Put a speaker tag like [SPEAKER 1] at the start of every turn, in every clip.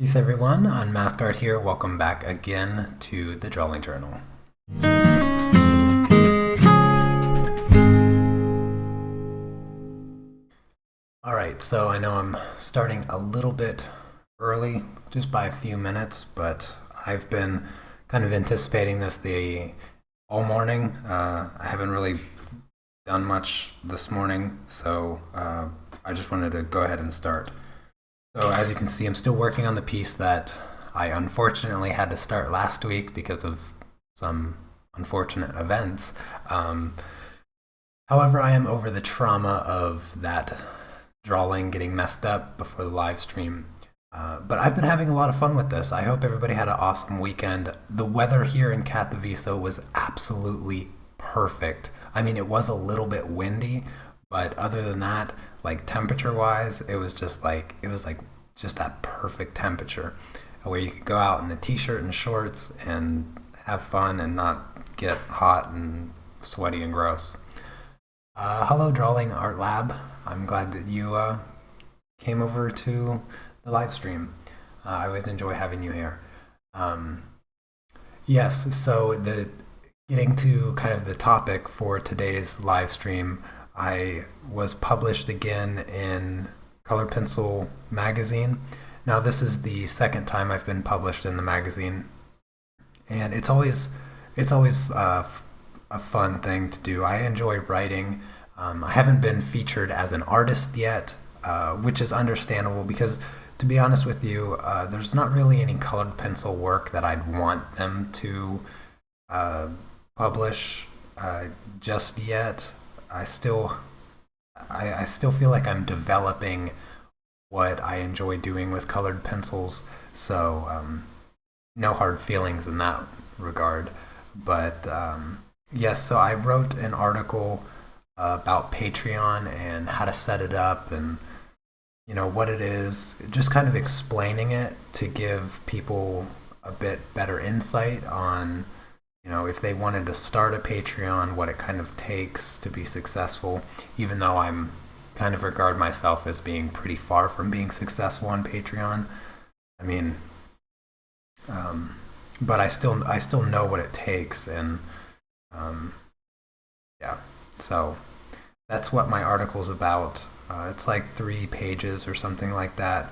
[SPEAKER 1] Peace everyone, Unmasked here. Welcome back again to the Drawing Journal. Alright, so I know I'm starting a little bit early, just by a few minutes, but I've been kind of anticipating this all morning. I haven't really done much this morning, so I just wanted to go ahead and start. So as you can see, I'm still working on the piece that I unfortunately had to start last week because of some unfortunate events. However, I am over the trauma of that drawing getting messed up before the live stream. But I've been having a lot of fun with this. I hope everybody had an awesome weekend. The weather here in Katowice was absolutely perfect. I mean, it was a little bit windy, but other than that, like temperature-wise, it was just that perfect temperature where you could go out in a t-shirt and shorts and have fun and not get hot and sweaty and gross. Hello, Drawing Art Lab. I'm glad that you came over to the live stream. I always enjoy having you here. Yes, so getting to kind of the topic for today's live stream, I was published again in Color Pencil magazine. Now this is the second time I've been published in the magazine, and it's always a fun thing to do. I enjoy writing. I haven't been featured as an artist yet, which is understandable because, to be honest with you, there's not really any colored pencil work that I'd want them to publish just yet. I still feel like I'm developing what I enjoy doing with colored pencils, so no hard feelings in that regard. But yes, so I wrote an article about Patreon and how to set it up and what it is, just kind of explaining it to give people a bit better insight on if they wanted to start a Patreon, what it kind of takes to be successful, even though I'm kind of regard myself as being pretty far from being successful on Patreon. I mean, but I still know what it takes, and yeah, so that's what my article's about. It's like 3 pages or something like that,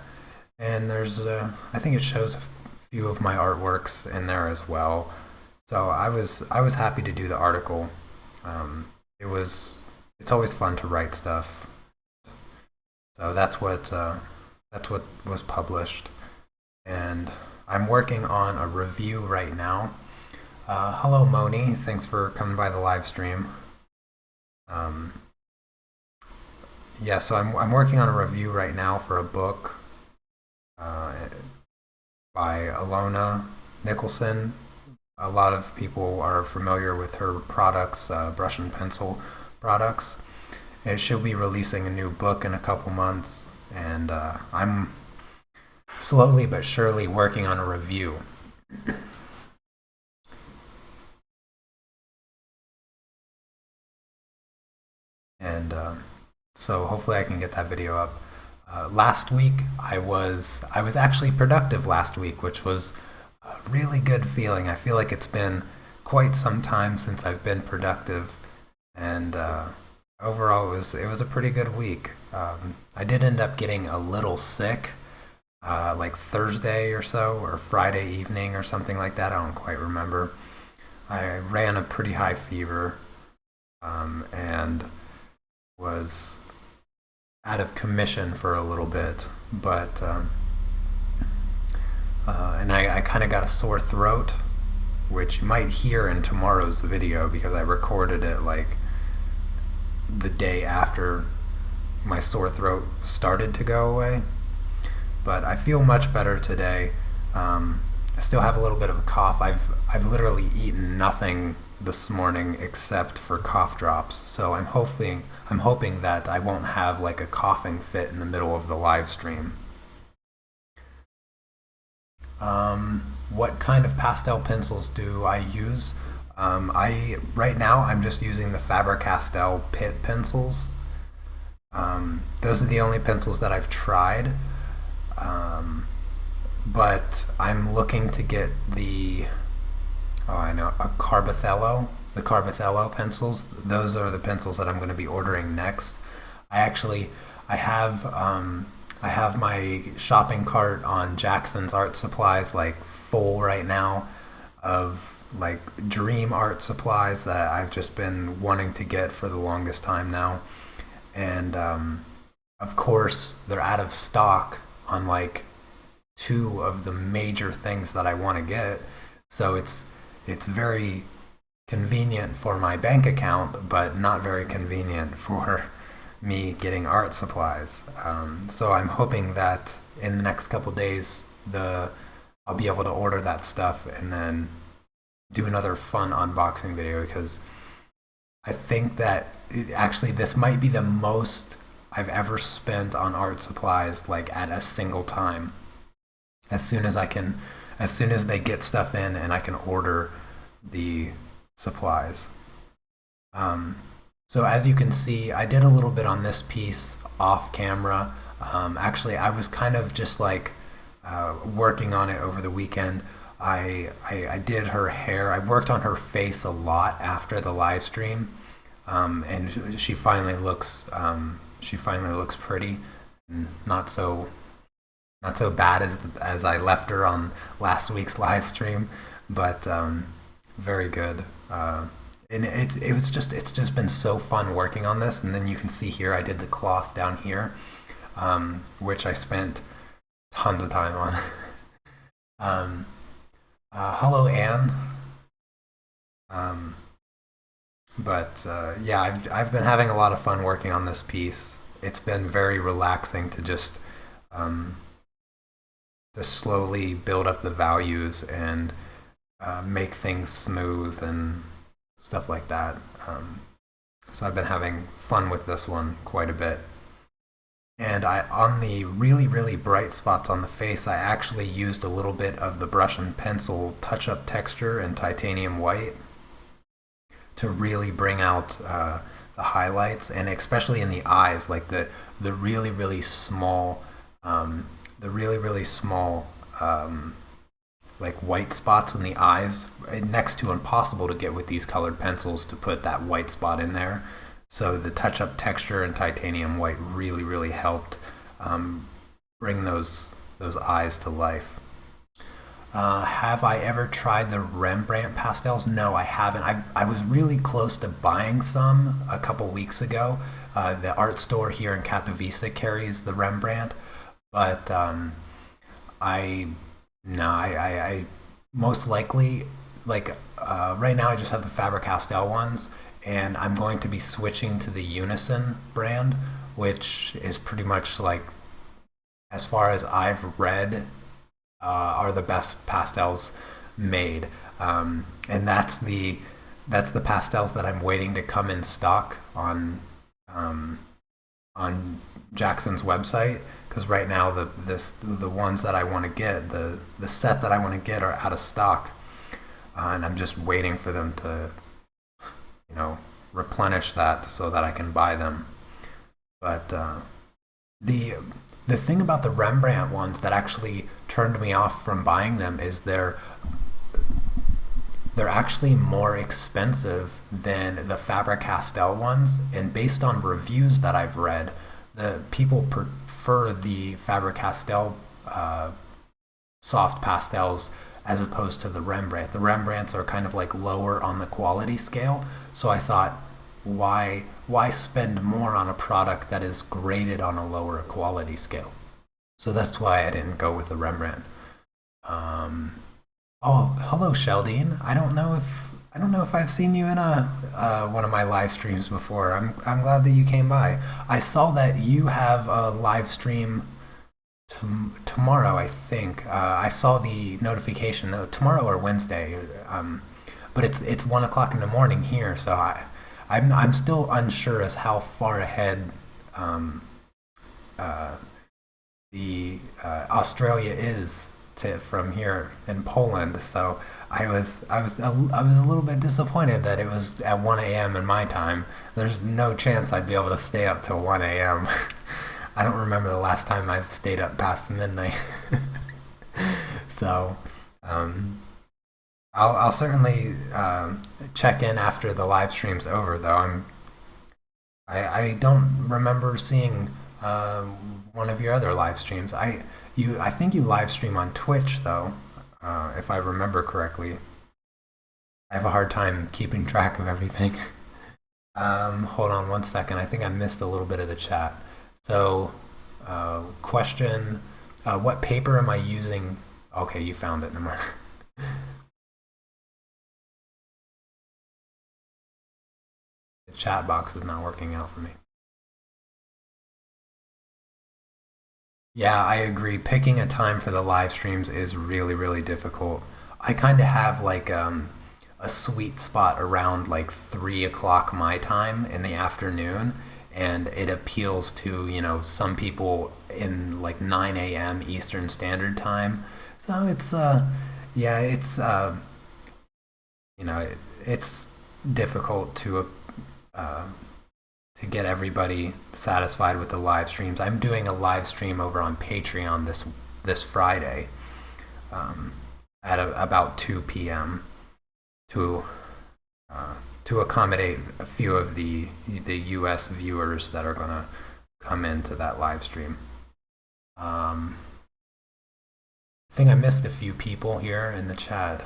[SPEAKER 1] and there's I think it shows a few of my artworks in there as well. So I was happy to do the article. It's always fun to write stuff. So that's what was published, and I'm working on a review right now. Hello, Moni. Thanks for coming by the live stream. Yeah, so I'm working on a review right now for a book by Alona Nicholson. A lot of people are familiar with her products, brush and pencil products. And she'll be releasing a new book in a couple months, and I'm slowly but surely working on a review. And so hopefully I can get that video up. Last week I was actually productive last week, which was a really good feeling. I feel like it's been quite some time since I've been productive, and overall it was a pretty good week. I did end up getting a little sick, like Thursday or so, or Friday evening or something like that. I don't quite remember. I ran a pretty high fever, and was out of commission for a little bit, but and I kind of got a sore throat, which you might hear in tomorrow's video because I recorded it like the day after my sore throat started to go away. But I feel much better today. I still have a little bit of a cough. I've literally eaten nothing this morning except for cough drops, so I'm hoping that I won't have like a coughing fit in the middle of the live stream. What kind of pastel pencils do I use? Right now I'm just using the Faber-Castell Pitt pencils. Those are the only pencils that I've tried. but I'm looking to get the, oh, I know, a Carbothello, the Carbothello pencils. Those are the pencils that I'm going to be ordering next. I actually, I have, I have my shopping cart on Jackson's Art Supplies like full right now of like dream art supplies that I've just been wanting to get for the longest time now. And of course, they're out of stock on like two of the major things that I want to get. So it's very convenient for my bank account, but not very convenient for me getting art supplies. So I'm hoping that in the next couple days, the I'll be able to order that stuff and then do another fun unboxing video because I think that actually this might be the most I've ever spent on art supplies like at a single time. As soon as I can, as soon as they get stuff in and I can order the supplies. Um, so as you can see, I did a little bit on this piece off camera. Actually, I was kind of just like working on it over the weekend. I did her hair. I worked on her face a lot after the live stream, and she finally looks pretty, and not so bad as I left her on last week's live stream, but very good. And it's just been so fun working on this. And then you can see here I did the cloth down here, which I spent tons of time on. um, Hello, Anne. Um, but yeah, I've been having a lot of fun working on this piece. It's been very relaxing um, to slowly build up the values and make things smooth and stuff like that. So I've been having fun with this one quite a bit. And on the really bright spots on the face, I actually used a little bit of the brush and pencil touch-up texture in titanium white to really bring out the highlights, and especially in the eyes, like the really small, the really small like white spots in the eyes. Next to impossible to get with these colored pencils to put that white spot in there. So the touch-up texture in titanium white really helped bring those eyes to life. Have I ever tried the Rembrandt pastels? No, I haven't. I was really close to buying some a couple weeks ago. The art store here in Katowice carries the Rembrandt, but I no, I most likely like right now I just have the Faber-Castell ones, and I'm going to be switching to the Unison brand, which is pretty much like, as far as I've read, are the best pastels made, and that's the pastels that I'm waiting to come in stock um, on Jackson's website, because right now the ones that I want to get, the set that I want to get are out of stock, and I'm just waiting for them to replenish that so that I can buy them. But the the thing about the Rembrandt ones that actually turned me off from buying them is they're actually more expensive than the Faber-Castell ones, and based on reviews that I've read, the people prefer the Faber-Castell soft pastels as opposed to the Rembrandt. The Rembrandts are kind of like lower on the quality scale, so I thought, why spend more on a product that is graded on a lower quality scale? So that's why I didn't go with the Rembrandt. Um, oh, hello, Sheldine. I don't know if I've seen you in a one of my live streams before. I'm glad that you came by. I saw that you have a live stream tomorrow. I think I saw the notification tomorrow or Wednesday. But it's 1 o'clock in the morning here, so I'm still unsure as how far ahead um, uh, the Australia is from here in Poland. So I was a little bit disappointed that it was at 1 a.m. in my time. There's no chance I'd be able to stay up till 1 a.m. I don't remember the last time I've stayed up past midnight. So um, I'll certainly check in after the live stream's over, though. I don't remember seeing one of your other live streams. I think you live stream on Twitch, though, if I remember correctly. I have a hard time keeping track of everything. Hold on one second. I think I missed a little bit of the chat. So, question: what paper am I using? Okay, you found it. Never mind. The chat box is not working out for me. Yeah, I agree. Picking a time for the live streams is really, really difficult. I kind of have like a sweet spot around like 3 o'clock my time in the afternoon, and it appeals to some people in like 9 a.m. Eastern Standard Time. So yeah, it's difficult uh, to get everybody satisfied with the live streams. I'm doing a live stream over on Patreon this Friday um, at about 2 p.m. to uh, to accommodate a few of the U.S. viewers that are going to come into that live stream. I think I missed a few people here in the chat.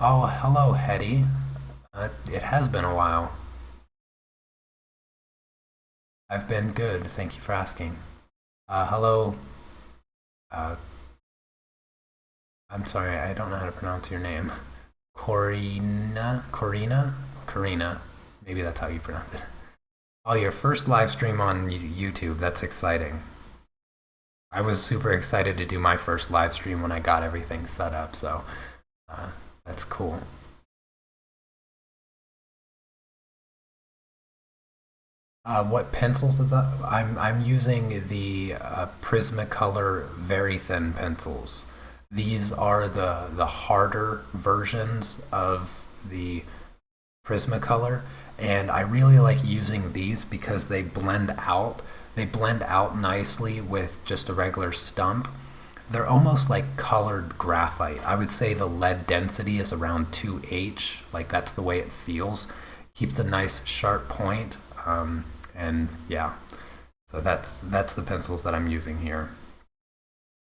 [SPEAKER 1] Oh, hello, Hetty. It has been a while. I've been good. Thank you for asking. Hello. Uh, I'm sorry, I don't know how to pronounce your name. Corina. Maybe that's how you pronounce it. Oh, your first live stream on YouTube. That's exciting. I was super excited to do my first live stream when I got everything set up, so uh, that's cool. What pencils is that? I'm using the Prismacolor very thin pencils. These are the harder versions of the Prismacolor, and I really like using these because they blend out. They blend out nicely with just a regular stump. They're almost like colored graphite. I would say the lead density is around 2H, like that's the way it feels. Keeps a nice sharp point, and yeah, so that's the pencils that I'm using here.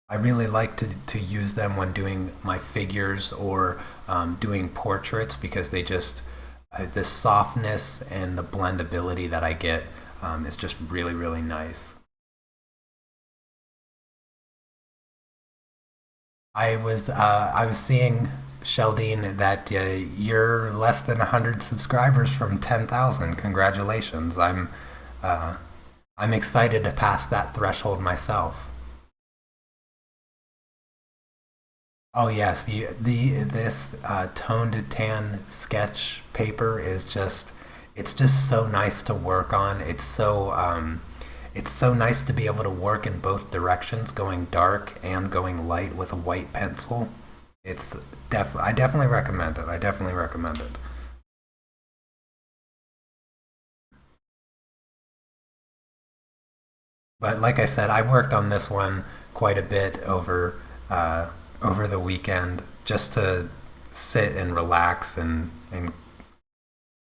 [SPEAKER 1] I really like to use them when doing my figures or doing portraits because they just the softness and the blendability that I get is just really, really nice. I was seeing, Sheldine, that you're less than 100 subscribers from 10,000. Congratulations! Uh, I'm excited to pass that threshold myself. Oh yes, the this tone to tan sketch paper is just it's just so nice to work on. It's so nice to be able to work in both directions, going dark and going light with a white pencil. It's I definitely recommend it. I definitely recommend it. But like I said, I worked on this one quite a bit uh, over the weekend just to sit and relax and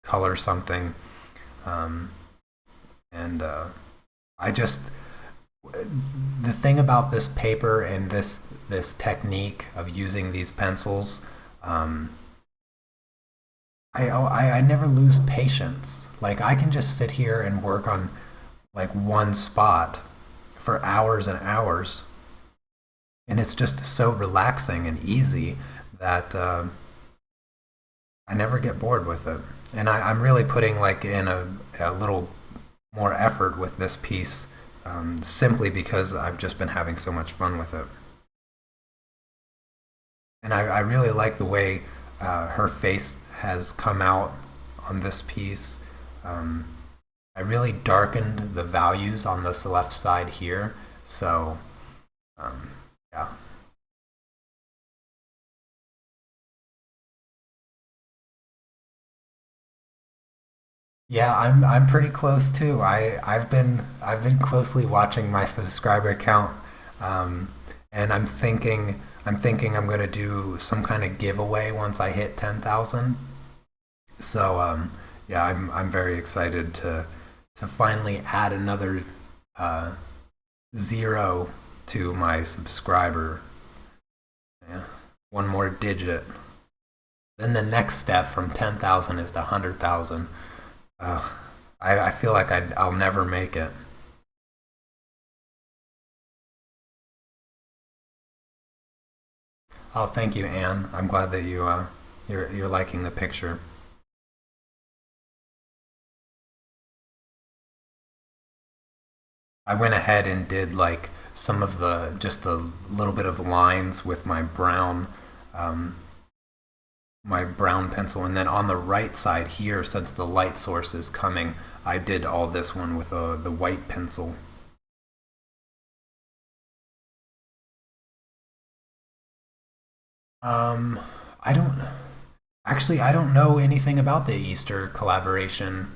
[SPEAKER 1] color something. Um, and I just the thing about this paper and this technique of using these pencils, um, I never lose patience. Like I can just sit here and work on like one spot for hours and hours, and it's just so relaxing and easy that I never get bored with it. And I'm really putting like in a little more effort with this piece simply because I've just been having so much fun with it. And I really like the way her face has come out on this piece. Um, I really darkened the values on this left side here, so um, yeah. Yeah, I'm pretty close too. I've been closely watching my subscriber count, um, and I'm thinking I'm gonna do some kind of giveaway once I hit 10,000. So yeah, I'm very excited to finally add another uh, zero to my subscriber. Yeah, one more digit. Then the next step from 10,000 is to 100,000. Uh, I feel like I'll never make it. Oh, thank you, Anne. I'm glad that you're liking the picture. I went ahead and did like some of the just a little bit of lines with um, my brown pencil, and then on the right side here, since the light source is coming, I did all this one with the white pencil. Um, I don't actually I don't know anything about the Easter collaboration.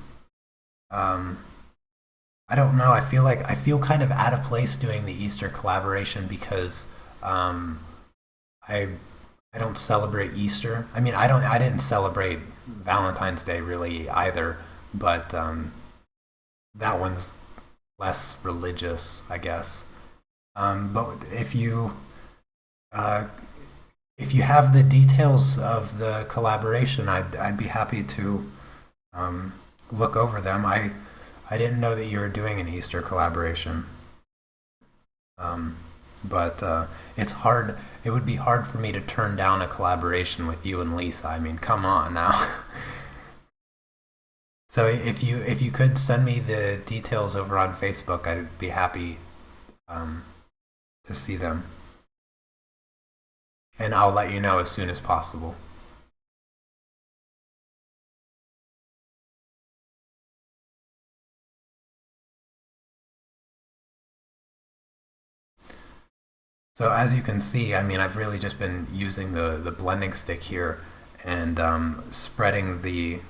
[SPEAKER 1] Um, I don't know. I feel kind of out of place doing the Easter collaboration because um, I I don't celebrate Easter. I mean, I didn't celebrate Valentine's Day really either, but that one's less religious, I guess. But uh, if you have the details of the collaboration, I'd be happy to um, look over them. I didn't know that you were doing an Easter collaboration. Um, but it's hard. It would be hard for me to turn down a collaboration with you and Lisa. I mean, come on now. So if you could send me the details over on Facebook, I'd be happy um, to see them, and I'll let you know as soon as possible. So as you can see, I mean, I've really just been using the blending stick here and spreading the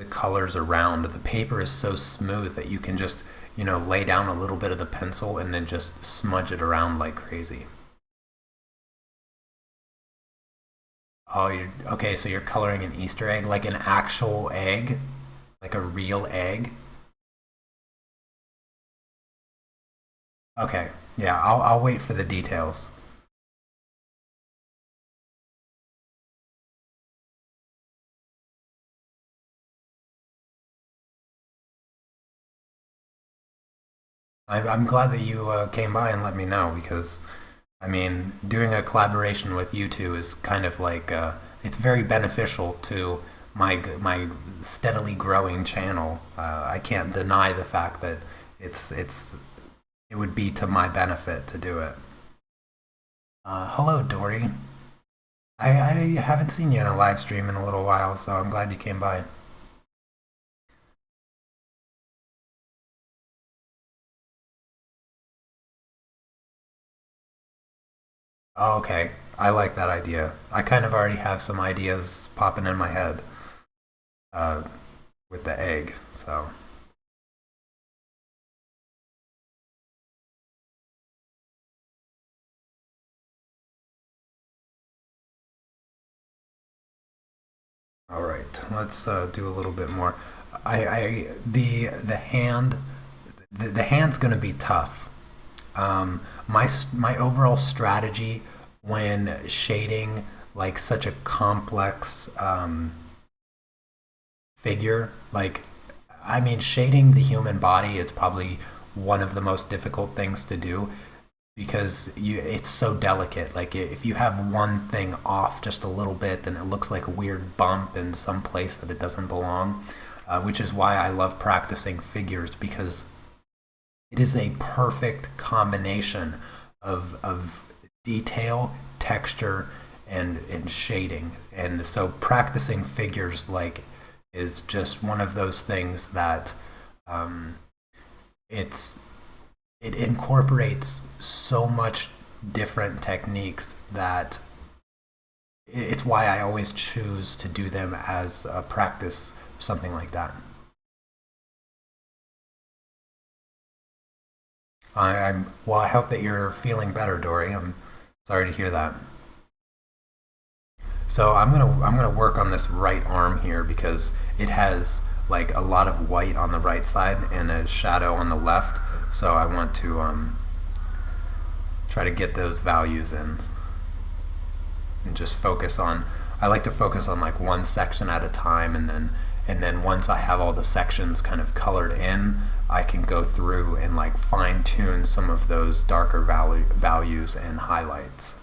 [SPEAKER 1] colors around. The paper is so smooth that you can just lay down a little bit of the pencil and then just smudge it around like crazy. Oh, you're okay. So you're coloring an Easter egg, like an actual egg, like a real egg. Okay, yeah, I'll wait for the details. I'm glad that you came by and let me know because, I mean, doing a collaboration with you two is kind of like it's very beneficial to my steadily growing channel. I can't deny the fact that it's it would be to my benefit to do it. Hello, Dory. I haven't seen you in a live stream in a little while, so I'm glad you came by. Oh, okay. I like that idea. I kind of already have some ideas popping in my head uh, with the egg. So, all right, let's do a little bit more. The hand, the hand's going to be tough. My overall strategy when shading like such a complex figure, like I mean, shading the human body is probably one of the most difficult things to do because it's so delicate. Like if you have one thing off just a little bit, then it looks like a weird bump in some place that it doesn't belong. Which is why I love practicing figures because it is a perfect combination of detail, texture, and shading. And so practicing figures like is just one of those things that um, it's it incorporates so much different techniques that it's why I always choose to do them as a practice, something like that. Well, I hope that you're feeling better, Dory. I'm sorry to hear that. So I'm gonna work on this right arm here because it has like a lot of white on the right side and a shadow on the left. So I want to try to get those values in and just focus on. I like to focus on like one section at a time, and then once I have all the sections kind of colored in, I can go through and like fine tune some of those darker values and highlights.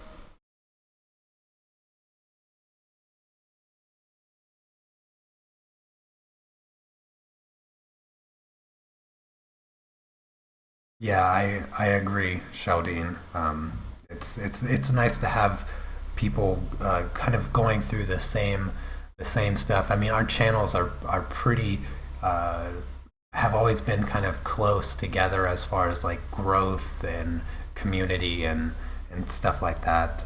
[SPEAKER 1] Yeah, I agree, Sheldine. It's nice to have people kind of going through the same stuff. I mean, our channels are pretty uh, have always been kind of close together as far as like growth and community and stuff like that.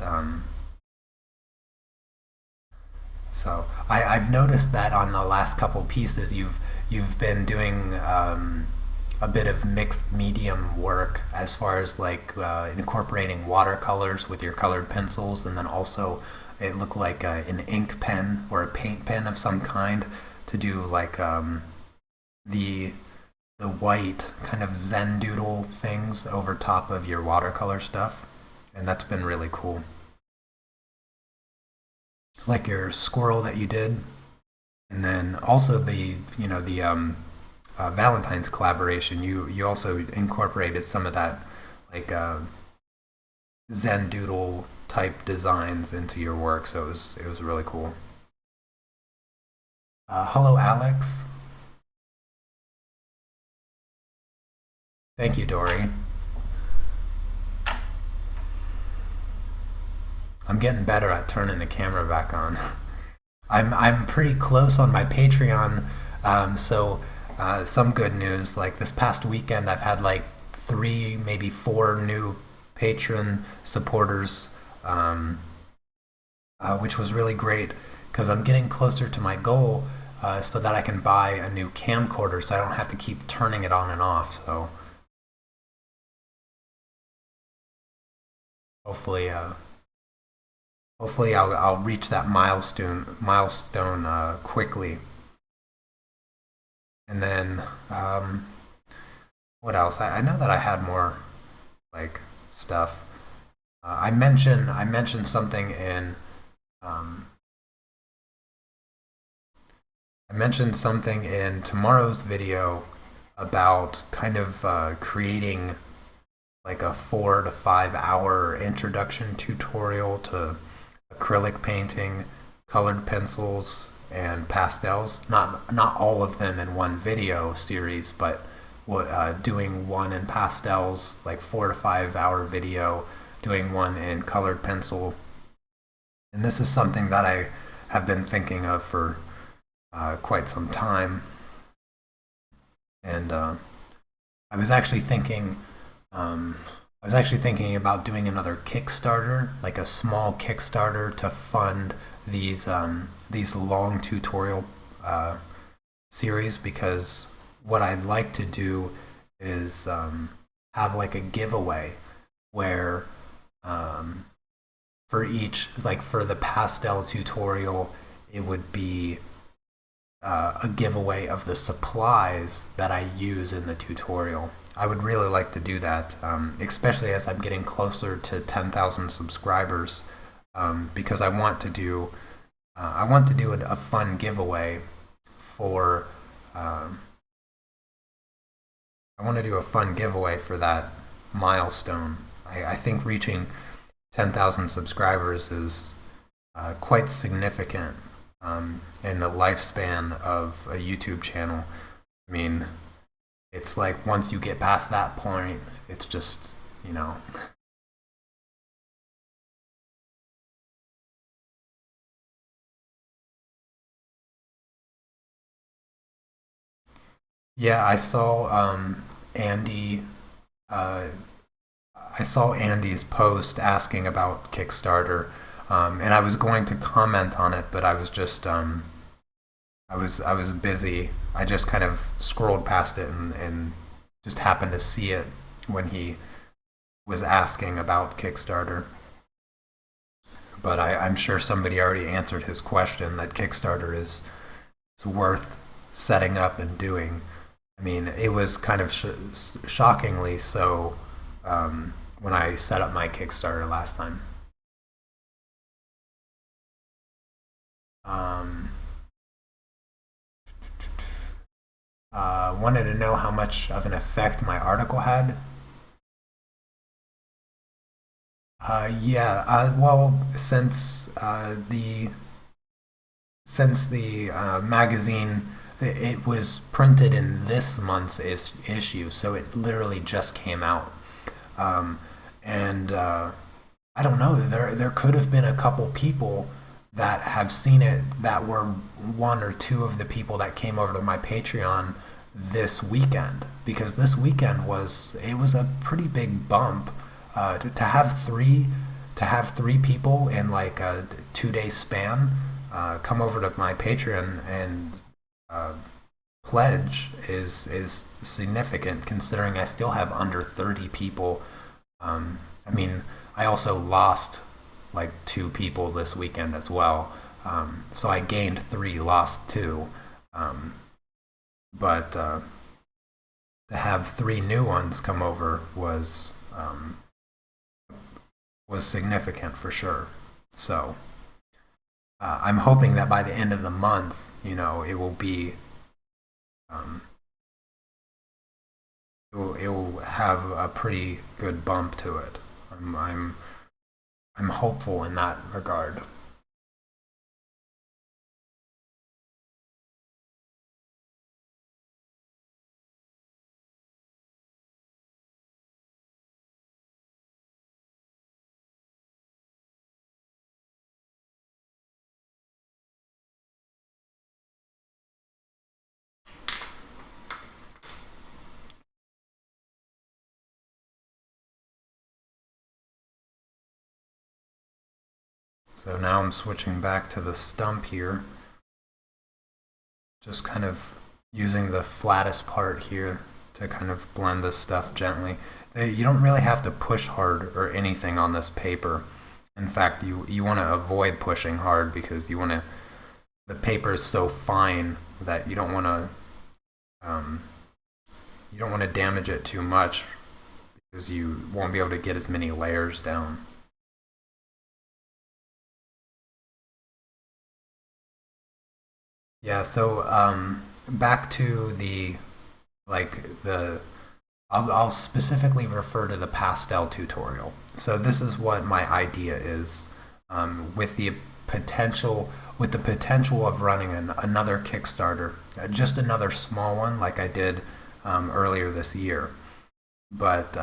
[SPEAKER 1] So I've noticed that on the last couple pieces, you've been doing a bit of mixed medium work as far as like incorporating watercolors with your colored pencils, and then also it looked like an ink pen or a paint pen of some kind to do like the the white kind of Zen doodle things over top of your watercolor stuff, and that's been really cool. Like your squirrel that you did, and then also the the Valentine's collaboration. You also incorporated some of that like Zen doodle type designs into your work, so it was really cool. Hello, Alex. Thank you, Dory. I'm getting better at turning the camera back on. I'm pretty close on my Patreon, so some good news. Like this past weekend, I've had like three, maybe four new patron supporters, um, which was really great because I'm getting closer to my goal, so that I can buy a new camcorder, so I don't have to keep turning it on and off. So hopefully, hopefully I'll reach that milestone quickly. And then what else? I know that I had more like stuff. I mentioned something in um, I mentioned something in tomorrow's video about kind of creating like a 4 to 5 hour introduction tutorial to acrylic painting, colored pencils, and pastels. Not all of them in one video series, but doing one in pastels, like 4 to 5 hour video, doing one in colored pencil. And this is something that I have been thinking of for quite some time. And I was actually thinking, um, I was actually thinking about doing another Kickstarter, like a small Kickstarter to fund these long tutorial uh, series, because what I'd like to do is have like a giveaway where um, for each, like for the pastel tutorial, it would be a giveaway of the supplies that I use in the tutorial. I would really like to do that, especially as I'm getting closer to 10,000 subscribers, because I want to do a fun giveaway for um, I want to do a fun giveaway for that milestone. I think reaching 10,000 subscribers is quite significant in the lifespan of a YouTube channel. I mean, it's like once you get past that point, it's just, you know. Yeah, Andy. Uh, I saw Andy's post asking about Kickstarter, and I was going to comment on it, but I was just I was busy. I just kind of scrolled past it and just happened to see it when he was asking about Kickstarter. But I'm sure somebody already answered his question that Kickstarter is worth setting up and doing. I mean, it was kind of shockingly so when I set up my Kickstarter last time. Um, Wanted to know how much of an effect my article had. Yeah, well, since the magazine it was printed in this month's issue, so it literally just came out. Um, and I don't know. There could have been a couple people that have seen it that were one or two of the people that came over to my Patreon this weekend, because this weekend was a pretty big bump to have three people in like a 2 day span come over to my Patreon and uh, pledge is significant, considering I still have under 30 people. I mean, I also lost like two people this weekend as well. So I gained three, lost two. Um, but to have three new ones come over was significant for sure. So I'm hoping that by the end of the month, it will be um, it will have a pretty good bump to it. I'm hopeful in that regard. So now I'm switching back to the stump here, just kind of using the flattest part here to kind of blend this stuff gently. You don't really have to push hard or anything on this paper. In fact, you want to avoid pushing hard because the paper is so fine that um, you don't want to damage it too much because you won't be able to get as many layers down. Yeah, so back to the I'll specifically refer to the pastel tutorial. So this is what my idea is, potential with the potential of running another Kickstarter, just another small one like I did earlier this year. But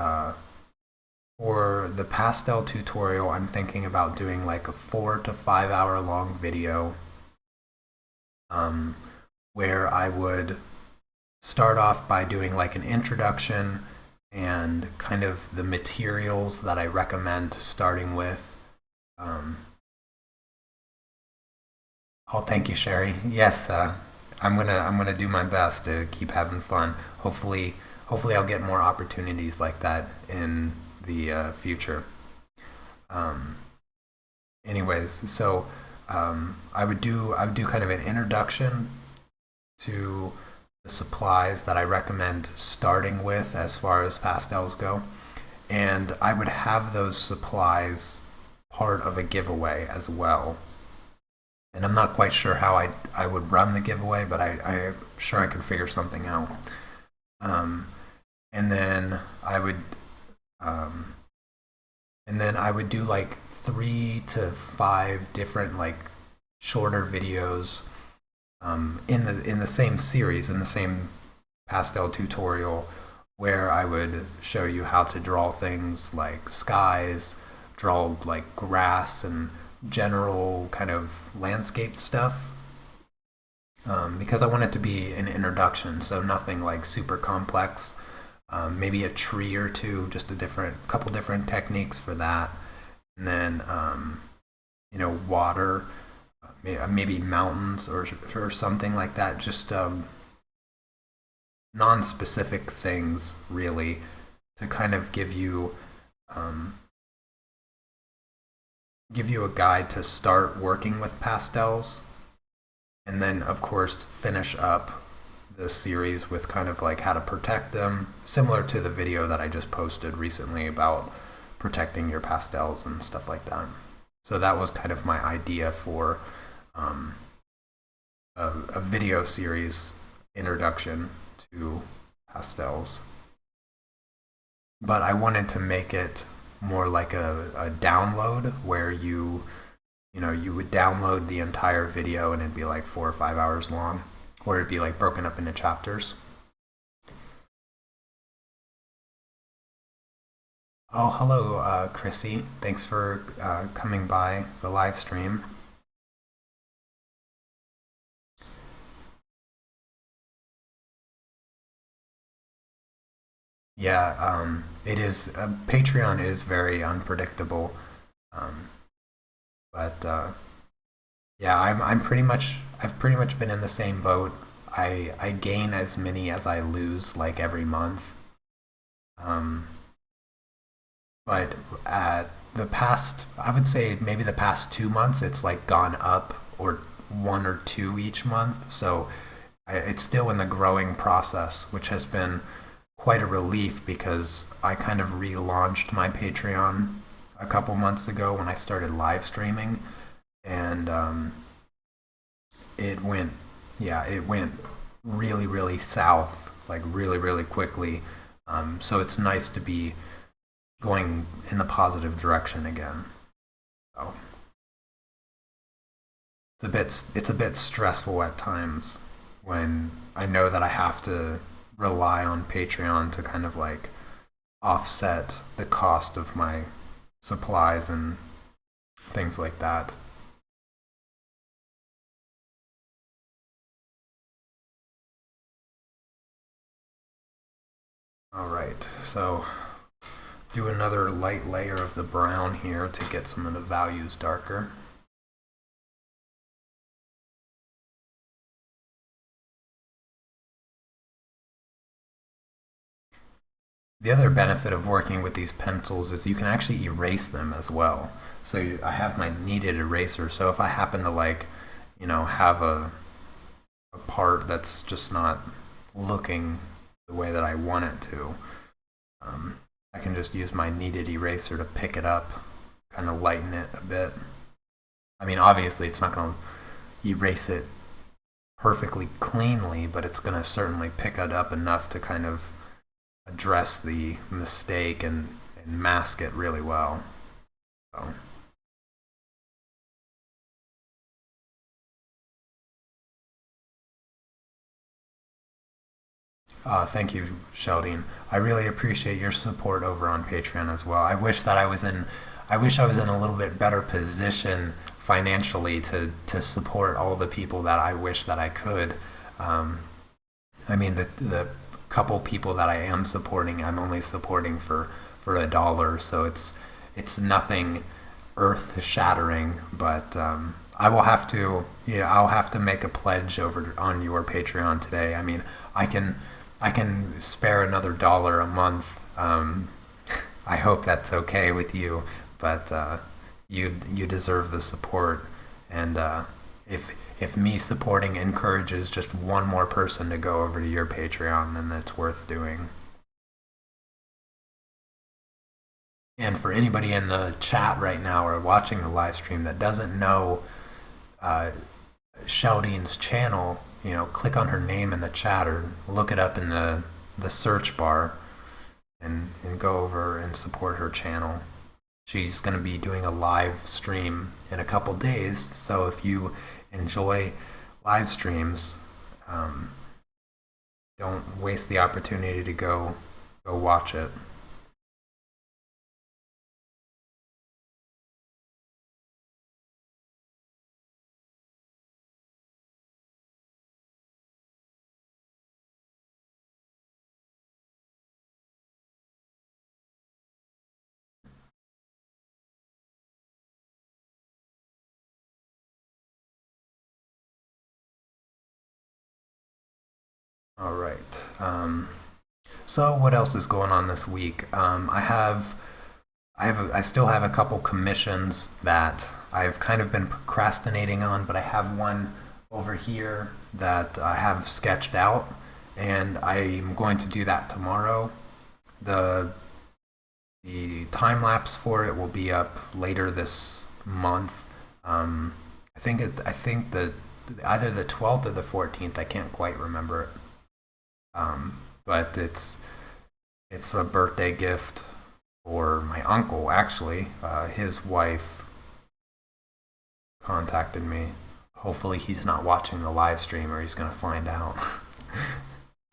[SPEAKER 1] for the pastel tutorial, I'm thinking about doing like a 4 to 5 hour long video, um, where I would start off by doing like an introduction and kind of the materials that I recommend starting with. Um, oh, thank you, Sherry. Yes, I'm gonna do my best to keep having fun. Hopefully I'll get more opportunities like that in the future. Um, Anyways, so I would do kind of an introduction to the supplies that I recommend starting with as far as pastels go, and I would have those supplies part of a giveaway as well. And I'm not quite sure how I would run the giveaway, but I'm sure I could figure something out. Um, and then I would um, and then I would do like 3 to 5 different like shorter videos in the same series, in the same pastel tutorial, where I would show you how to draw things like skies, draw like grass and general kind of landscape stuff. Because I want it to be an introduction, so nothing like super complex. Maybe a tree or two, just a couple different techniques for that, and then water, maybe mountains or something like that. Just non-specific things really, to kind of give you a guide to start working with pastels, and then of course finish up the series with kind of like how to protect them, similar to the video that I just posted recently about protecting your pastels and stuff like that. So that was kind of my idea for a video series introduction to pastels. But I wanted to make it more like a download where you would download the entire video and it'd be like 4 or 5 hours long, or it'd be like broken up into chapters. Oh, hello, Chrissy. Thanks for coming by the live stream. Yeah, it is. Patreon is very unpredictable, um, but yeah, I'm pretty much. I've pretty much been in the same boat. I gain as many as I lose, like every month. Um, but the past, I would say maybe the past 2 months, it's like gone up or one or two each month. So it's still in the growing process, which has been quite a relief because I kind of relaunched my Patreon a couple months ago when I started live streaming, and it went, yeah, it went really, really south, like really, really quickly. So it's nice to be going in the positive direction again. So it's a bit stressful at times when I know that I have to rely on Patreon to kind of like offset the cost of my supplies and things like that. All right, so do another light layer of the brown here to get some of the values darker. The other benefit of working with these pencils is you can actually erase them as well. So I have my kneaded eraser. So if I happen to like, have a part that's just not looking the way that I want it to, um, I can just use my kneaded eraser to pick it up, kind of lighten it a bit. I mean, obviously it's not going to erase it perfectly cleanly, but it's going to certainly pick it up enough to kind of address the mistake and mask it really well. So. Thank you, Sheldon. I really appreciate your support over on Patreon as well. I wish I was in a little bit better position financially to support all the people that I wish that I could. Um, I mean, the couple people that I am supporting, I'm only supporting for $1, so it's nothing earth shattering. But I will have to, yeah, I'll have to make a pledge over on your Patreon today. I mean, I can I can spare another dollar a month. I hope that's okay with you, but you deserve the support, and if me supporting encourages just one more person to go over to your Patreon, then that's worth doing. And for anybody in the chat right now or watching the live stream that doesn't know uh, Sheldon's channel, click on her name in the chat or look it up in the search bar and go over and support her channel. She's going to be doing a live stream in a couple days, so if you enjoy live streams, um, don't waste the opportunity to go watch it. All right. So what else is going on this week? I still have a couple commissions that I've kind of been procrastinating on, but I have one over here that I have sketched out, and I'm going to do that tomorrow. The the time lapse for it will be up later this month. Um, I think the either the 12th or the 14th. I can't quite remember it. But it's a birthday gift for my uncle. Actually, his wife contacted me. Hopefully, he's not watching the live stream, or he's gonna find out.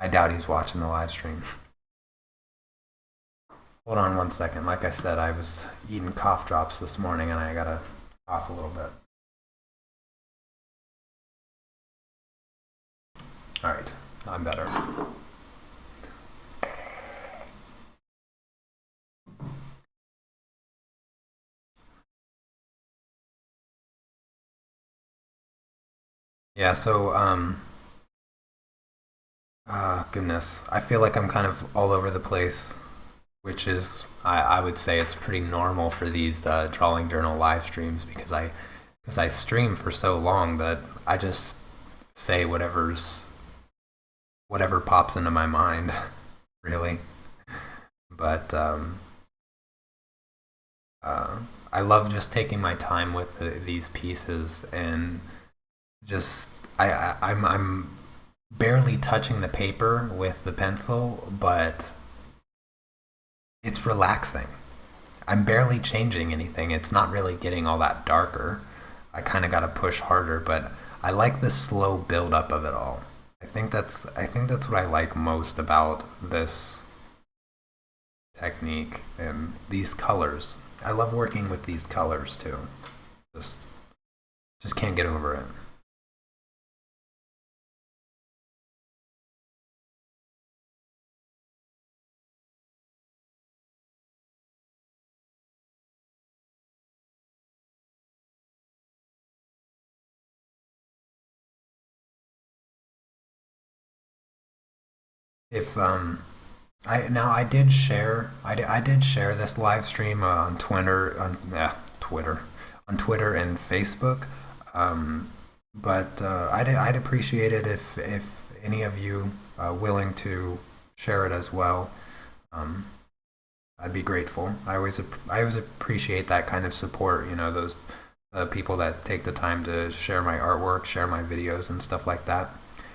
[SPEAKER 1] I doubt he's watching the live stream. Hold on one second. Like I said, I was eating cough drops this morning, and I gotta cough a little bit. All right, I'm better. Yeah, so goodness, I feel like I'm kind of all over the place, which is I would say it's pretty normal for these drawing journal live streams because I stream for so long that I just say whatever pops into my mind, really. But uh, I love just taking my time with these pieces and just I'm barely touching the paper with the pencil, but it's relaxing. I'm barely changing anything. It's not really getting all that darker. I kind of got to push harder, but I like the slow build up of it all. I think that's what I like most about this technique and these colors. I love working with these colors too. Just just can't get over it. If I did share I did share this live stream on Twitter and Facebook. Um, but I'd appreciate it if any of you willing to share it as well. Um, I'd be grateful. I always appreciate that kind of support. You know, those people that take the time to share my artwork, share my videos, and stuff like that.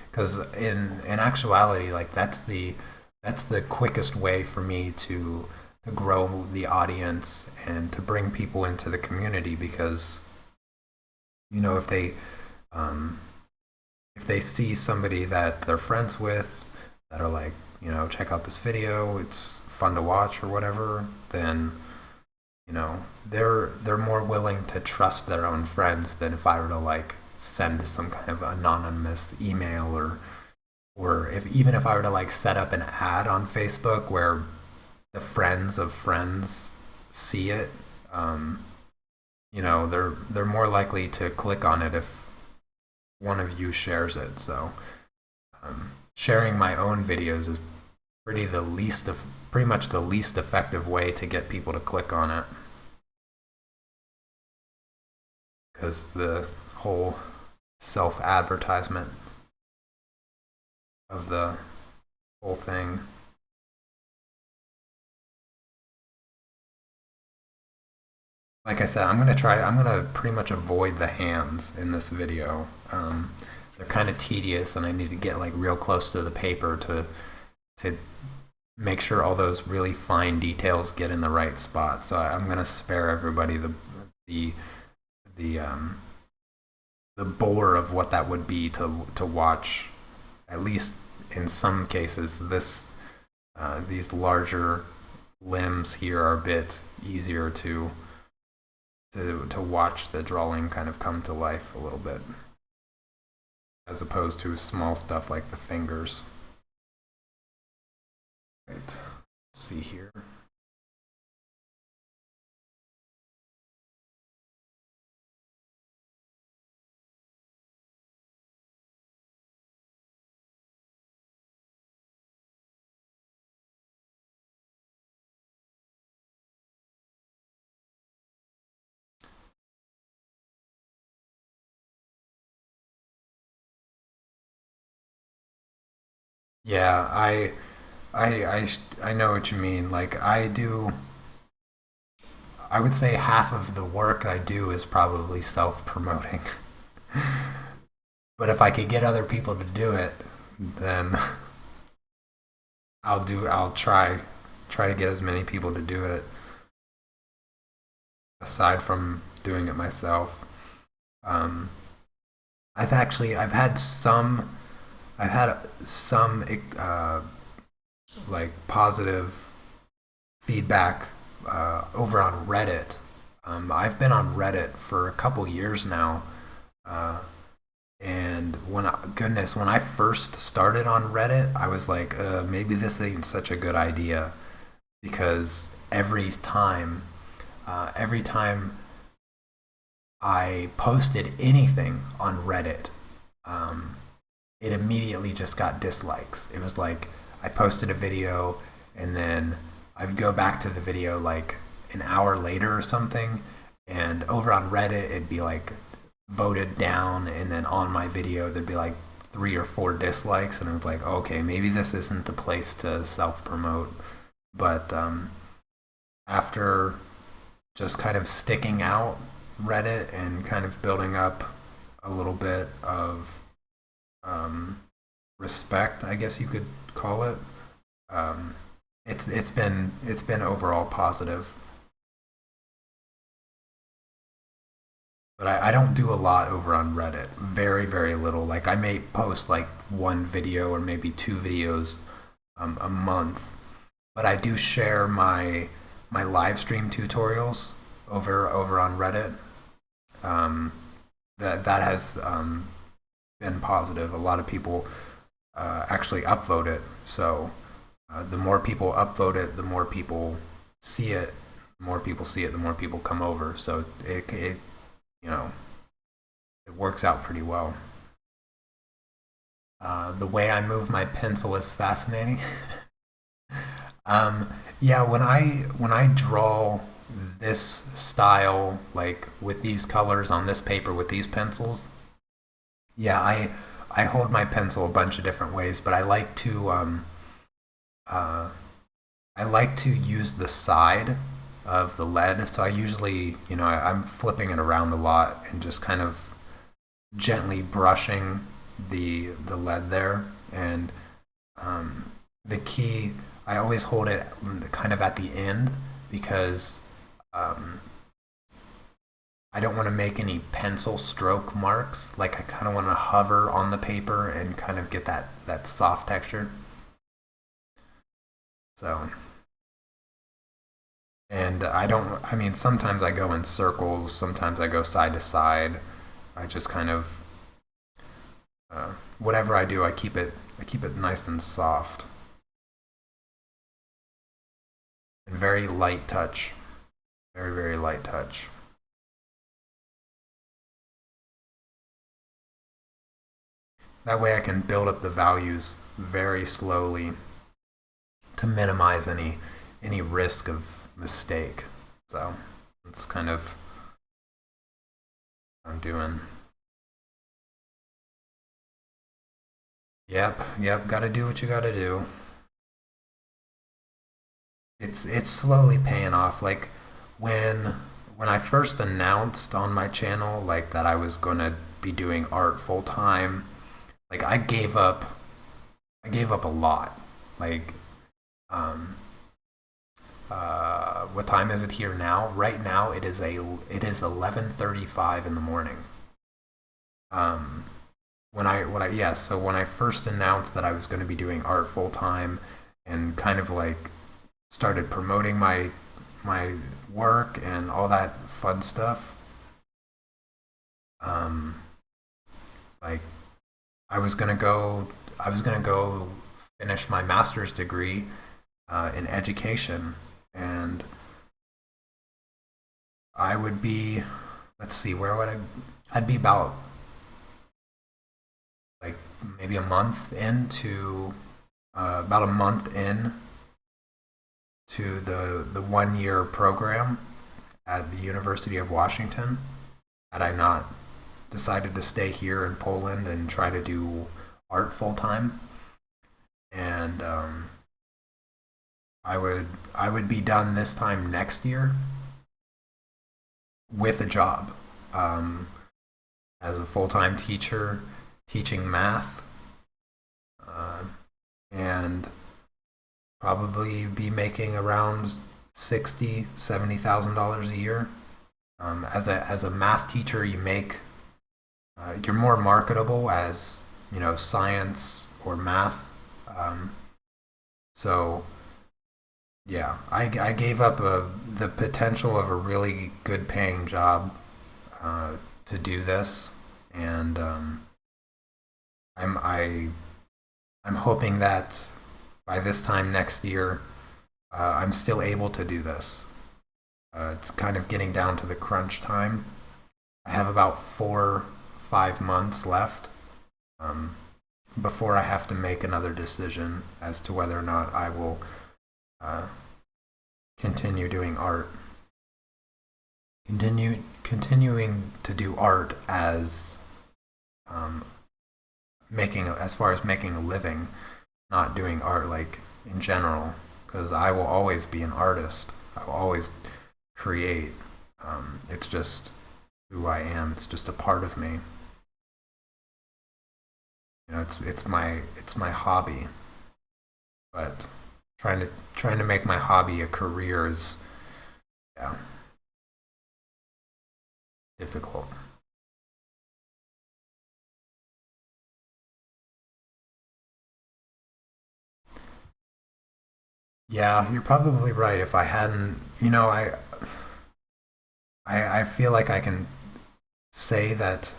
[SPEAKER 1] Because in actuality, like that's the quickest way for me to grow the audience and to bring people into the community. Because you know, um, if they see somebody that they're friends with that are like, you know, check out this video, it's fun to watch or whatever, then you know they're more willing to trust their own friends than if I were to like send some kind of anonymous email or if even if I were to like set up an ad on Facebook where the friends of friends see it, um, you know, they're more likely to click on it if one of you shares it. So sharing my own videos is pretty much the least effective way to get people to click on it because the whole self advertisement of the whole thing. Like I said, I'm gonna pretty much avoid the hands in this video. They're kind of tedious, and I need to get like real close to the paper to make sure all those really fine details get in the right spot. So I'm gonna spare everybody the the the bore of what that would be to watch. At least in some cases, this these larger limbs here are a bit easier to watch the drawing kind of come to life a little bit, as opposed to small stuff like the fingers. Right. Let's see here. Yeah, I know what you mean. Like I would say half of the work I do is probably self-promoting. But if I could get other people to do it, then I'll try to get as many people to do it aside from doing it myself. Um, I've had some like positive feedback over on Reddit. I've been on Reddit for a couple years now, uh, and when I first started on Reddit, I was like, maybe this ain't such a good idea because every time I posted anything on Reddit, um, it immediately just got dislikes. It was like I posted a video and then I'd go back to the video like an hour later or something, and over on Reddit it'd be like voted down, and then on my video there'd be like 3 or 4 dislikes, and it was like, okay, maybe this isn't the place to self promote. But after just kind of sticking out Reddit and kind of building up a little bit of um, respect, I guess you could call it. Um, it's been overall positive, but I don't do a lot over on Reddit. Very little. Like I may post like one video or maybe 2 videos a month, but I do share my live stream tutorials over on Reddit. Um, that has been positive. A lot of people actually upvote it. So the more people upvote it, the more people see it. The more people see it, the more people come over. So it you know it works out pretty well. The way I move my pencil is fascinating. Yeah, when I draw this style, like with these colors on this paper with these pencils, yeah, I hold my pencil a bunch of different ways, but uh, I like to use the side of the lead. So I usually, I'm flipping it around a lot and just kind of gently brushing the lead there. And the key, I always hold it kind of at the end because um, I don't want to make any pencil stroke marks. Like I kind of want to hover on the paper and kind of get that soft texture. So, and I don't. I mean, sometimes I go in circles. Sometimes I go side to side. I just kind of whatever I do, I keep it nice and soft and very light touch. Very light touch. That way I can build up the values very slowly to minimize any risk of mistake. So that's kind of what I'm doing. Yep, gotta do what you gotta do. It's slowly paying off. Like when when I first announced on my channel like that I was gonna be doing art full time, like I gave up a lot. Like um what time is it here now? Right now it is 11:35 in the morning. Um when I yes, so when I first announced that I was going to be doing art full time and kind of like started promoting my work and all that fun stuff, um like I was gonna go finish my master's degree in education, and I would be, let's see, where would I'd be about like maybe a month into about a month in to the 1 year program at the University of Washington. Had I not decided to stay here in Poland and try to do art full time, and I would I would be done this time next year with a job um, as a full time teacher teaching math, uh, and probably be making around 70,000 $70,000 a year. As a math teacher, you're more marketable as science or math. Um, so yeah, I gave up the potential of a really good paying job to do this, and I'm I I'm hoping that by this time next year, I'm still able to do this. It's kind of getting down to the crunch time. I have about 5 months left um, before I have to make another decision as to whether or not I will uh, continue doing art. Continuing to do art as um, making as far as making a living, not doing art like in general, because I will always be an artist. I will always create. It's just who I am. It's just a part of me. It's my hobby, but trying to make my hobby a career is, yeah, difficult. Yeah, you're probably right. If I hadn't, I feel like I can say that,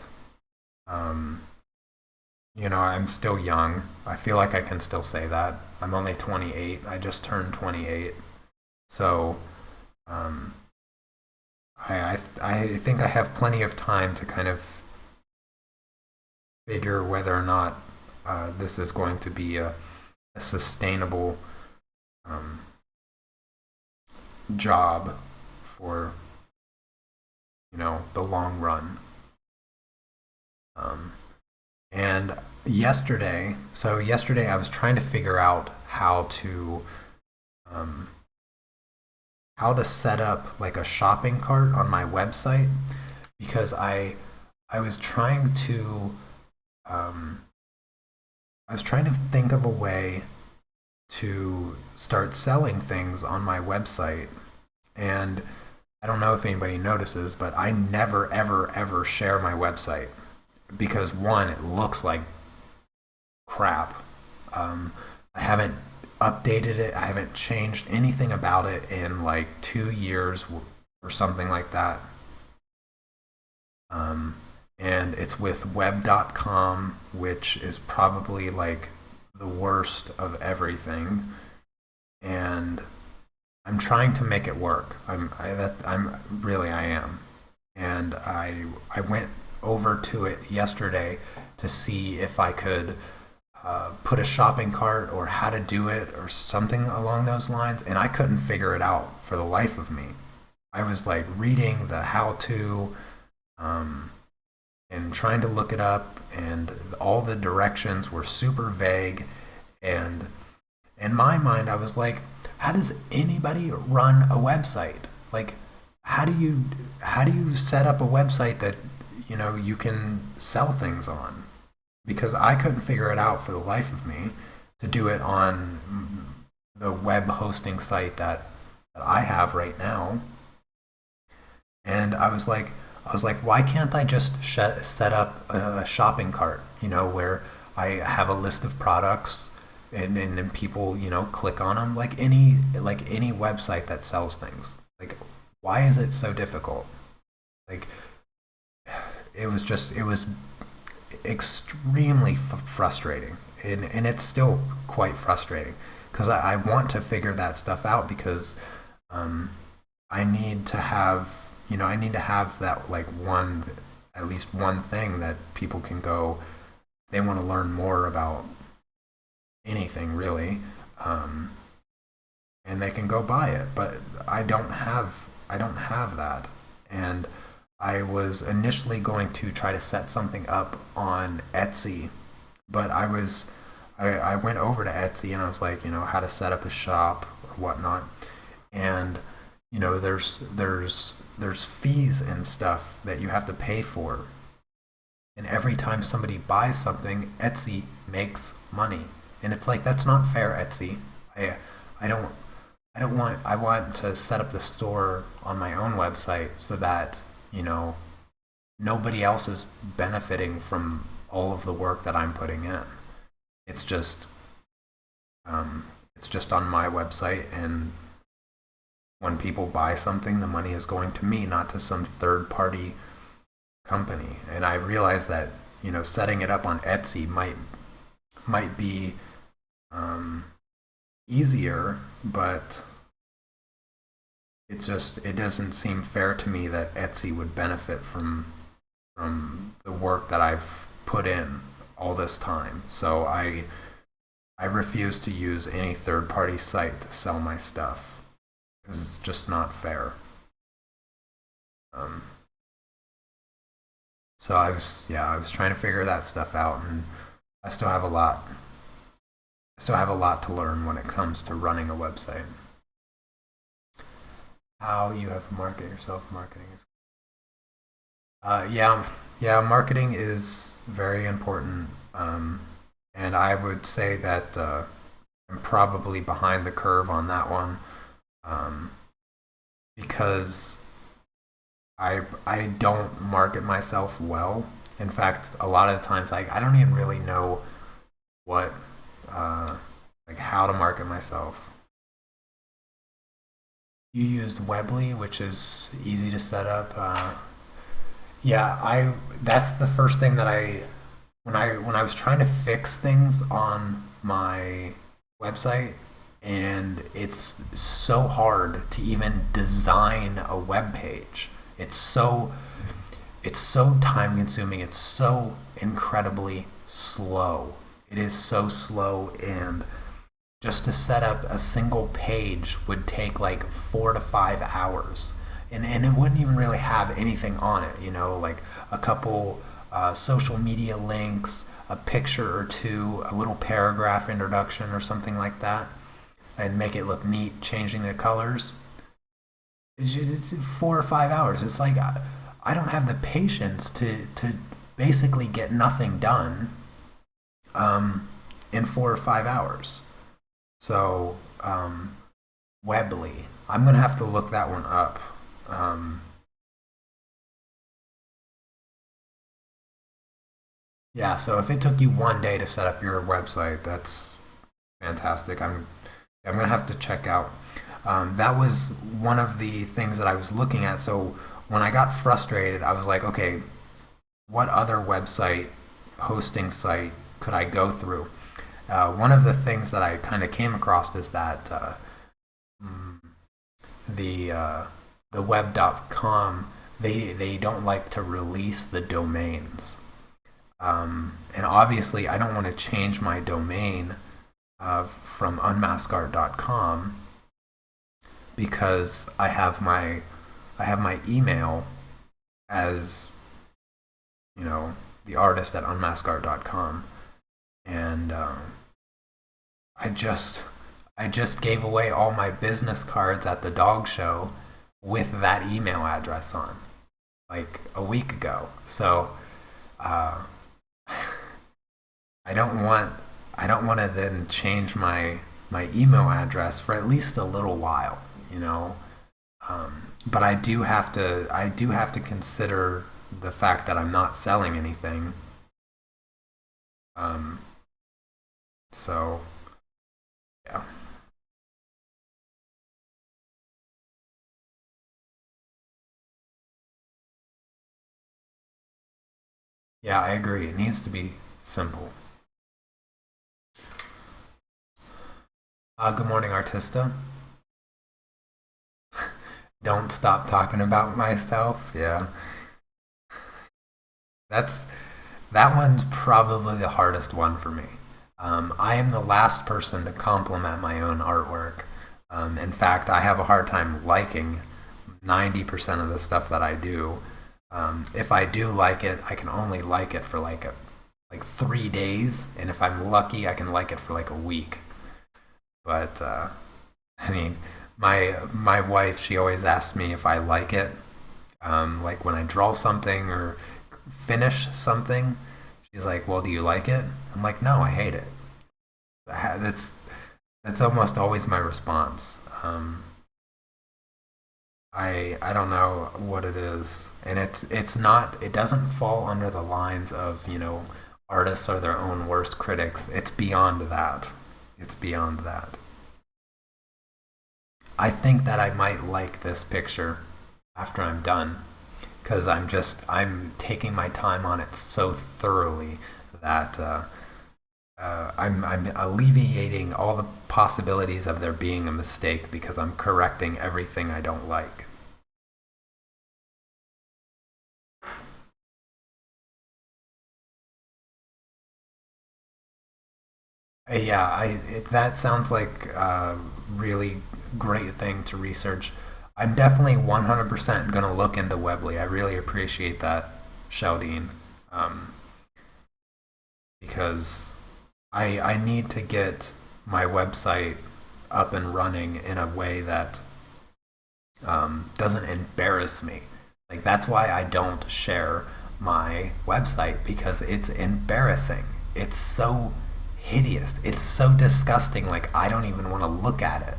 [SPEAKER 1] um, I'm still young. I feel like I can still say that. I'm only 28. I just turned 28. So, um, I think I have plenty of time to kind of figure whether or not this is going to be a sustainable um, job for the long run. Um, and yesterday I was trying to figure out um, how to set up like a shopping cart on my website, because I was trying to um, I was trying to think of a way to start selling things on my website. And I don't know if anybody notices, but I never, ever, ever share my website because one, it looks like crap. I haven't updated it, I haven't changed anything about it in like 2 years or something like that. Um, and it's with web.com, which is probably like the worst of everything. And I'm trying to make it work. I am. And I went over to it yesterday to see if I could put a shopping cart or how to do it or something along those lines, and I couldn't figure it out for the life of me. I was like reading the how to um, and trying to look it up, and all the directions were super vague. And in my mind, I was like, how does anybody run a website? Like, how do you how do you set up a website that you can sell things on? Because I couldn't figure it out for the life of me to do it on the web hosting site that I have right now. And I was like, why can't I just set up a shopping cart? Where I have a list of products, and then people, click on them like any website that sells things. Like, why is it so difficult? Like, it was extremely frustrating, and it's still quite frustrating because I want to figure that stuff out because um, I need to have I need to have that like one at least one thing that people can go, they want to learn more about anything really, um, and they can go buy it. But I don't have that, and I was initially going to try to set something up on Etsy, but I went over to Etsy and I was like, how to set up a shop or whatnot, and there's fees and stuff that you have to pay for, and every time somebody buys something, Etsy makes money, and it's like that's not fair, Etsy. I don't I want to set up the store on my own website so that nobody else is benefiting from all of the work that I'm putting in. It's just um, it's just on my website, and when people buy something, the money is going to me, not to some third party company. And I realize that setting it up on Etsy might be um, easier, but it doesn't seem fair to me that Etsy would benefit from the work that I've put in all this time. So I refuse to use any third party site to sell my stuff because it's just not fair. Um, so I was trying to figure that stuff out, and I still have a lot I still have a lot to learn when it comes to running a website. How you have to market yourself, marketing is yeah, marketing is very important. And I would say that I'm probably behind the curve on that one, um, because I don't market myself well. In fact, a lot of the times I don't even really know what uh, like how to market myself. You used Weebly, which is easy to set up. Yeah, I that's the first thing that I when I was trying to fix things on my website, and it's so hard to even design a web page. It's so it's so time consuming. It's so incredibly slow. It is so slow, and just to set up a single page would take like 4 to 5 hours. And it wouldn't even really have anything on it, like a couple social media links, a picture or two, a little paragraph introduction or something like that, and make it look neat, changing the colors. It's 4 or 5 hours. It's like I don't have the patience to basically get nothing done um, in 4 or 5 hours. So, Weebly, I'm gonna have to look that one up. Um, yeah, so if it took you one day to set up your website, that's fantastic. I'm gonna have to check out. That was one of the things that I was looking at. So when I got frustrated, I was like, okay, what other website hosting site could I go through? One of the things that I kind of came across is that mm, the the web.com, they don't like to release the domains, and obviously I don't want to change my domain from unmaskart.com because I have my email as the artist at unmaskart.com, and I just I just gave away all my business cards at the dog show with that email address on, like a week ago. So uh, I don't want I don't want to then change my email address for at least a little while, you know. But I do have to consider the fact that I'm not selling anything. Um, so yeah, yeah, I agree. It needs to be simple. Good morning, Artista. Don't stop talking about myself. Yeah, that's that one's probably the hardest one for me. I am the last person to compliment my own artwork. In fact, I have a hard time liking 90% of the stuff that I do. If I do like it, I can only like it for like like 3 days, and if I'm lucky, I can like it for like a week. But I mean, my wife, she always asks me if I like it. Like when I draw something or finish something, she's like, "Well, do you like it?" I'm like, "No, I hate it." That's almost always my response. I don't know what it is, and it's not. It doesn't fall under the lines of artists are their own worst critics. It's beyond that. It's beyond that. I think that I might like this picture after I'm done because I'm taking my time on it so thoroughly that I'm alleviating all the possibilities of there being a mistake because I'm correcting everything I don't like. Yeah, that sounds like a really great thing to research. I'm definitely 100% going to look into Weebly. I really appreciate that, Sheldine, um, because I need to get my website up and running in a way that doesn't embarrass me. Like, that's why I don't share my website because it's embarrassing. It's so hideous. It's so disgusting. Like, I don't even want to look at it.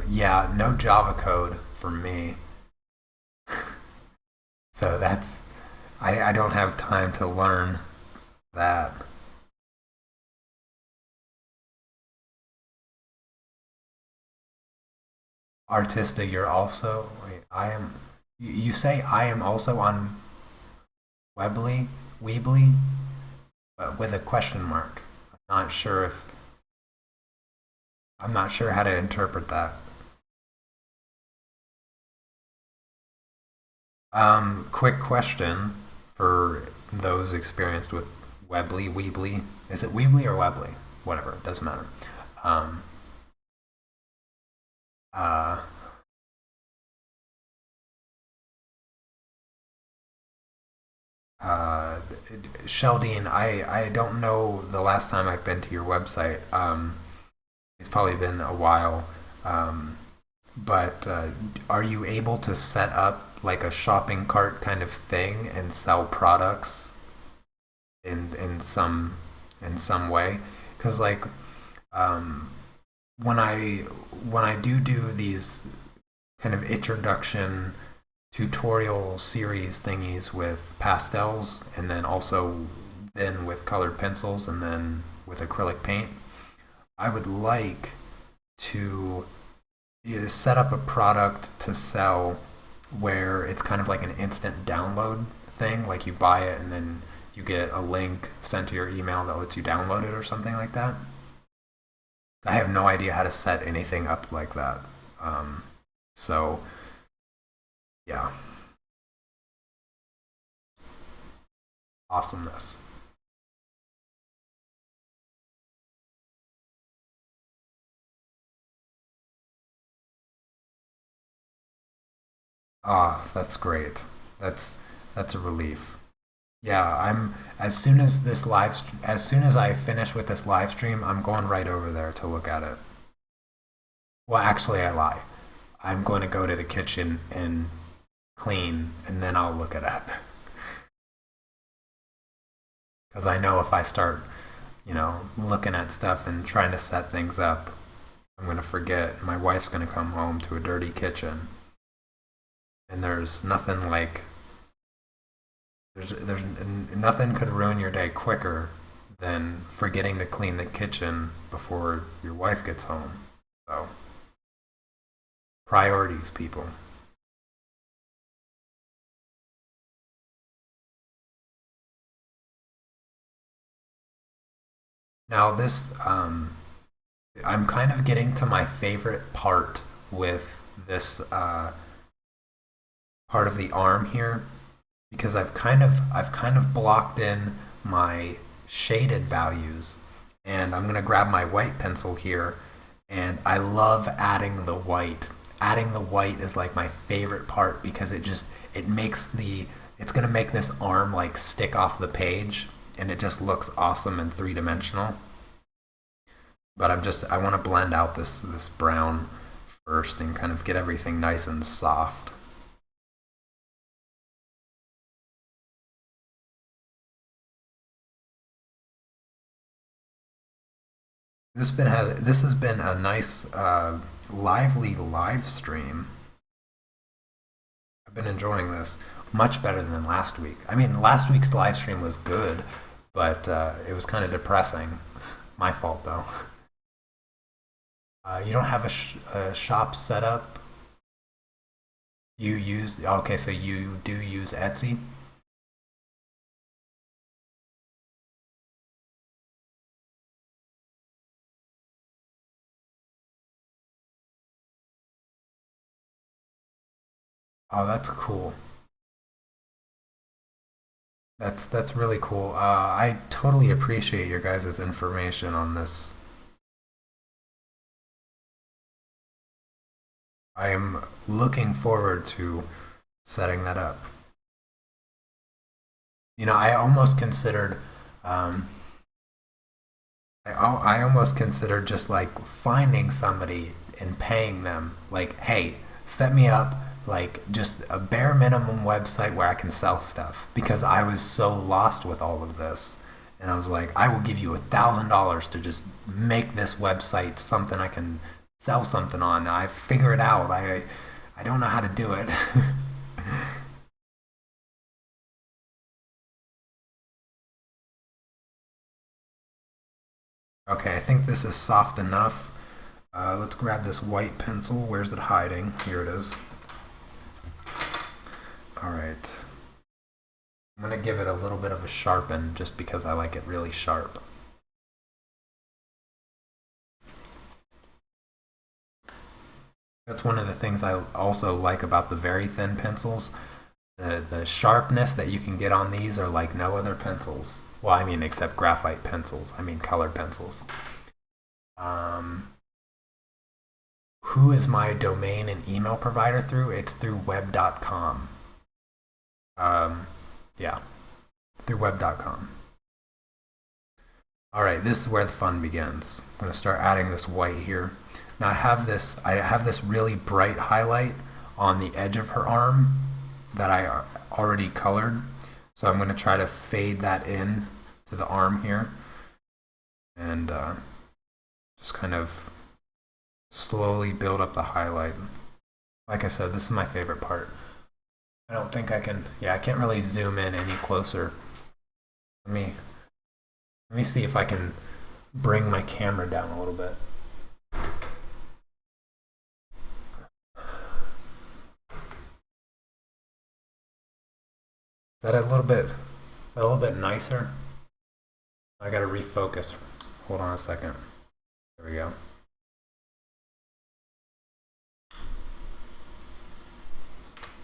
[SPEAKER 1] Yeah, no Java code for me. So I don't have time to learn that. Artista, you're also. Wait, I am. You say I am also on Weebly? Weebly? But with a question mark. Not sure if. I'm not sure how to interpret that. Quick question for those experienced with Weebly, Weebly. Is it Weebly or Weebly? Whatever, it doesn't matter. Um, uh, uh, Sheldine, I don't know the last time I've been to your website. It's probably been a while. Um, but are you able to set up like a shopping cart kind of thing and sell products in some way? Because like um, when I do these kind of introduction tutorial series thingies with pastels and then also then with colored pencils and then with acrylic paint, I would like to set up a product to sell where it's kind of like an instant download thing. Like you buy it and then you get a link sent to your email that lets you download it or something like that. I have no idea how to set anything up like that. Um, so, yeah, awesomeness. Ah, that's great. That's that's a relief. Yeah, I'm as soon as I finish with this live stream, I'm going right over there to look at it. Well, actually, I lie. I'm going to go to the kitchen and clean, and then I'll look it up. Because I know if I start, looking at stuff and trying to set things up, I'm going to forget. My wife's going to come home to a dirty kitchen, and there's nothing could ruin your day quicker than forgetting to clean the kitchen before your wife gets home. So priorities, people. Now this I'm kind of getting to my favorite part with this part of the arm here because I've kind of blocked in my shaded values, and I'm gonna grab my white pencil here, and I love adding the white adding the white is like my favorite part because it makes it's gonna make this arm like stick off the page, and it just looks awesome and three-dimensional. But I want to blend out this brown first and kind of get everything nice and soft. This has been a nice, lively live stream. I've been enjoying this much better than last week. I mean, last week's live stream was good, but it was kind of depressing. My fault though. You don't have a shop set up. You use okay, so you do use Etsy. Oh, that's cool. That's really cool. I totally appreciate your guys' information on this. I am looking forward to setting that up. I almost considered, um, I almost considered just like finding somebody and paying them, like, hey, set me up like just a bare minimum website where I can sell stuff because I was so lost with all of this. And I was like, I will give you $1,000 to just make this website something I can sell something on. I figure it out. I don't know how to do it. Okay, I think this is soft enough. Let's grab this white pencil. Where's it hiding? Here it is. All right. I'm going to give it a little bit of a sharpen just because I like it really sharp. That's one of the things I also like about the very thin pencils. The sharpness that you can get on these are like no other pencils. Well, I mean, except graphite pencils. I mean, colored pencils. Um, who is my domain and email provider through? It's through web.com. Um, yeah, through web.com. All right, this is where the fun begins. I'm going to start adding this white here. Now I have this really bright highlight on the edge of her arm that I already colored. So I'm going to try to fade that in to the arm here and just kind of slowly build up the highlight. Like I said, this is my favorite part. I don't think I can, yeah, I can't really zoom in any closer. Let me see if I can bring my camera down a little bit. Is that a little bit, is that a little bit nicer? I gotta refocus. Hold on a second. There we go.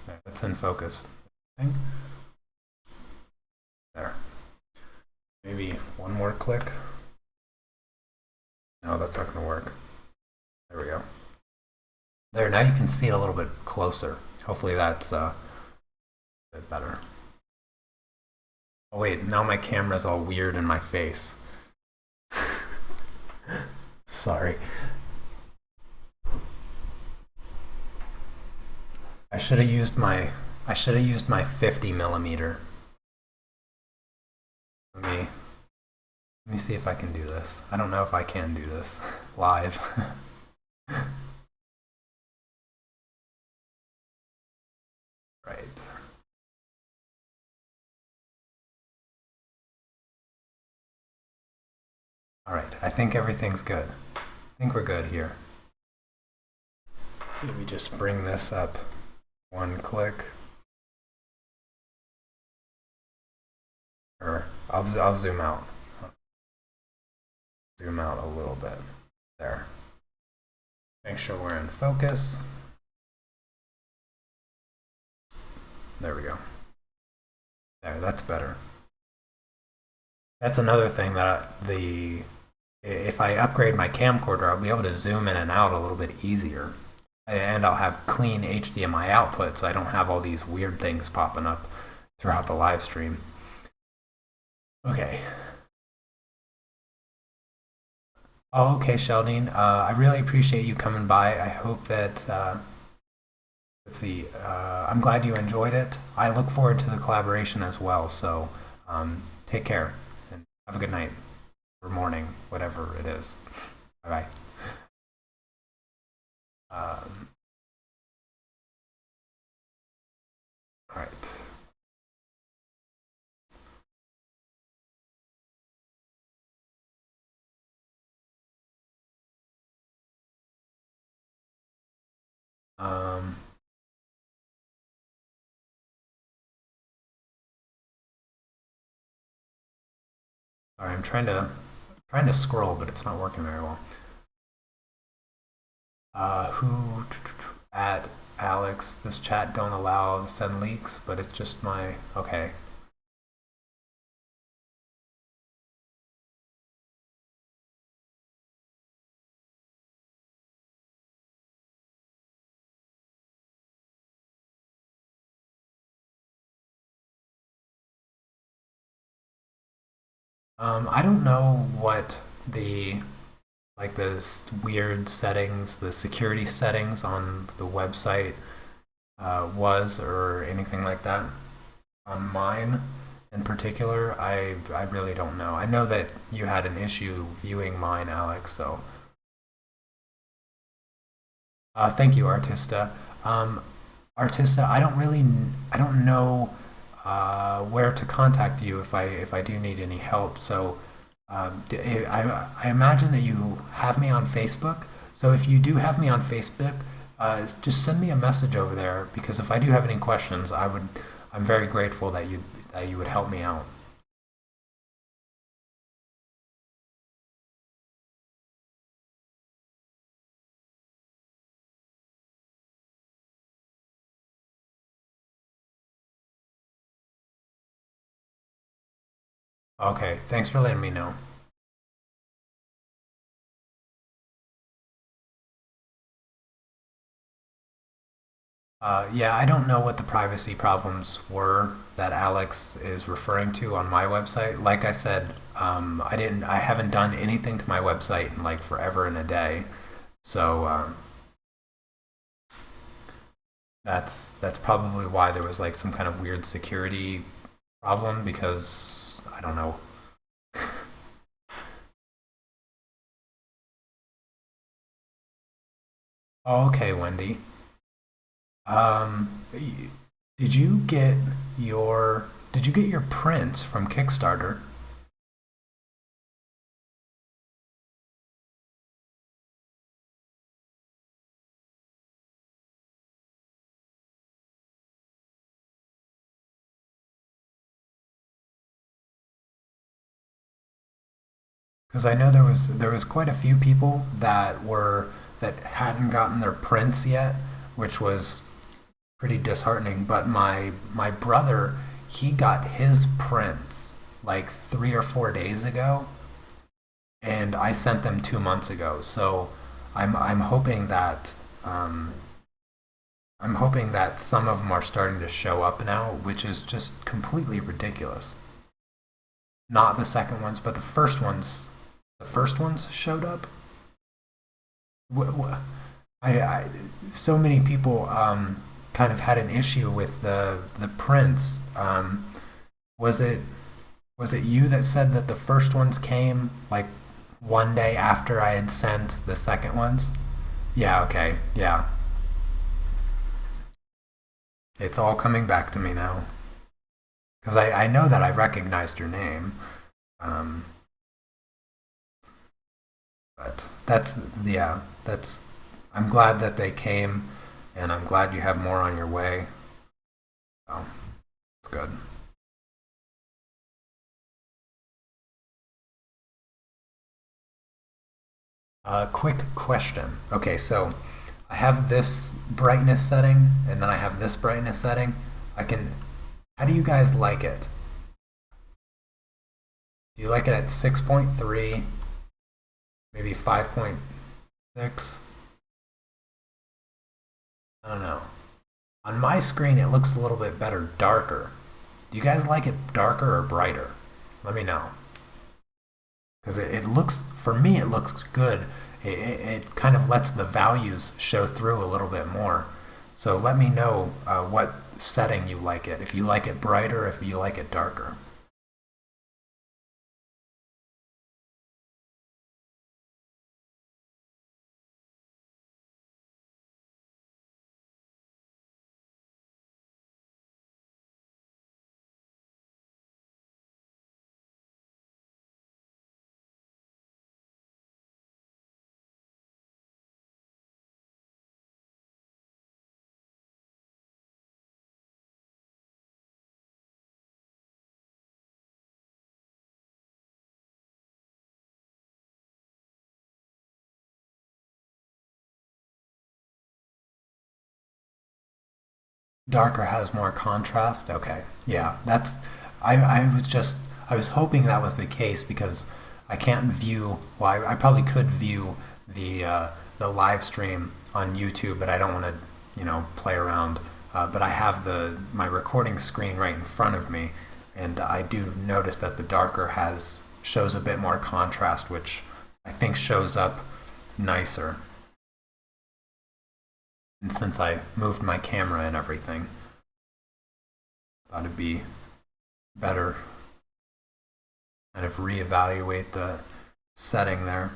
[SPEAKER 1] Right, that's in focus. I think. There. Maybe one more click. No, that's not gonna work. There we go. There, now you can see it a little bit closer. Hopefully that's a bit better. Oh wait, now my camera's all weird in my face. Sorry. I should have used my 50 millimeter. Let me see if I can do this. I don't know if I can do this live. Right. All right, I think everything's good. I think we're good here. Let me just bring this up one click. Or I'll zoom out. Zoom out a little bit. There. Make sure we're in focus. There we go. There, that's better. That's another thing that if I upgrade my camcorder, I'll be able to zoom in and out a little bit easier. and I'll have clean HDMI output, so I don't have all these weird things popping up throughout the live stream. Okay. Oh, okay, Sheldon. I really appreciate you coming by. I hope that let's see. I'm glad you enjoyed it. I look forward to the collaboration as well. So take care and have a good night or morning, whatever it is. Bye bye. Um, all right. Um, Sorry, I'm trying to scroll, but it's not working very well. Who at Alex? This chat don't allow send leaks, but it's just my okay. I don't know what the like weird settings, the security settings on the website was or anything like that. On mine in particular, I really don't know. I know that you had an issue viewing mine, Alex. So thank you, Artista. Um, Artista, I don't know where to contact you if I do need any help. So I imagine that you have me on Facebook. So if you do have me on Facebook, just send me a message over there because if I do have any questions, I'm very grateful that you would help me out. Okay, thanks for letting me know. Yeah, I don't know what the privacy problems were that Alex is referring to on my website. Like I said, I haven't done anything to my website in like forever and a day. So that's probably why there was like some kind of weird security problem because I don't know. Oh, okay, Wendy. Um, did you get did you get your prints from Kickstarter? Because I know there was quite a few people that hadn't gotten their prints yet, which was pretty disheartening. But my brother, he got his prints like 3 or 4 days ago, and I sent them 2 months ago. So I'm hoping that I'm hoping that some of them are starting to show up now, which is just completely ridiculous. Not the second ones, but the first ones. The first ones showed up. Wh- wh- I so many people kind of had an issue with the prints. Was it was it you that said that the first ones came like one day after I had sent the second ones? Yeah. Okay. Yeah. It's all coming back to me now because I know that I recognized your name. Um, but that's yeah. That's I'm glad that they came, and I'm glad you have more on your way. So it's good. Quick question. Okay, so I have this brightness setting, and then I have this brightness setting. I can. How do you guys like it? Do you like it at 6.3, maybe 5.6? I don't know. On my screen, it looks a little bit better darker. Do you guys like it darker or brighter? Let me know. Because it looks, for me, it looks good. It kind of lets the values show through a little bit more. So let me know what setting you like it. If you like it brighter, if you like it darker. Darker has more contrast. Okay, yeah, that's. I was hoping that was the case because I can't view. Well, I probably could view the live stream on YouTube, but I don't want to, play around. But I have the my recording screen right in front of me, and I do notice that the darker has shows a bit more contrast, which I think shows up nicer. And since I moved my camera and everything, I thought it'd be better kind of reevaluate the setting there.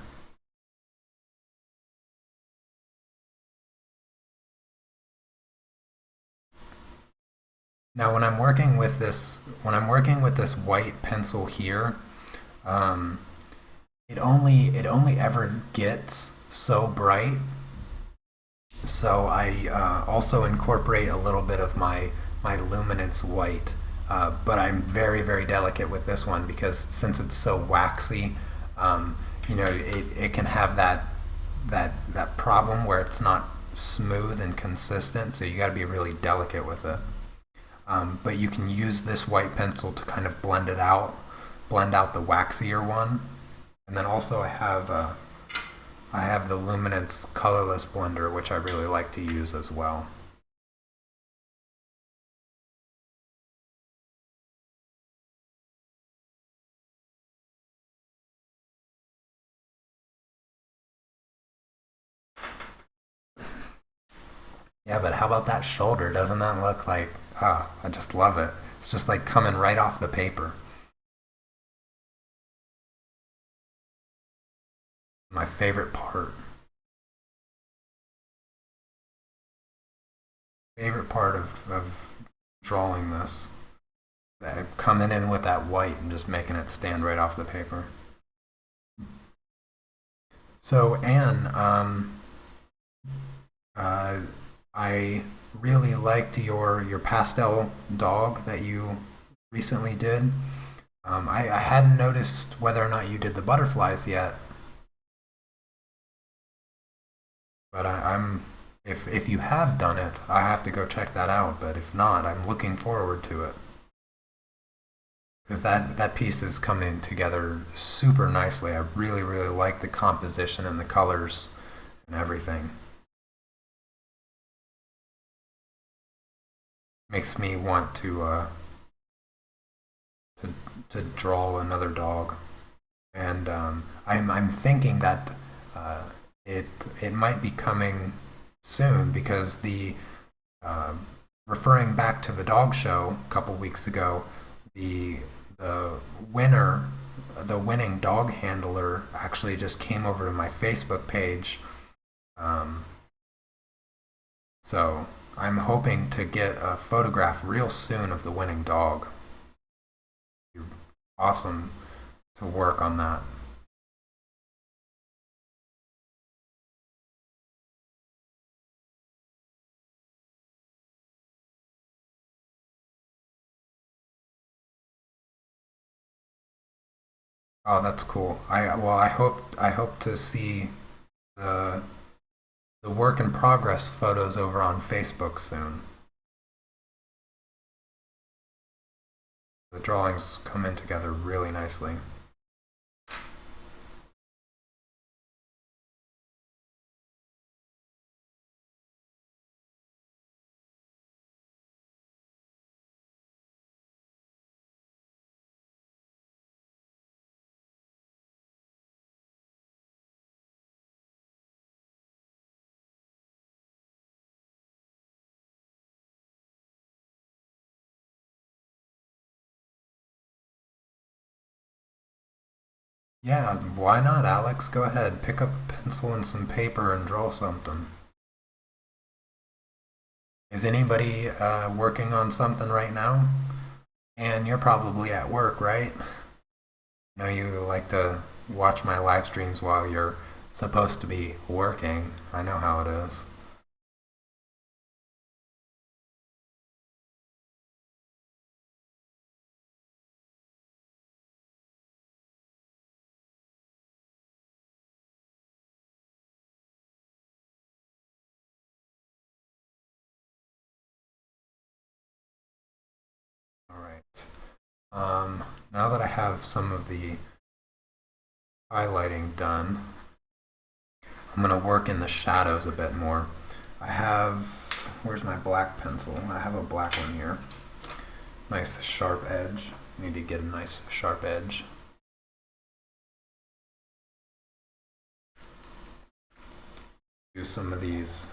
[SPEAKER 1] Now, when I'm working with this white pencil here, um, it only ever gets so bright. So I also incorporate a little bit of my luminance white, but I'm very very delicate with this one because since it's so waxy, it can have that problem where it's not smooth and consistent. So you got to be really delicate with it. But you can use this white pencil to kind of blend out the waxier one. And then also I have the Luminance colorless blender, which I really like to use as well. Yeah, but how about that shoulder? Doesn't that look like, I just love it. It's just like coming right off the paper. My favorite part. Favorite part of drawing this. Coming in with that white and just making it stand right off the paper. So, Anne, uh, I really liked your pastel dog that you recently did. I hadn't noticed whether or not you did the butterflies yet, but I'm if you have done it, I have to go check that out. But if not, I'm looking forward to it because that piece is coming together super nicely. I really really like the composition and the colors and everything. Makes me want to to draw another dog, and I'm thinking that uh, it it might be coming soon because the uh, referring back to the dog show a couple weeks ago, the the winner, the winning dog handler actually just came over to my Facebook page. Um, so I'm hoping to get a photograph real soon of the winning dog. Awesome to work on that. Oh, that's cool. I hope to see the the work in progress photos over on Facebook soon. The drawings come in together really nicely. Yeah, why not, Alex? Go ahead, pick up a pencil and some paper and draw something. Is anybody working on something right now? And you're probably at work, right? I know you like to watch my live streams while you're supposed to be working. I know how it is. All right. Now that I have some of the highlighting done, I'm going to work in the shadows a bit more. I have, where's my black pencil? I have a black one here. Nice sharp edge. Need to get a nice sharp edge. Do some of these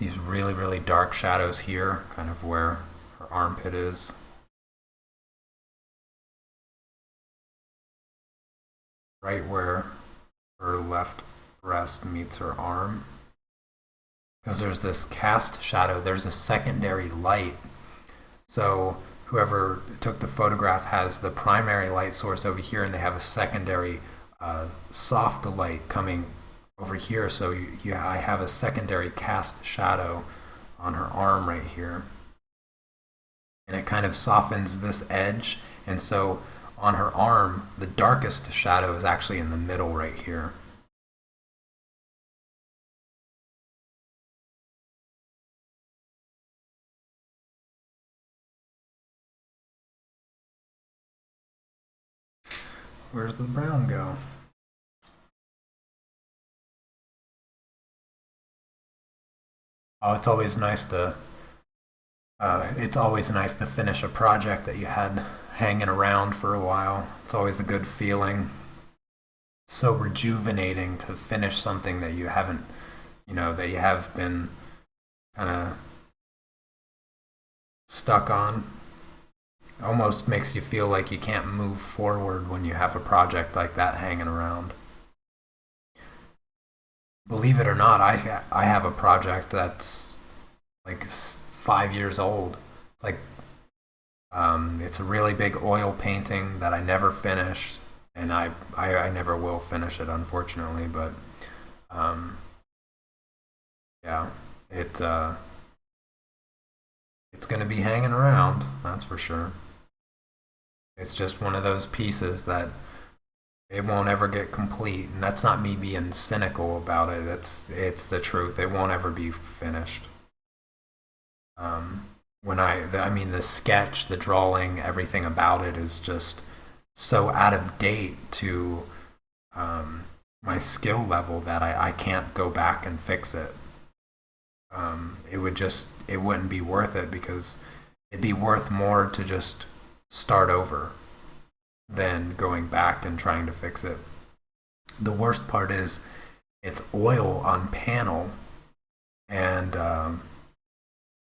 [SPEAKER 1] really, really dark shadows here, kind of where her armpit is. Right where her left breast meets her arm. Because there's this cast shadow, there's a secondary light. So whoever took the photograph has the primary light source over here, and they have a secondary soft light coming over here. So I have a secondary cast shadow on her arm right here, and it kind of softens this edge. And so on her arm, the darkest shadow is actually in the middle right here. Where's the brown go? Oh, it's always nice to finish a project that you had hanging around for a while. It's always a good feeling. So rejuvenating to finish something that you haven't, that you have been kind of stuck on. Almost makes you feel like you can't move forward when you have a project like that hanging around. Believe it or not, I have a project that's like 5 years old. It's like it's a really big oil painting that I never finished, and I never will finish it, unfortunately. But um, yeah, it it's going to be hanging around. That's for sure. It's just one of those pieces that it won't ever get complete, and that's not me being cynical about it. It's the truth. It won't ever be finished. I mean, the sketch, the drawing, everything about it is just so out of date to my skill level that I can't go back and fix it. It wouldn't be worth it, because it'd be worth more to just start over than going back and trying to fix it. The worst part is it's oil on panel, and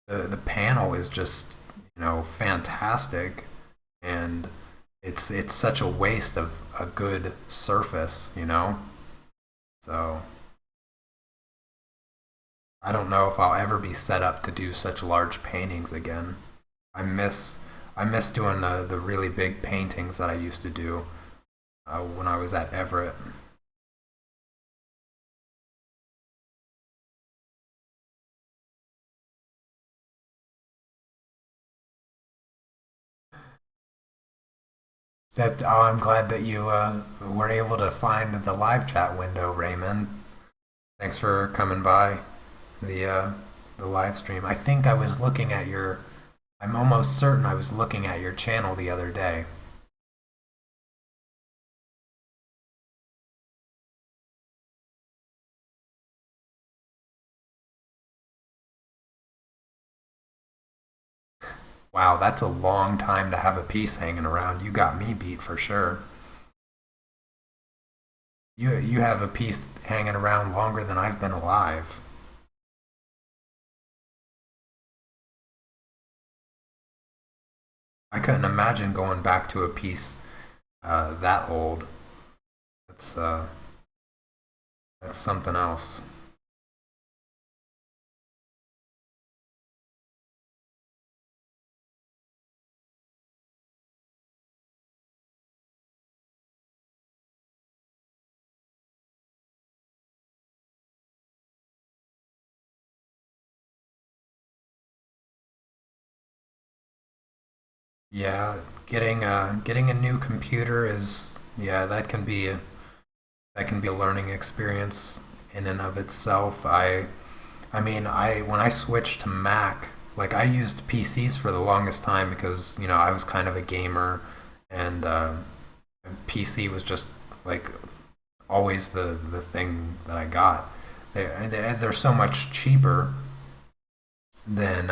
[SPEAKER 1] the panel is just fantastic, and it's such a waste of a good surface. So I don't know if I'll ever be set up to do such large paintings again. I miss doing the really big paintings that I used to do when I was at Everett. I'm glad that you were able to find the live chat window, Raymond. Thanks for coming by the uh, the live stream. I think I was looking at your. I'm almost certain I was looking at your channel the other day. Wow, that's a long time to have a piece hanging around. You got me beat for sure. You have a piece hanging around longer than I've been alive. I couldn't imagine going back to a piece that old. It's that's something else. Yeah, getting a new computer is, yeah, that can be a learning experience in and of itself. I mean, I when I switched to Mac, like I used PCs for the longest time because I was kind of a gamer, and PC was just like always the thing that I got. They're so much cheaper than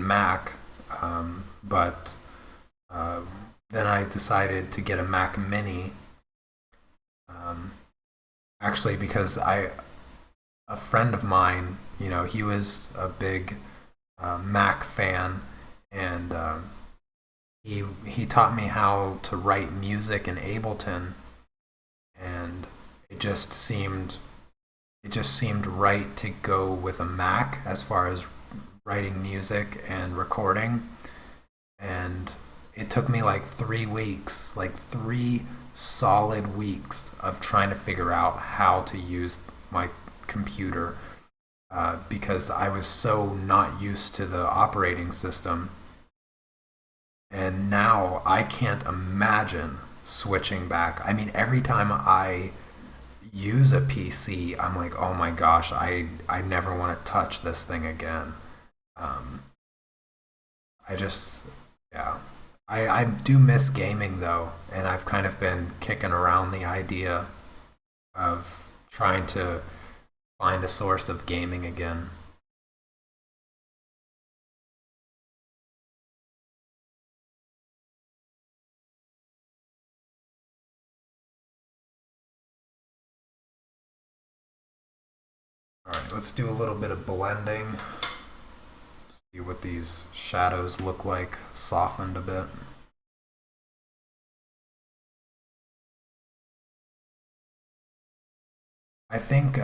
[SPEAKER 1] Mac, but uh, then I decided to get a Mac Mini, um, actually because I a friend of mine, he was a big Mac fan, and he taught me how to write music in Ableton, and it just seemed it just seemed right to go with a Mac as far as writing music and recording. And it took me like 3 weeks, like 3 solid weeks of trying to figure out how to use my computer, because I was so not used to the operating system. And now I can't imagine switching back. I mean, every time I use a PC, I'm like, oh my gosh, I never want to touch this thing again. Um, I just, yeah. I do miss gaming though, and I've kind of been kicking around the idea of trying to find a source of gaming again. All right, let's do a little bit of blending. See what these shadows look like, softened a bit. I think,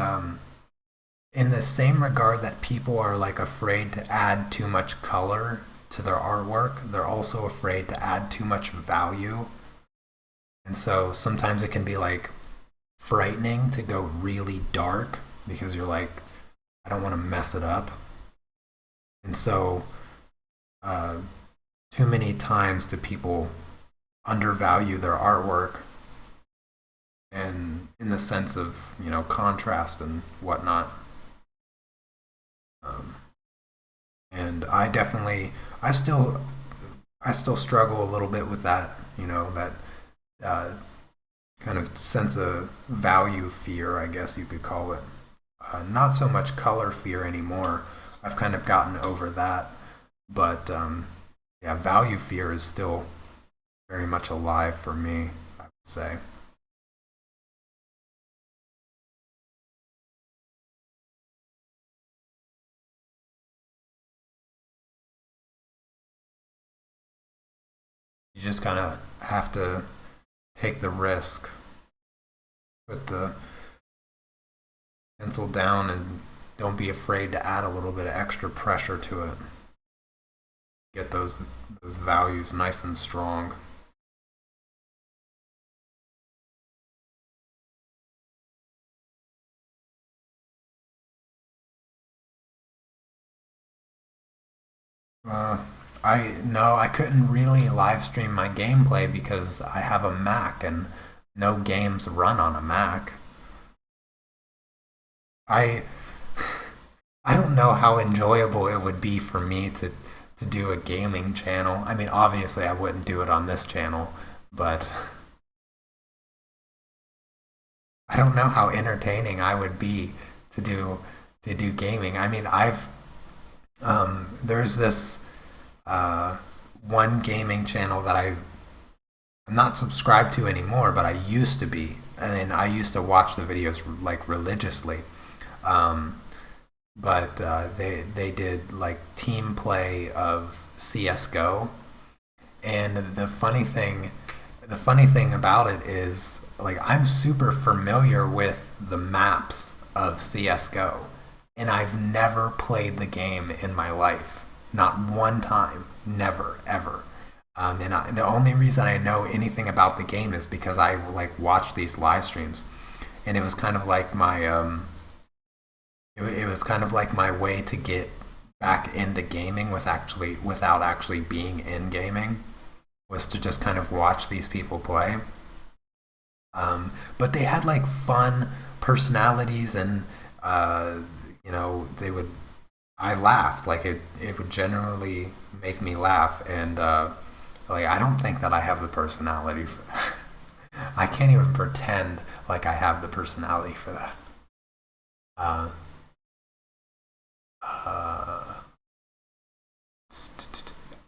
[SPEAKER 1] in the same regard that people are like afraid to add too much color to their artwork, they're also afraid to add too much value. And so sometimes it can be like frightening to go really dark because you're like, I don't want to mess it up. And so, uh, too many times do people undervalue their artwork, and in the sense of contrast and whatnot. Um, and I still I still struggle a little bit with that. That uh, kind of sense of value fear, I guess you could call it. Not so much color fear anymore. I've kind of gotten over that, but yeah, value fear is still very much alive for me, I would say. You just kind of have to take the risk, put the pencil down, and don't be afraid to add a little bit of extra pressure to it. Get those values nice and strong. Uh, I no, I couldn't really live stream my gameplay because I have a Mac and no games run on a Mac. I I don't know how enjoyable it would be for me to do a gaming channel. I mean, obviously I wouldn't do it on this channel, but I don't know how entertaining I would be to do gaming. I mean, there's this uh, one gaming channel that I'm not subscribed to anymore, but I used to be, and I used to watch the videos like religiously. Um, but they did like team play of CS:GO, and the funny thing, the funny thing about it is, like, I'm super familiar with the maps of CS:GO, and I've never played the game in my life, not one time, never ever. The only reason I know anything about the game is because I like watch these live streams, and it was kind of like my it was kind of like my way to get back into gaming without actually being in gaming, was to just kind of watch these people play. But they had like fun personalities, and uh, they would. I laughed, like it would generally make me laugh, and like I don't think that I have the personality for that. I can't even pretend like I have the personality for that. Uh, uh,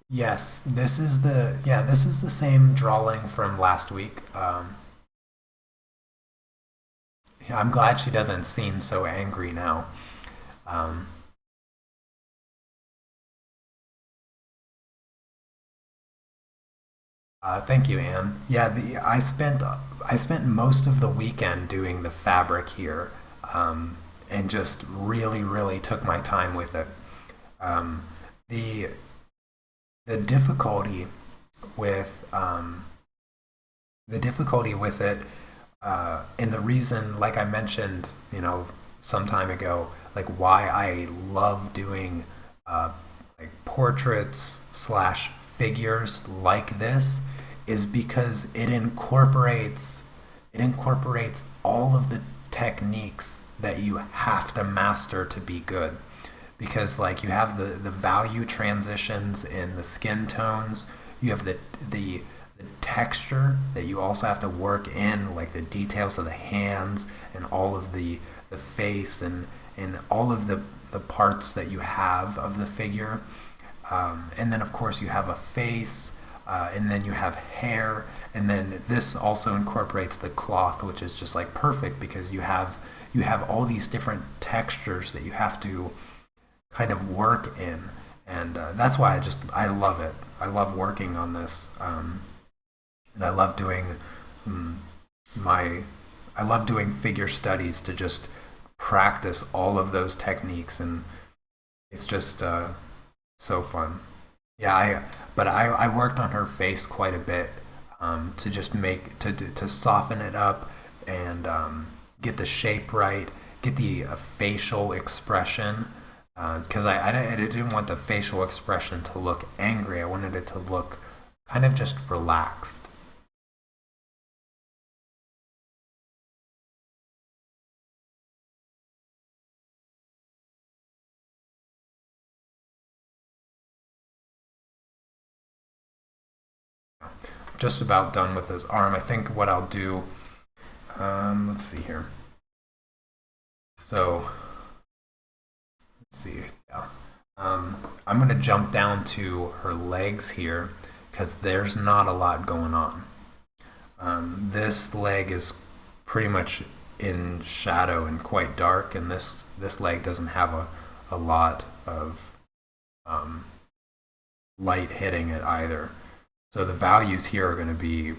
[SPEAKER 1] yes, this is the same drawing from last week. I'm glad she doesn't seem so angry now. Um, Thank you, Anne. Yeah, I spent most of the weekend doing the fabric here, and just really took my time with it. Um, the the difficulty with the difficulty with it, and the reason, like I mentioned, some time ago, like why I love doing uh, like portraits slash figures like this, is because it incorporates all of the techniques that you have to master to be good, because like you have the value transitions in the skin tones, you have the texture that you also have to work in, like the details of the hands and all of the face, and all of the parts that you have of the figure. And then of course you have a face, and then you have hair, and then this also incorporates the cloth, which is just like perfect, because you have all these different textures that you have to kind of work in, and that's why I love it. I love working on this, and um, my I love doing figure studies to just practice all of those techniques, and it's just so fun. Yeah, I worked on her face quite a bit, to just to soften it up, and get the shape right, get the facial expression. Because I didn't want the facial expression to look angry. I wanted it to look kind of just relaxed. Just about done with his arm. I think what I'll do. Let's see here. So let's see. Yeah. I'm gonna jump down to her legs here, because there's not a lot going on. This leg is pretty much in shadow and quite dark, and this leg doesn't have a lot of um, light hitting it either. So the values here are going to be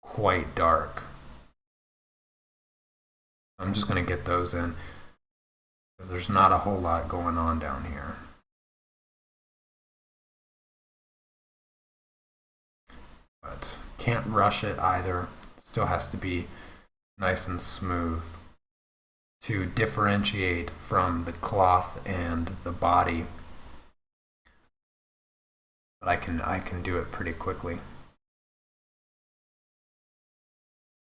[SPEAKER 1] quite dark. I'm just going to get those in, because there's not a whole lot going on down here. But can't rush it either. Still has to be nice and smooth to differentiate from the cloth and the body. But I can do it pretty quickly.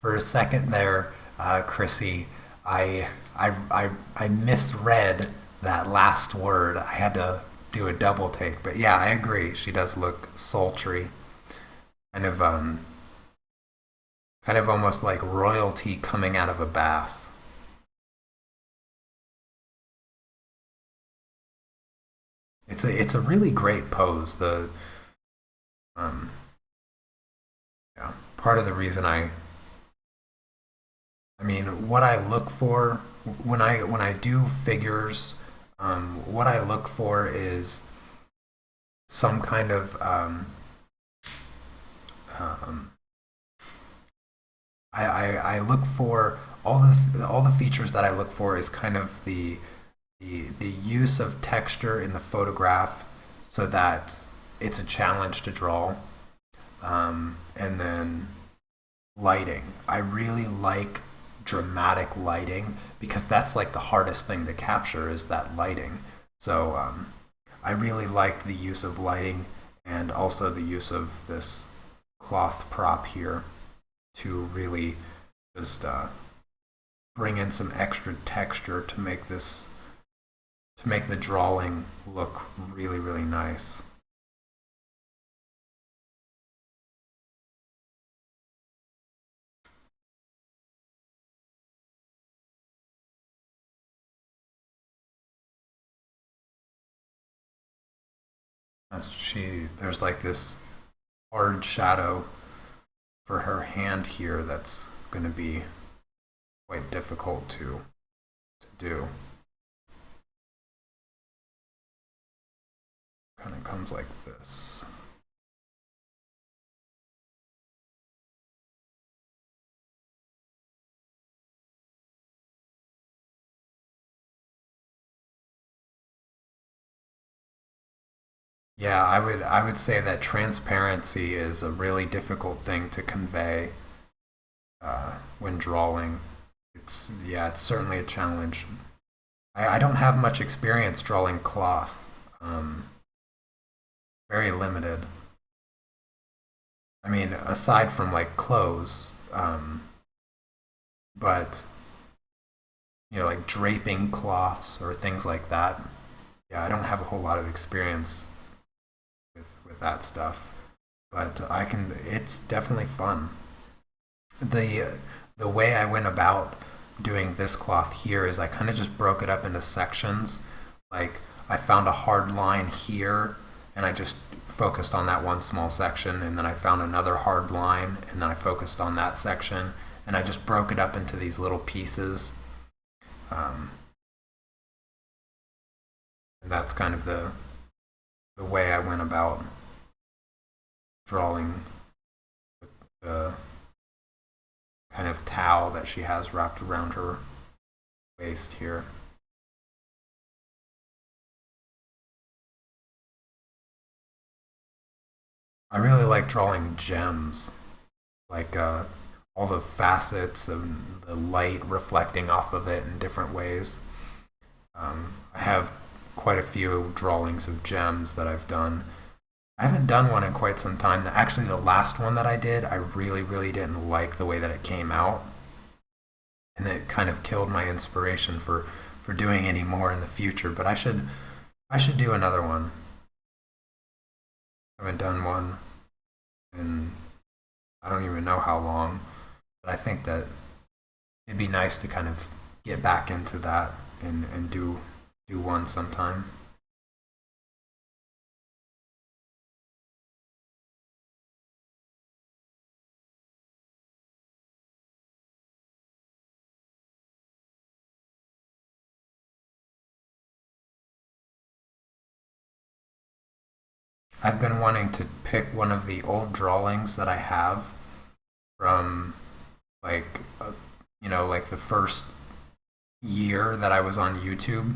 [SPEAKER 1] For a second there, Chrissy, I misread that last word. I had to do a double take, but yeah, I agree. She does look sultry, kind of kind of almost like royalty coming out of a bath. It's a really great pose. The um yeah, part of the reason I mean, what I look for when I do figures, what I look for is some kind of I look for all the features that I look for is kind of the use of texture in the photograph so that it's a challenge to draw, and then lighting. I really like dramatic lighting because that's like the hardest thing to capture is that lighting. So I really liked the use of lighting and also the use of this cloth prop here to really just bring in some extra texture to make this to make the drawing look really really nice. There's like this hard shadow for her hand here that's going to be quite difficult to do. Kind of comes like this. Yeah, I would say that transparency is a really difficult thing to convey when drawing. It's certainly a challenge. I don't have much experience drawing cloth. Very limited. I mean, aside from like clothes, but like draping cloths or things like that. Yeah, I don't have a whole lot of experience with that stuff, but I can. It's definitely fun. The way I went about doing this cloth here is I kind of just broke it up into sections. Like I found a hard line here, and I just focused on that one small section, and then I found another hard line, and then I focused on that section, and I just broke it up into these little pieces. Um, and that's kind of the way I went about drawing the kind of towel that she has wrapped around her waist here. I really like drawing gems, like all the facets and the light reflecting off of it in different ways. I have quite a few drawings of gems that I've done. I haven't done one in quite some time. Actually, the last one that I did, I really, really didn't like the way that it came out, and it kind of killed my inspiration for doing any more in the future. But I should do another one. I haven't done one in I don't even know how long, but I think that it'd be nice to kind of get back into that and do one sometime. I've been wanting to pick one of the old drawings that I have from like like the first year that I was on YouTube,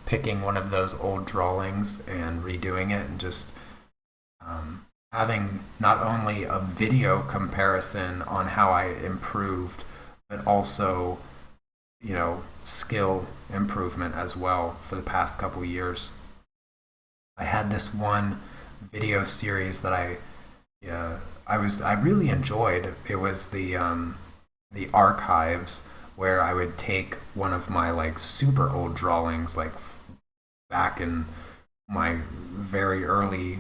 [SPEAKER 1] picking one of those old drawings and redoing it and just having not only a video comparison on how I improved, but also skill improvement as well for the past couple years. I had this one video series that I really enjoyed. It was the archives where I would take one of my like super old drawings, like back in my very early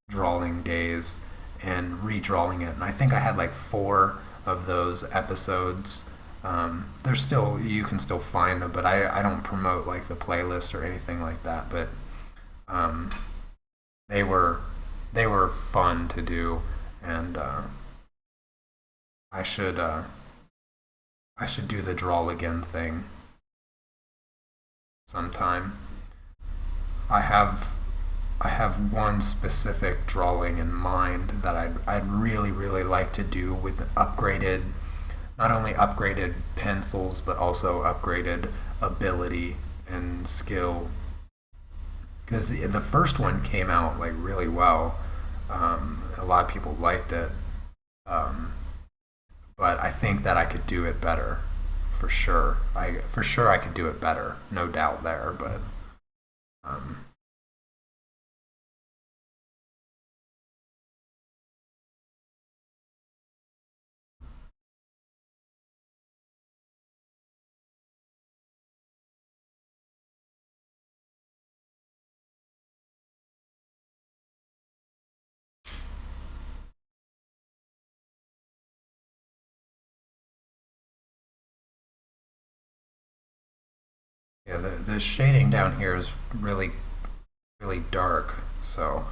[SPEAKER 1] drawing days, and redrawing it. And I think I had like four of those episodes. There's still you can still find them, but I don't promote like the playlist or anything like that. But um, they were they were fun to do, and I should I should do the draw again thing sometime. I have I have one specific drawing in mind that I'd really really like to do with upgraded not only upgraded pencils but also upgraded ability and skill. Because the first one came out like really well. A lot of people liked it, um, but I think that I could do it better, for sure. I could do it better, no doubt there. But um, yeah, the shading down here is really dark, so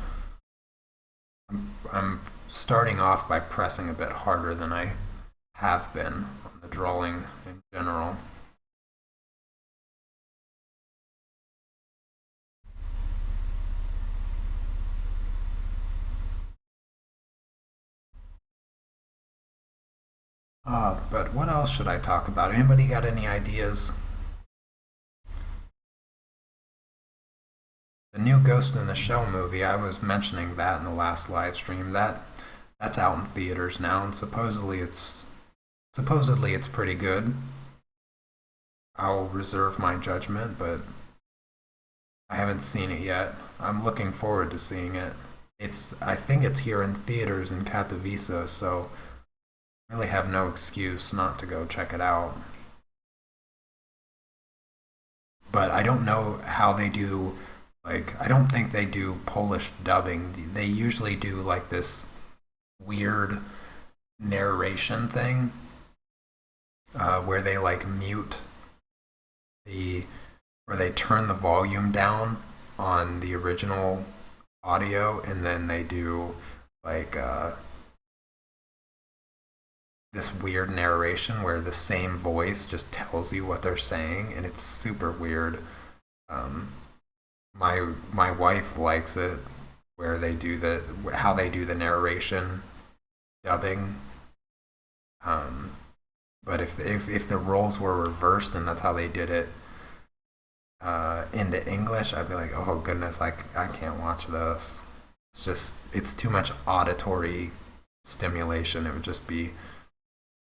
[SPEAKER 1] I'm starting off by pressing a bit harder than I have been on the drawing in general. But what else should I talk about? Anybody got any ideas? The new Ghost in the Shell movie, I was mentioning that in the last live stream. That's out in theaters now, and supposedly it's pretty good. I'll reserve my judgment, but I haven't seen it yet. I'm looking forward to seeing it. I think it's here in theaters in Katowice, so I really have no excuse not to go check it out. But I don't know how they do, like, I don't think they do Polish dubbing. They usually do like this weird narration thing, where they like mute the where they turn the volume down on the original audio, and then they do like this weird narration where the same voice just tells you what they're saying, and it's super weird. Um, my wife likes it where they do the how they do the narration dubbing. Um, but if the roles were reversed and that's how they did it into English, I'd be like, oh goodness, I can't watch this. It's too much auditory stimulation. It would just be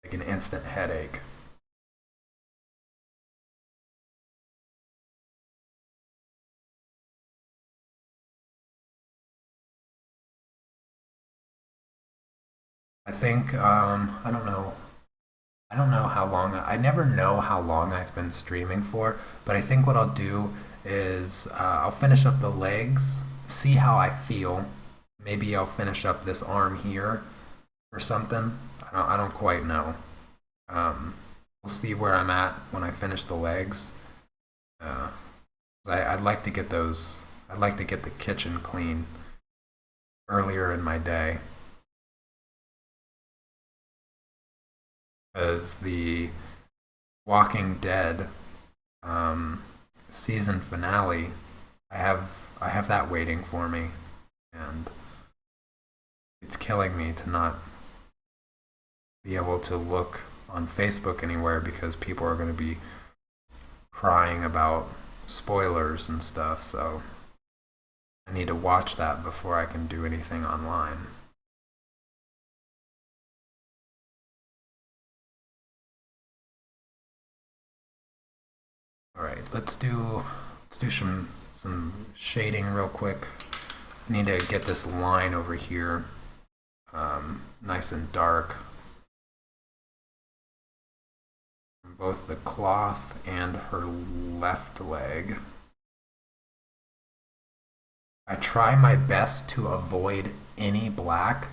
[SPEAKER 1] like an instant headache. I think I don't know. I don't know how long. I never know how long I've been streaming for, but I think what I'll do is I'll finish up the legs, see how I feel. Maybe I'll finish up this arm here or something. I don't quite know. We'll see where I'm at when I finish the legs. Uh, I'd like to get those. I'd like to get the kitchen clean earlier in my day, as the Walking Dead um, season finale. I have that waiting for me, and it's killing me to not be able to look on Facebook anywhere because people are going to be crying about spoilers and stuff. So I need to watch that before I can do anything online. All right, let's do some shading real quick. I need to get this line over here nice and dark on both the cloth and her left leg. I try my best to avoid any black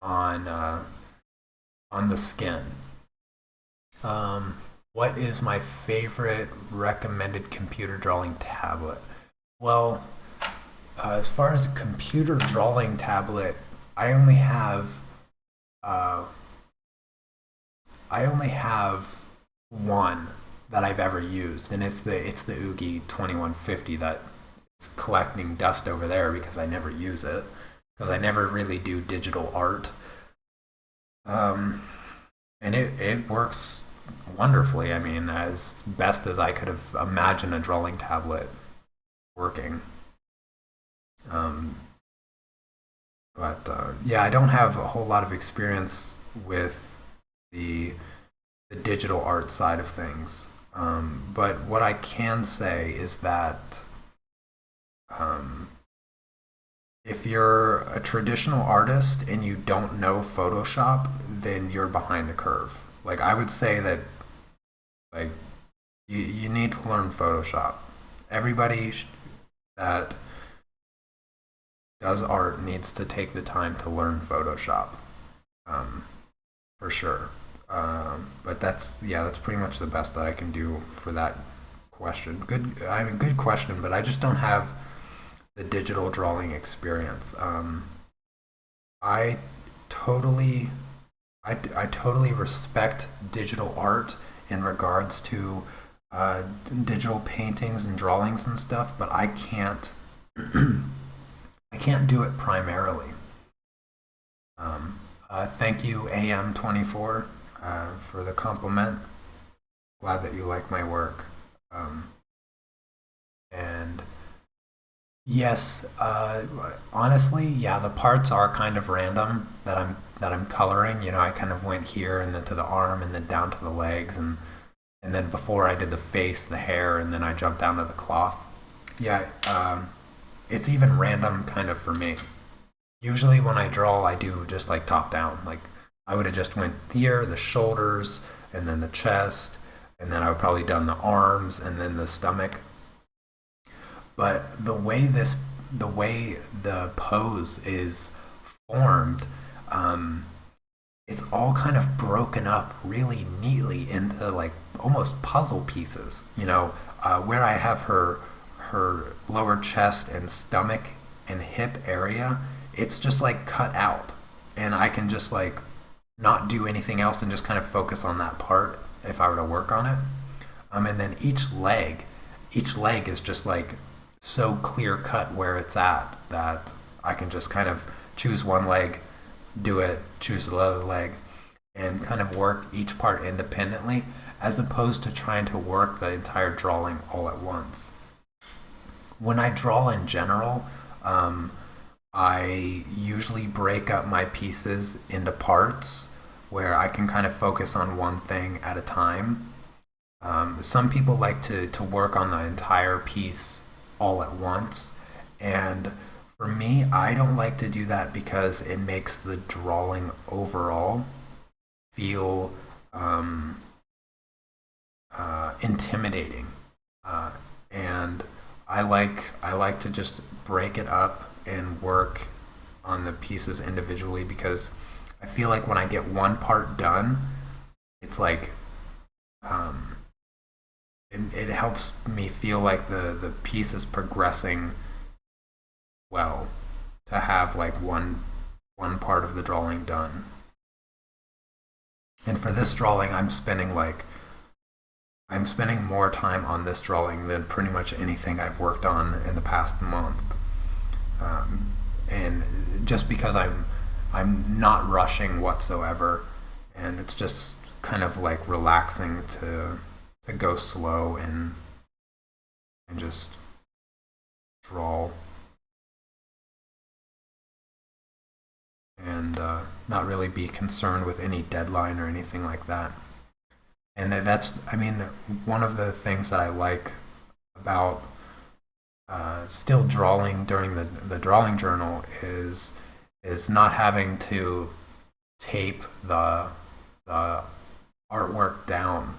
[SPEAKER 1] on the skin. Um, what is my favorite recommended computer drawing tablet? Well, as far as a computer drawing tablet, I only have uh, I only have one that I've ever used, and it's the Oogie 2150 that is collecting dust over there because I never use it because I never really do digital art. Um, and it works wonderfully. I mean, as best as I could have imagined a drawing tablet working. Um, but yeah, I don't have a whole lot of experience with the the digital art side of things. But what I can say is that um, if you're a traditional artist and you don't know Photoshop, then you're behind the curve. Like I would say that like you need to learn Photoshop. Everybody that does art needs to take the time to learn Photoshop, um, for sure. But that's yeah, that's pretty much the best that I can do for that question. Good, I mean, good question, but I just don't have the digital drawing experience. I totally, I totally respect digital art in regards to digital paintings and drawings and stuff, but I can't, I can't do it primarily. Thank you, AM24, for the compliment. Glad that you like my work. Um, and yes, honestly, yeah, the parts are kind of random that I'm coloring. You know, I kind of went here and then to the arm and then down to the legs and then before I did the face, the hair, and then I jumped down to the cloth. Yeah, it's even random kind of for me. Usually when I draw, I do just like top down. Like I would have just went here, the shoulders, and then the chest, and then I would probably done the arms and then the stomach. But the way the pose is formed, um, it's all kind of broken up really neatly into like almost puzzle pieces. You know, where I have her lower chest and stomach and hip area, it's just like cut out, and I can just like not do anything else and just kind of focus on that part if I were to work on it. And then each leg is just like so clear cut where it's at that I can just kind of choose one leg, do it, choose the other leg, and kind of work each part independently as opposed to trying to work the entire drawing all at once. When I draw in general, um, I usually break up my pieces into parts where I can kind of focus on one thing at a time. Some people like to work on the entire piece all at once. And for me, I don't like to do that because it makes the drawing overall feel um, intimidating. And I like to just break it up and work on the pieces individually because I feel like when I get one part done, it's like um, it helps me feel like the piece is progressing well to have like one part of the drawing done. And for this drawing, I'm spending more time on this drawing than pretty much anything I've worked on in the past month. And just because I'm not rushing whatsoever, and it's just kind of like relaxing to go slow and just draw and not really be concerned with any deadline or anything like that. And that's I mean one of the things that I like about still drawing during the drawing journal is not having to tape the artwork down,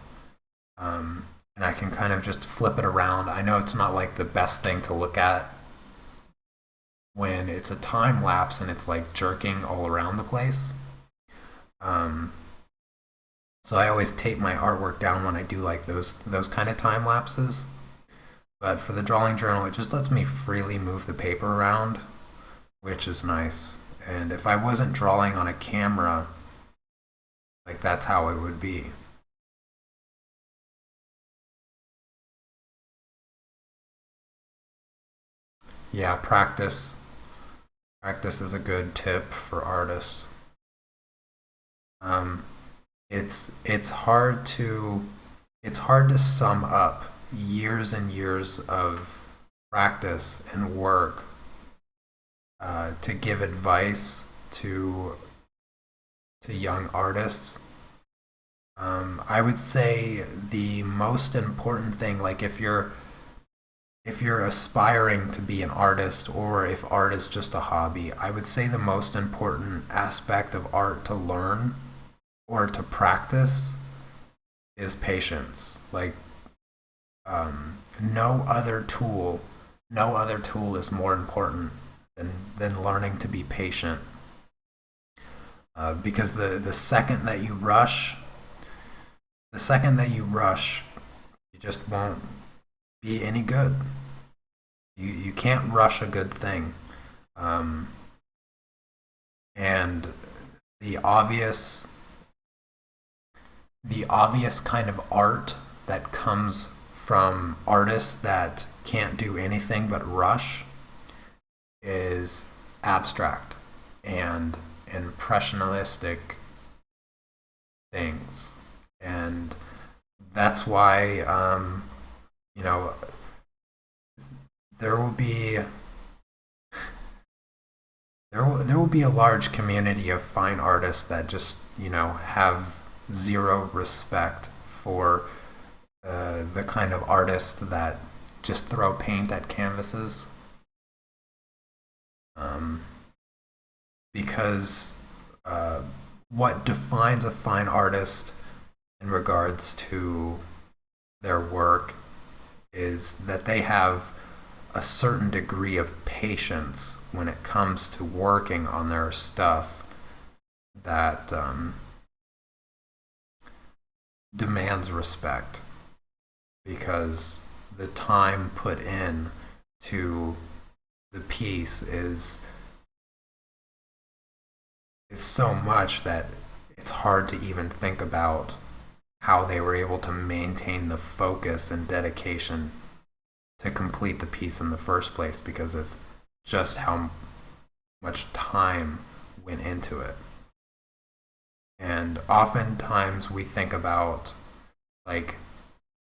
[SPEAKER 1] and I can kind of just flip it around. I know it's not like the best thing to look at when it's a time lapse and it's like jerking all around the place. Um, so I always tape my artwork down when I do like those kind of time lapses. But for the drawing journal, it just lets me freely move the paper around, which is nice. And if I wasn't drawing on a camera, like that's how it would be. Yeah, practice is a good tip for artists. Um, it's hard to sum up years and years of practice and work to give advice to young artists. I would say the most important thing, like if you're aspiring to be an artist or if art is just a hobby, I would say the most important aspect of art to learn or to practice is patience. Like no other tool, no other tool is more important than learning to be patient. Because the second that you rush, the second that you rush, you just won't be any good. You can't rush a good thing. Um, and the obvious the obvious kind of art that comes from artists that can't do anything but rush is abstract and impressionistic things. And that's why, you know, there will be there will be a large community of fine artists that just have zero respect for the kind of artists that just throw paint at canvases, um, because uh, what defines a fine artist in regards to their work is that they have a certain degree of patience when it comes to working on their stuff that demands respect, because the time put in to the piece is so much that it's hard to even think about how they were able to maintain the focus and dedication to complete the piece in the first place because of just how much time went into it. And oftentimes we think about like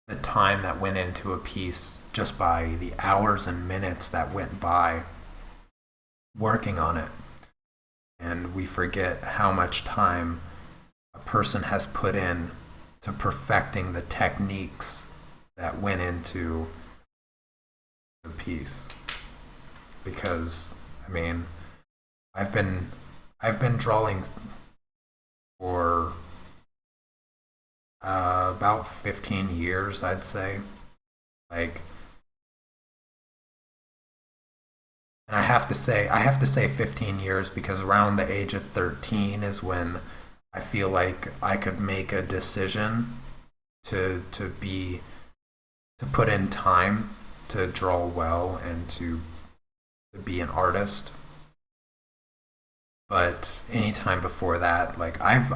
[SPEAKER 1] the time that went into a piece just by the hours and minutes that went by working on it. And we forget how much time a person has put in to perfecting the techniques that went into the piece. Because I mean, I've been I've been drawing for about 15 years, I'd say. Like, and I have to say 15 years because around the age of 13 is when I feel like I could make a decision to be to put in time to draw well and to be an artist. But anytime before that, like I've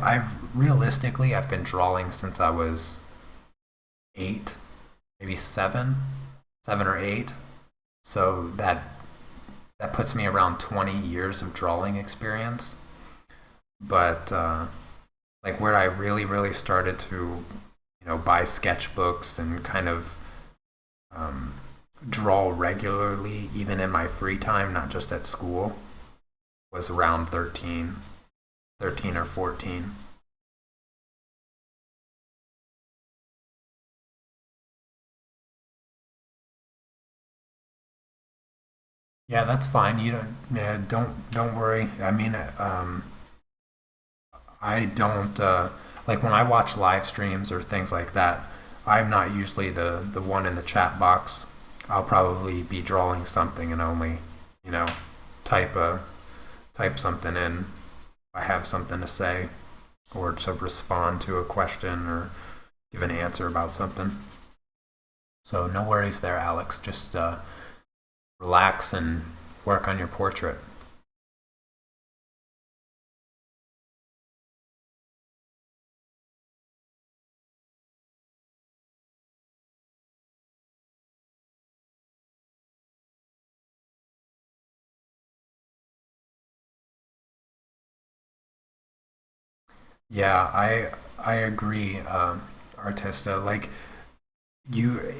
[SPEAKER 1] realistically I've been drawing since I was 8, maybe 7, 7 or 8. So that puts me around 20 years of drawing experience. But like where I really started to buy sketchbooks and kind of um, draw regularly, even in my free time, not just at school, was around 13 or 14. Yeah, that's fine. You don't, yeah, don't worry. I mean, I don't like when I watch live streams or things like that. I'm not usually the one in the chat box. I'll probably be drawing something and only, you know, type a type something in if I have something to say or to respond to a question or give an answer about something. So no worries there, Alex. Just relax and work on your portrait. Yeah, I agree, Artista. Like you,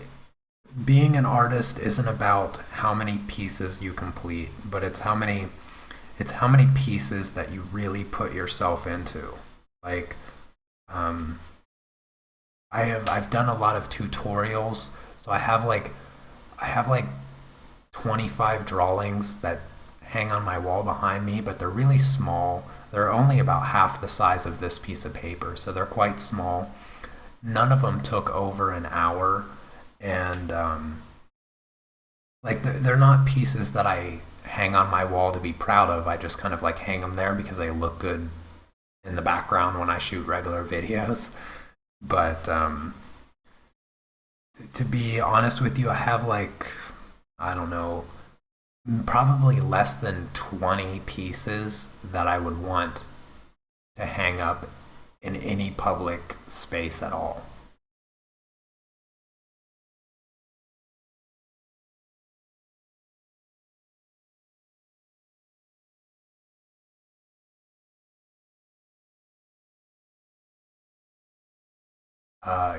[SPEAKER 1] being an artist isn't about how many pieces you complete, but it's how many pieces that you really put yourself into. Like, um, I've done a lot of tutorials, so I have like 25 drawings that hang on my wall behind me, but they're really small. They're only about half the size of this piece of paper, so they're quite small. None of them took over an hour, and like they're not pieces that I hang on my wall to be proud of. I just kind of like hang them there because they look good in the background when I shoot regular videos. But to be honest with you, I have like, I don't know, probably less than 20 pieces that I would want to hang up in any public space at all.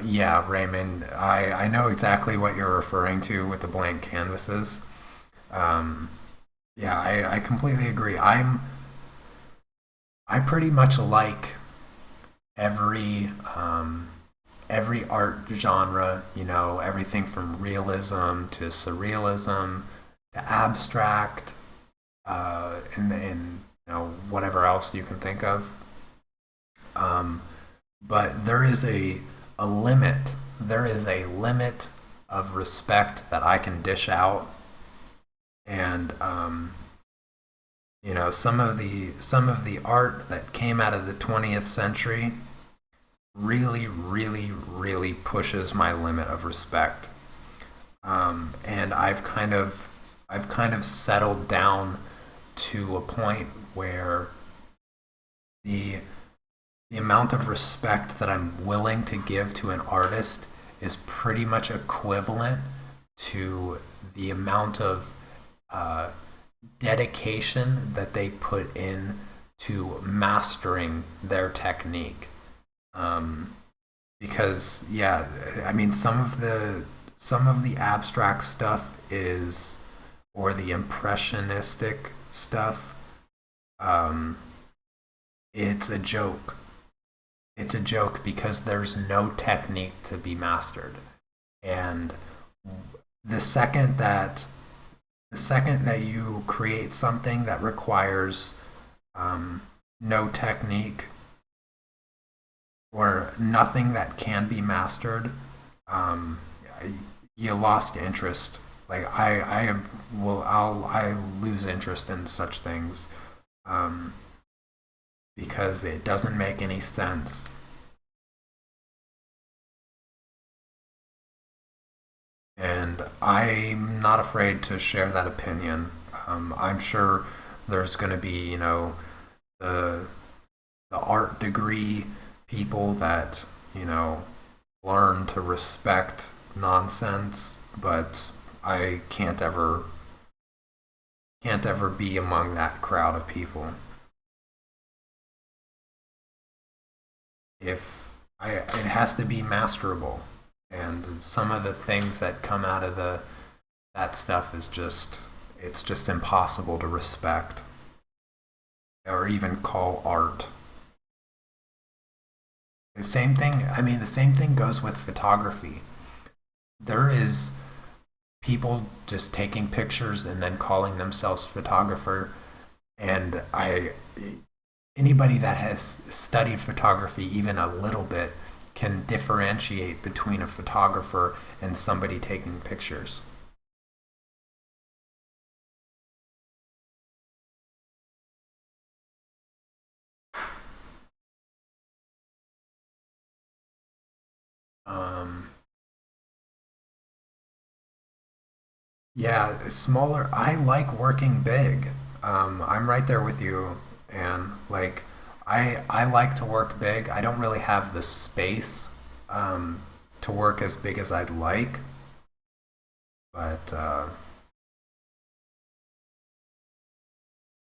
[SPEAKER 1] Yeah, Raymond, I know exactly what you're referring to with the blank canvases. Um, yeah, I completely agree. I pretty much like every every art genre. You know, everything from realism to surrealism to abstract, and you know whatever else you can think of. Um, but there is a limit. There is a limit of respect that I can dish out, and you know some of the art that came out of the 20th century really pushes my limit of respect. And I've kind of settled down to a point where the the amount of respect that I'm willing to give to an artist is pretty much equivalent to the amount of uh, dedication that they put in to mastering their technique. Um, because yeah, I mean some of the abstract stuff is or the impressionistic stuff. Um, it's a joke. It's a joke because there's no technique to be mastered, and the second that the second that you create something that requires um, no technique or nothing that can be mastered, um, you lost interest. Like I lose interest in such things um, because it doesn't make any sense. And I'm not afraid to share that opinion. I'm sure there's going to be, you know, the the art degree people that you know learn to respect nonsense, but I can't ever be among that crowd of people. If it has to be masterable, and some of the things that come out of the that stuff is just it's just impossible to respect or even call art. The same thing, I mean, the same thing goes with photography. There is people just taking pictures and then calling themselves photographer, and I anybody that has studied photography even a little bit can differentiate between a photographer and somebody taking pictures. Um, yeah, smaller. I like working big. I'm right there with you, and like I like to work big. I don't really have the space um, to work as big as I'd like, but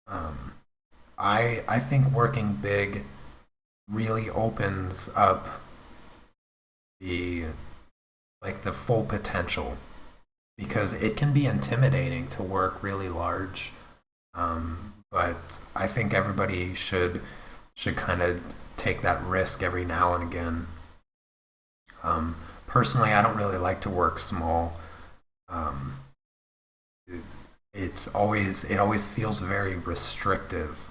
[SPEAKER 1] um, I think working big really opens up the the full potential, because it can be intimidating to work really large. But I think everybody should kind of take that risk every now and again. Personally, I don't really like to work small. Um, it, it always feels very restrictive.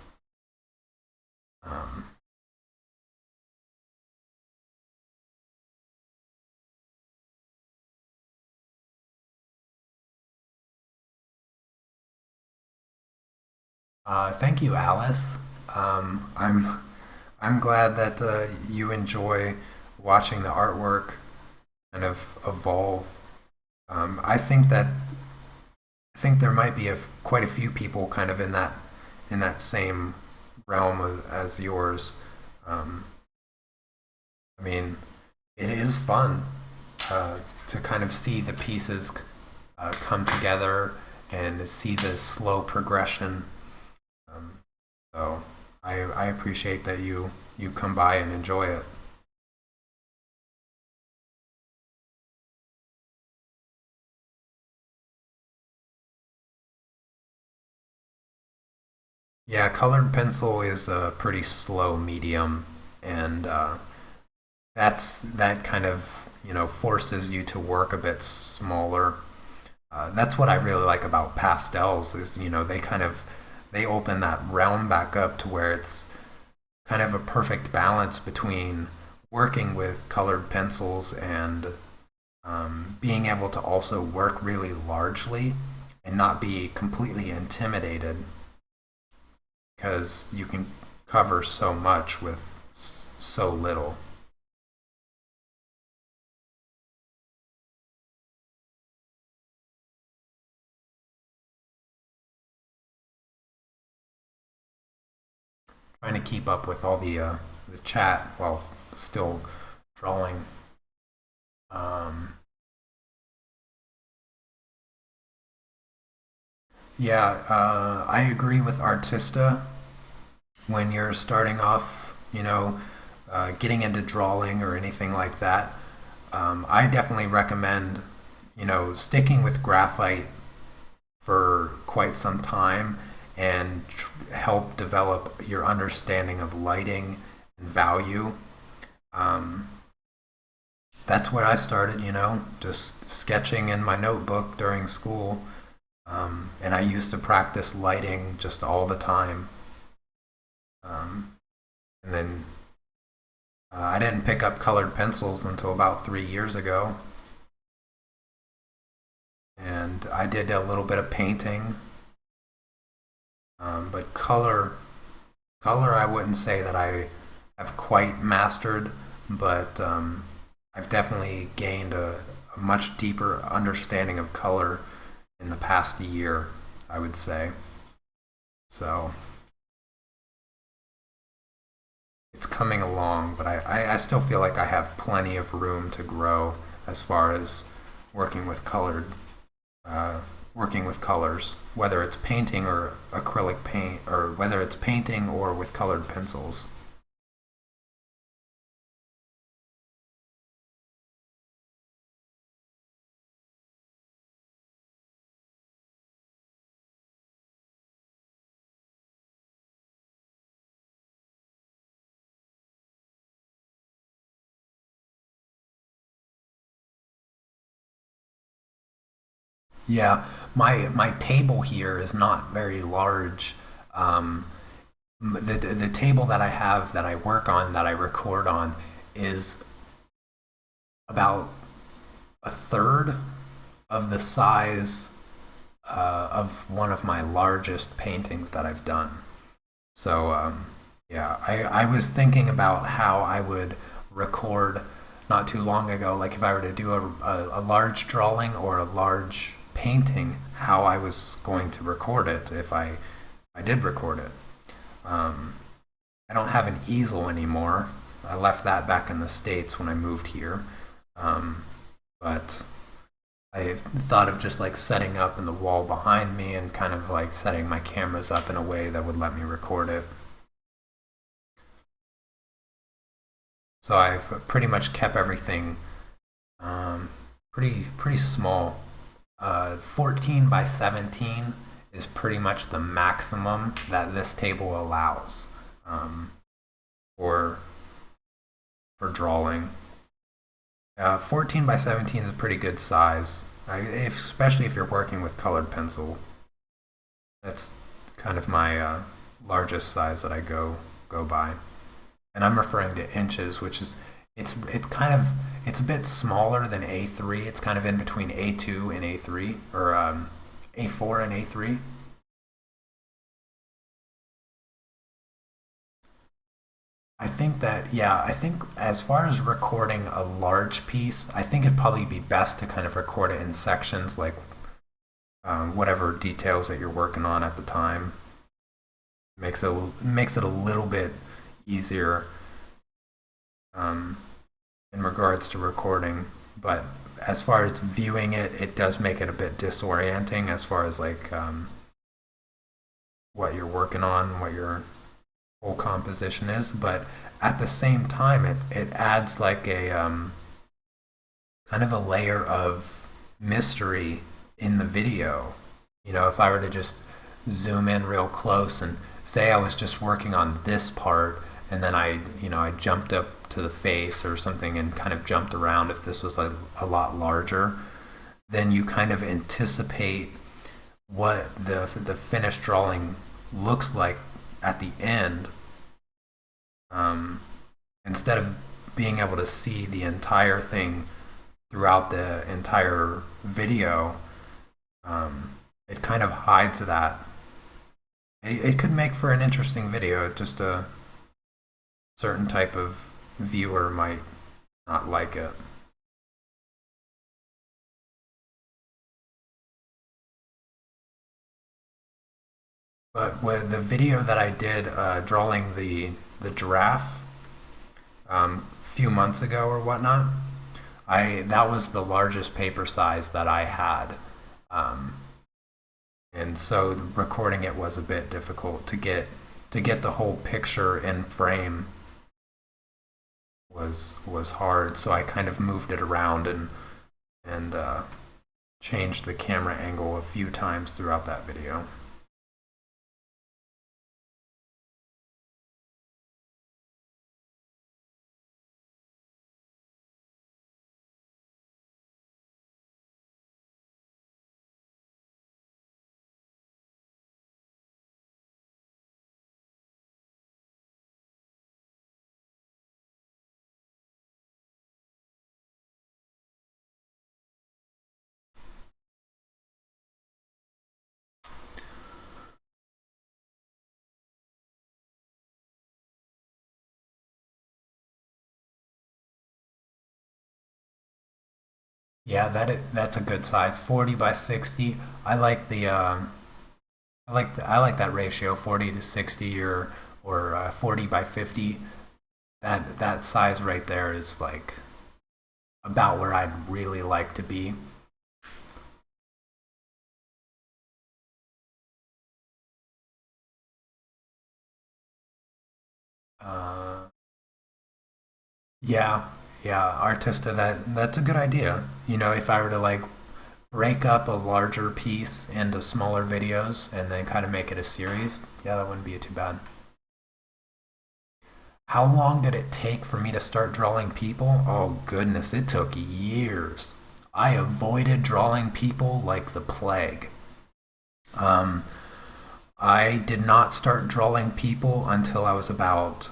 [SPEAKER 1] Um, Thank you, Alice. I'm glad that you enjoy watching the artwork kind of evolve. I think there might be quite a few people kind of in that same realm as yours. Um, I mean, it is fun to kind of see the pieces come together and see the slow progression. Um, so I appreciate that you come by and enjoy it. Yeah, colored pencil is a pretty slow medium, and that kind of forces you to work a bit smaller. That's what I really like about pastels is they open that realm back up to where it's kind of a perfect balance between working with colored pencils and being able to also work really largely and not be completely intimidated, because you can cover so much with so little. Trying to keep up with all the chat while still drawing. Um, yeah, I agree with Artista. When you're starting off, getting into drawing or anything like that, I definitely recommend, sticking with graphite for quite some time and help develop your understanding of lighting and value. Um, that's where I started, just sketching in my notebook during school. And I used to practice lighting just all the time. Um, and then I didn't pick up colored pencils until about 3 years ago. And I did a little bit of painting, but color, I wouldn't say that I have quite mastered, but I've definitely gained a much deeper understanding of color in the past year, I would say. So it's coming along, but I still feel like I have plenty of room to grow as far as working with colored uh, working with colors, whether it's painting or acrylic paint, or whether it's painting or with colored pencils. Yeah, my table here is not very large. Um, the table that I have that I work on, that I record on, is about a third of the size of one of my largest paintings that I've done. So yeah, I was thinking about how I would record not too long ago, like if I were to do a large drawing or a large painting, how I was going to record it if I did record it. Um, I don't have an easel anymore. I left that back in the States when I moved here. Um, but I thought of just like setting up in the wall behind me and kind of like setting my cameras up in a way that would let me record it. So I've pretty much kept everything um, pretty small. 14 by 17 is pretty much the maximum that this table allows um, for drawing. 14 by 17 is a pretty good size, especially if you're working with colored pencil. That's kind of my largest size that I go by, and I'm referring to inches, which is it's kind of it's a bit smaller than A3. It's kind of in between A2 and A3, or A4 and A3. I think that, yeah, I think as far as recording a large piece, I think it'd probably be best to kind of record it in sections, like whatever details that you're working on at the time. Makes it a little bit easier um, in regards to recording, but as far as viewing it, it does make it a bit disorienting as far as like what you're working on, what your whole composition is. But at the same time, it adds like a kind of a layer of mystery in the video. You know, if I were to just zoom in real close and say I was just working on this part, and then I jumped up to the face or something and kind of jumped around, if this was a lot larger, then you kind of anticipate what the finished drawing looks like at the end, um, instead of being able to see the entire thing throughout the entire video. It kind of hides that. It could make for an interesting video. Just a certain type of viewer might not like it. But with the video that I did drawing the giraffe few months ago or whatnot, I that was the largest paper size that I had, um, and so recording it was a bit difficult to get the whole picture in frame was hard. So I kind of moved it around and changed the camera angle a few times throughout that video. Yeah, that's a good size. 40 by 60. I like the I like that ratio, 40 to 60, or 40 by 50. That size right there is like about where I'd really like to be. Uh, yeah, yeah, Artista. That's a good idea. You know, if I were to like break up a larger piece into smaller videos and then kind of make it a series, yeah, that wouldn't be too bad. How long did it take for me to start drawing people? Oh goodness, it took years. I avoided drawing people like the plague. Um, I did not start drawing people until I was about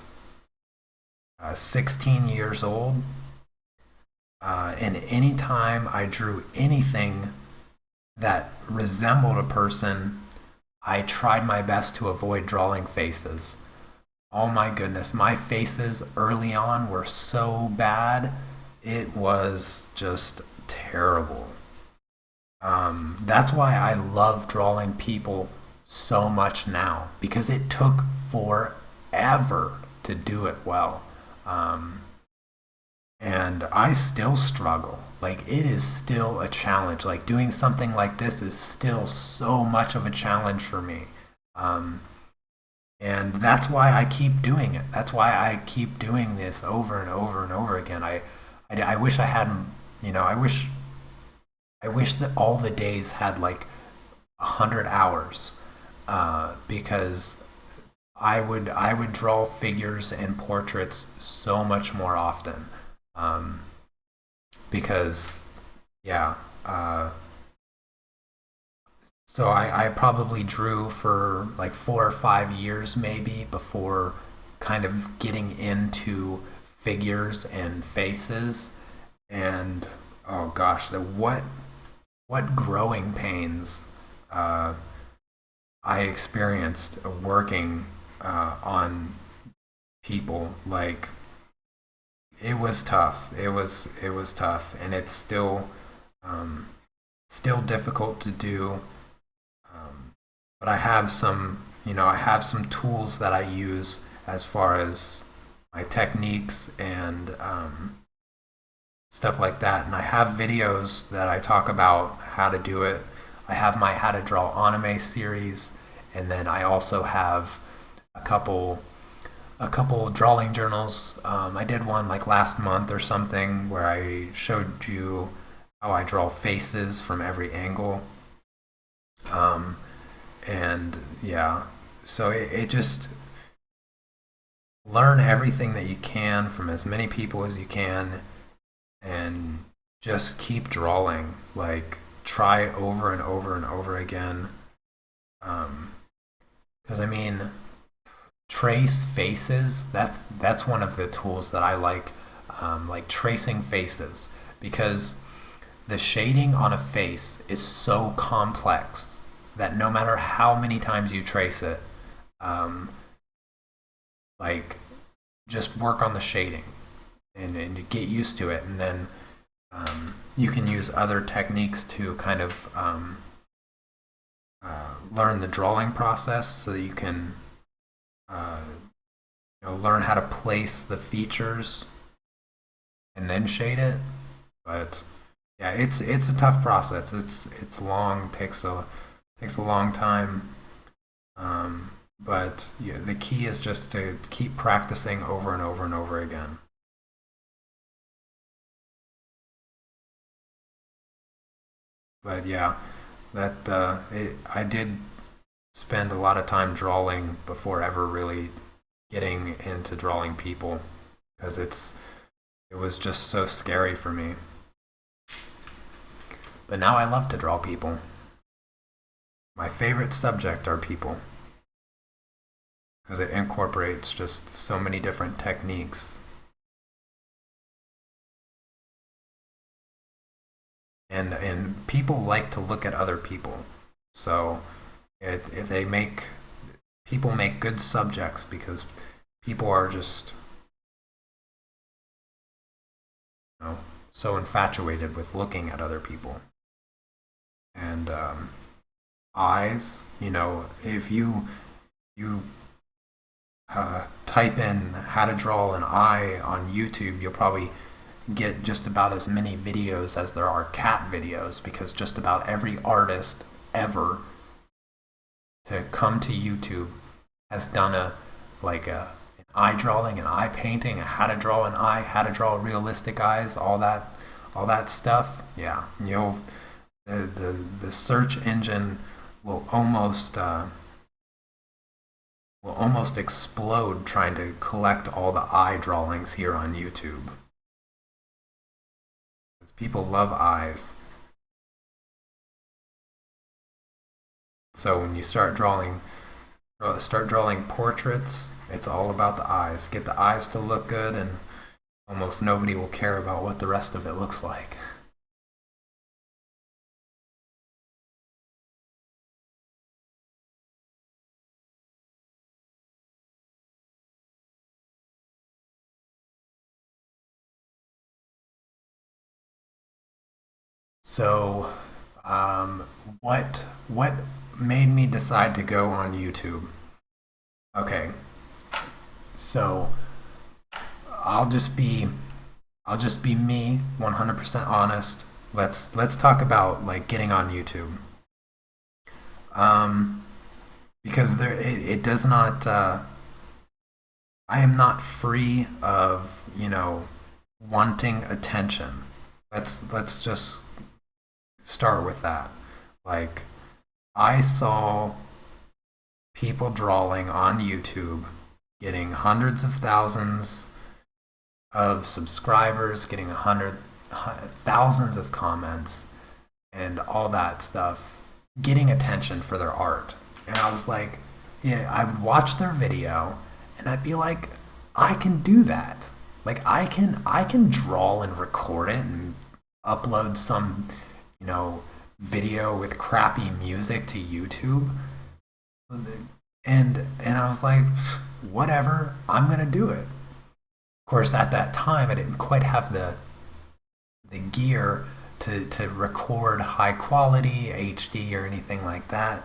[SPEAKER 1] 16 years old. And anytime I drew anything that resembled a person, I tried my best to avoid drawing faces. Oh my goodness, my faces early on were so bad. It was just terrible. That's why I love drawing people so much now, because it took forever to do it well. Um, and I still struggle. Like, it is still a challenge. Like, doing something like this is still so much of a challenge for me. Um, And that's why I keep doing it. That's why I keep doing this over and over and over again. I wish I hadn't, I wish that all the days had like 100 hours, because I would draw figures and portraits so much more often, um, because yeah. So I probably drew for like 4 or 5 years maybe before kind of getting into figures and faces. And oh gosh, the what growing pains uh, I experienced working on people. Like it was tough. It was tough, and it's um, still difficult to do. But I have some tools that I use as far as my techniques and stuff like that. And I have videos that I talk about how to do it. I have my How to Draw Anime series, and then I also have a couple a couple drawing journals. I did one like last month or something where I showed you how I draw faces from every angle. Um, and yeah, so it just learn everything that you can from as many people as you can, and just keep drawing. Like try over and over and over again. Um, because I mean, trace faces. That's one of the tools that I like tracing faces, because the shading on a face is so complex that no matter how many times you trace it, um, like just work on the shading and get used to it, and then you can use other techniques to kind of learn the drawing process so that you can uh, learn how to place the features and then shade it. But yeah, it's a tough process. It's long, takes a long time. But yeah, the key is just to keep practicing over and over and over again. But yeah, I did spend a lot of time drawing before ever really getting into drawing people, because it was just so scary for me. But now I love to draw people. My favorite subject are people, because it incorporates just so many different techniques, and people like to look at other people. So it they make people make good subjects because people are just you know so infatuated with looking at other people. And eyes, if you type in how to draw an eye on YouTube, you'll probably get just about as many videos as there are cat videos, because just about every artist ever to come to YouTube has done an eye drawing, an eye painting, a how to draw an eye, how to draw realistic eyes, all that stuff. Yeah, the search engine will almost explode trying to collect all the eye drawings here on YouTube. Because people love eyes. So when you start drawing portraits, it's all about the eyes. Get the eyes to look good, and almost nobody will care about what the rest of it looks like. So, um, what made me decide to go on YouTube? Okay, so I'll just be I'll just be me, 100% honest. Let's talk about like getting on YouTube. Um, because it does not. I am not free of wanting attention. Let's just start with that. Like, I saw people drawing on YouTube getting hundreds of thousands of subscribers, getting thousands of comments, and all that stuff, getting attention for their art. And I was like, yeah, I would watch their video, and I'd be like, I can do that. Like, I can draw and record it and upload some, video with crappy music to YouTube. And I was like, whatever, I'm gonna do it. Of course, at that time, I didn't quite have the gear to record high quality HD or anything like that,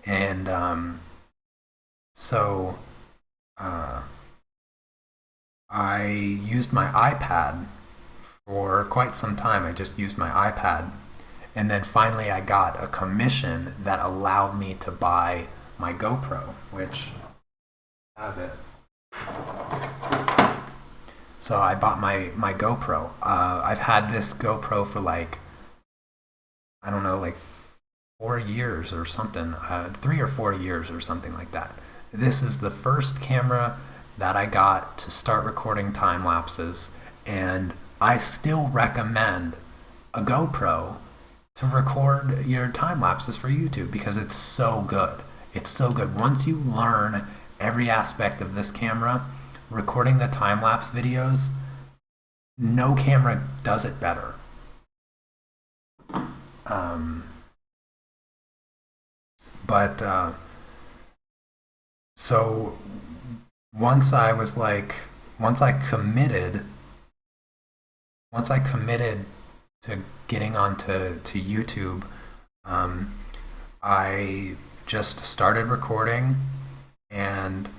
[SPEAKER 1] and so uh, I used my iPad for quite some time. I just used my iPad, and then finally I got a commission that allowed me to buy my GoPro, which I have it. So I bought my GoPro. I've had this GoPro for like, I don't know, like 4 years or something, 3 or 4 years or something like that. This is the first camera that I got to start recording time lapses, and I still recommend a GoPro to record your time lapses for YouTube because it's so good. It's so good. Once you learn every aspect of this camera, recording the time lapse videos, no camera does it better. Um, but so once I was like, once I committed, once I committed to getting onto YouTube, um, I just started recording, and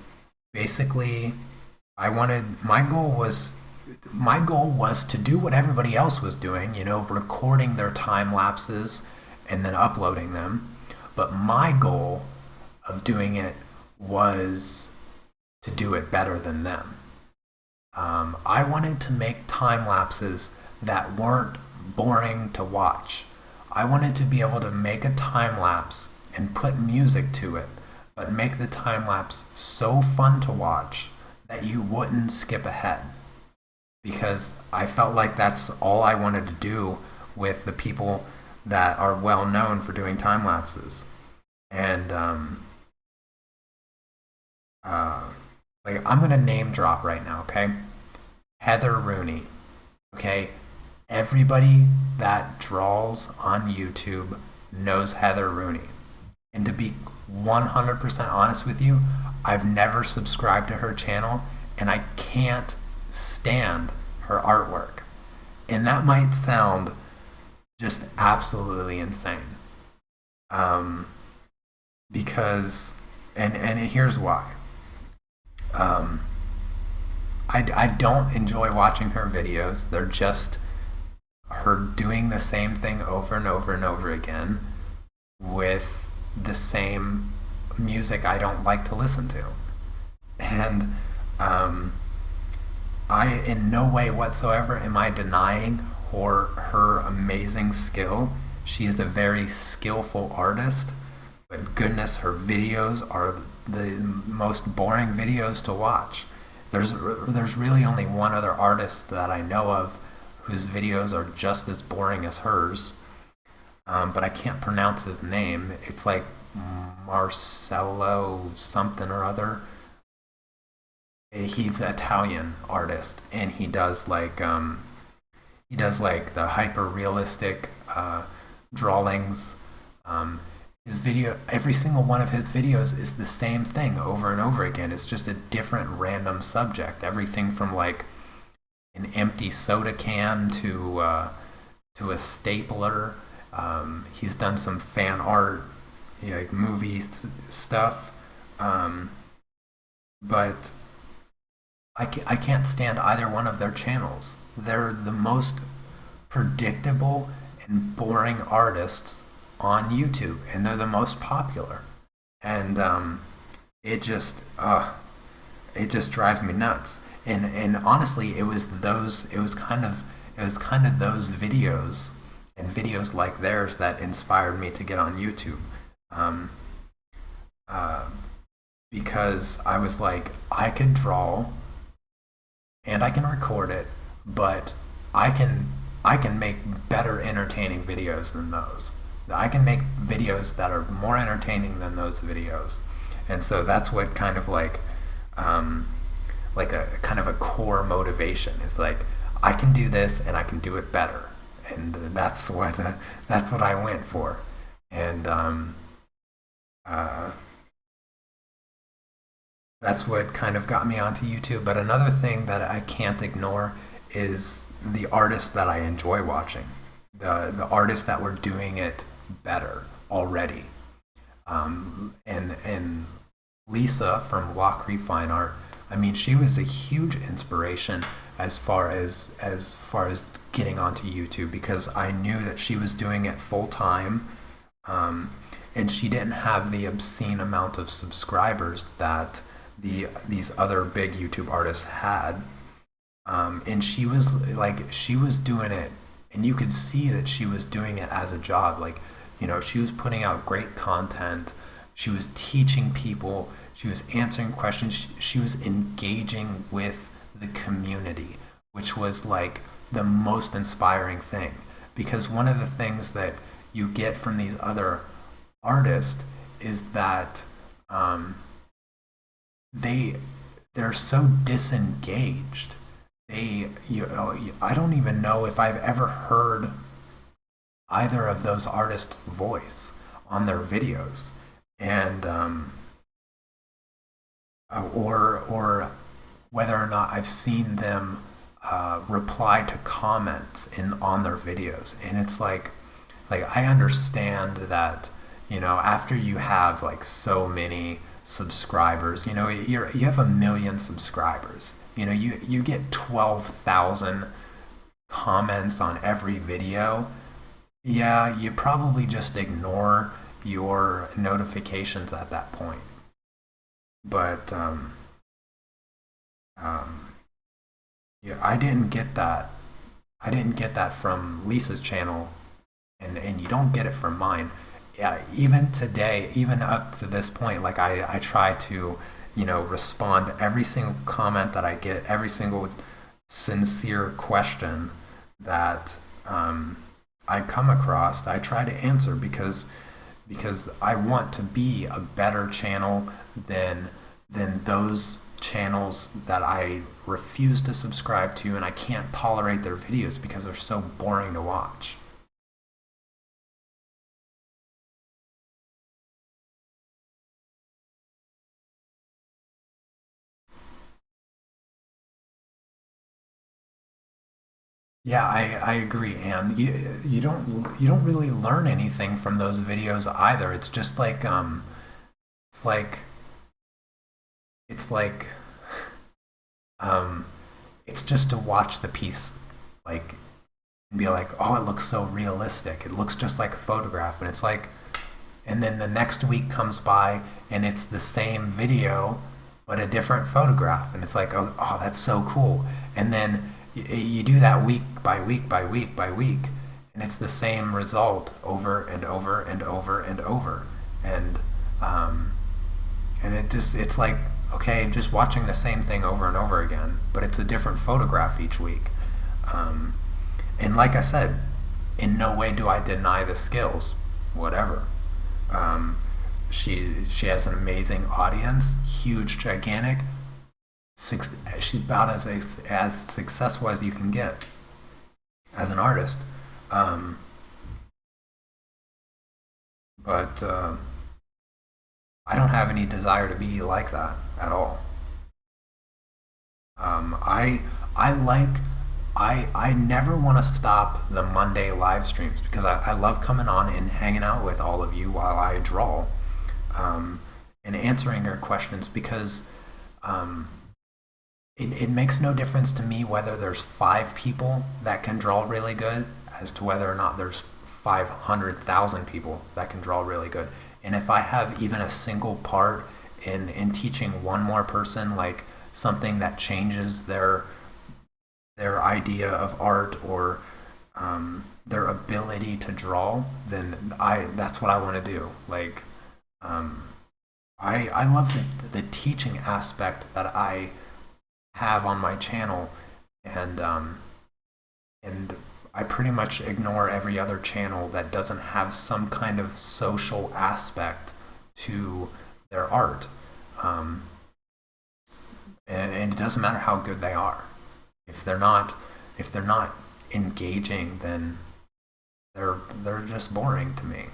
[SPEAKER 1] basically my goal was to do what everybody else was doing, recording their time lapses and then uploading them. But my goal of doing it was to do it better than them. I wanted to make time lapses that weren't boring to watch. I wanted to be able to make a time lapse and put music to it, but make the time lapse so fun to watch that you wouldn't skip ahead. Because I felt like that's all I wanted to do with the people that are well known for doing time lapses. And like, I'm gonna name drop right now, okay? Heather Rooney, okay? Everybody that draws on YouTube knows Heather Rooney. And to be 100% honest with you, I've never subscribed to her channel, and I can't stand her artwork. And that might sound just absolutely insane. Because, and here's why. I don't enjoy watching her videos. They're just her doing the same thing over and over and over again with the same music I don't like to listen to. And I, in no way whatsoever, am I denying her amazing skill. She is a very skillful artist, but goodness, her videos are the most boring videos to watch. There's really only one other artist that I know of whose videos are just as boring as hers, but I can't pronounce his name. It's like Marcello something or other. He's an Italian artist, and he does like the hyper realistic drawings. His video, every single one of his videos is the same thing over and over again. It's just a different random subject. Everything from like an empty soda can to a stapler. He's done some fan art, like movie stuff, but I can't stand either one of their channels. They're the most predictable and boring artists on YouTube, and they're the most popular. And it just it just drives me nuts. And honestly, it was kind of those videos and videos like theirs that inspired me to get on YouTube. Um, uh, because I was like, I could draw and I can record it, but I can I can make better entertaining videos than those. I can make videos that are more entertaining than those videos, and so that's what kind of um, like a kind of a core motivation is like I can do this and I can do it better, and that's what I went for, and uh, that's what kind of got me onto YouTube. But another thing that I can't ignore is the artists that I enjoy watching, the artists that were doing it better already. And Lisa from Lockery Fine Art, I mean, she was a huge inspiration as far as getting onto YouTube because I knew that she was doing it full time, um, and she didn't have the obscene amount of subscribers that these other big YouTube artists had. And she was doing it, and you could see that she was doing it as a job. Like, she was putting out great content. She was teaching people. She was answering questions. She was engaging with the community, which was like the most inspiring thing. Because one of the things that you get from these other artists is that um, they they're so disengaged. I don't even know if I've ever heard either of those artists' voice on their videos, and or whether or not I've seen them reply to comments in on their videos, and it's like I understand that after you have like so many subscribers, you have 1 million subscribers. You get 12,000 comments on every video. Yeah, you probably just ignore your notifications at that point. But um, yeah, I didn't get that from Lisa's channel, and you don't get it from mine. Yeah, even today, even up to this point, like I try to, respond to every single comment that I get, every single sincere question that I come across. I try to answer because I want to be a better channel than those channels that I refuse to subscribe to, and I can't tolerate their videos because they're so boring to watch. Yeah, I agree, and you don't really learn anything from those videos either. It's just like it's like it's like um it's just to watch the piece, like, and be like, oh, it looks so realistic. It looks just like a photograph, and it's like, and then the next week comes by and it's the same video but a different photograph, and it's like, oh, that's so cool. And then you do that week by week by week by week, and it's the same result over and over and over and over. And um, it's like, okay, just watching the same thing over and over again, but it's a different photograph each week. um, and like I said, in no way do I deny the skills, whatever. um, she has an amazing audience, huge, gigantic. She's about as successful as you can get as an artist. um, but I don't have any desire to be like that at all. I like I never want to stop the Monday live streams because I love coming on and hanging out with all of you while I draw, um, and answering your questions because um, it makes no difference to me whether there's 5 people that can draw really good as to whether or not there's 500,000 people that can draw really good. And if I have even a single part in teaching one more person like something that changes their idea of art or their ability to draw, then I that's what I want to do. Like, um, I love the teaching aspect that I have on my channel, and and I pretty much ignore every other channel that doesn't have some kind of social aspect to their art. Um, and it doesn't matter how good they are. If they're not if they're not engaging, then they're just boring to me.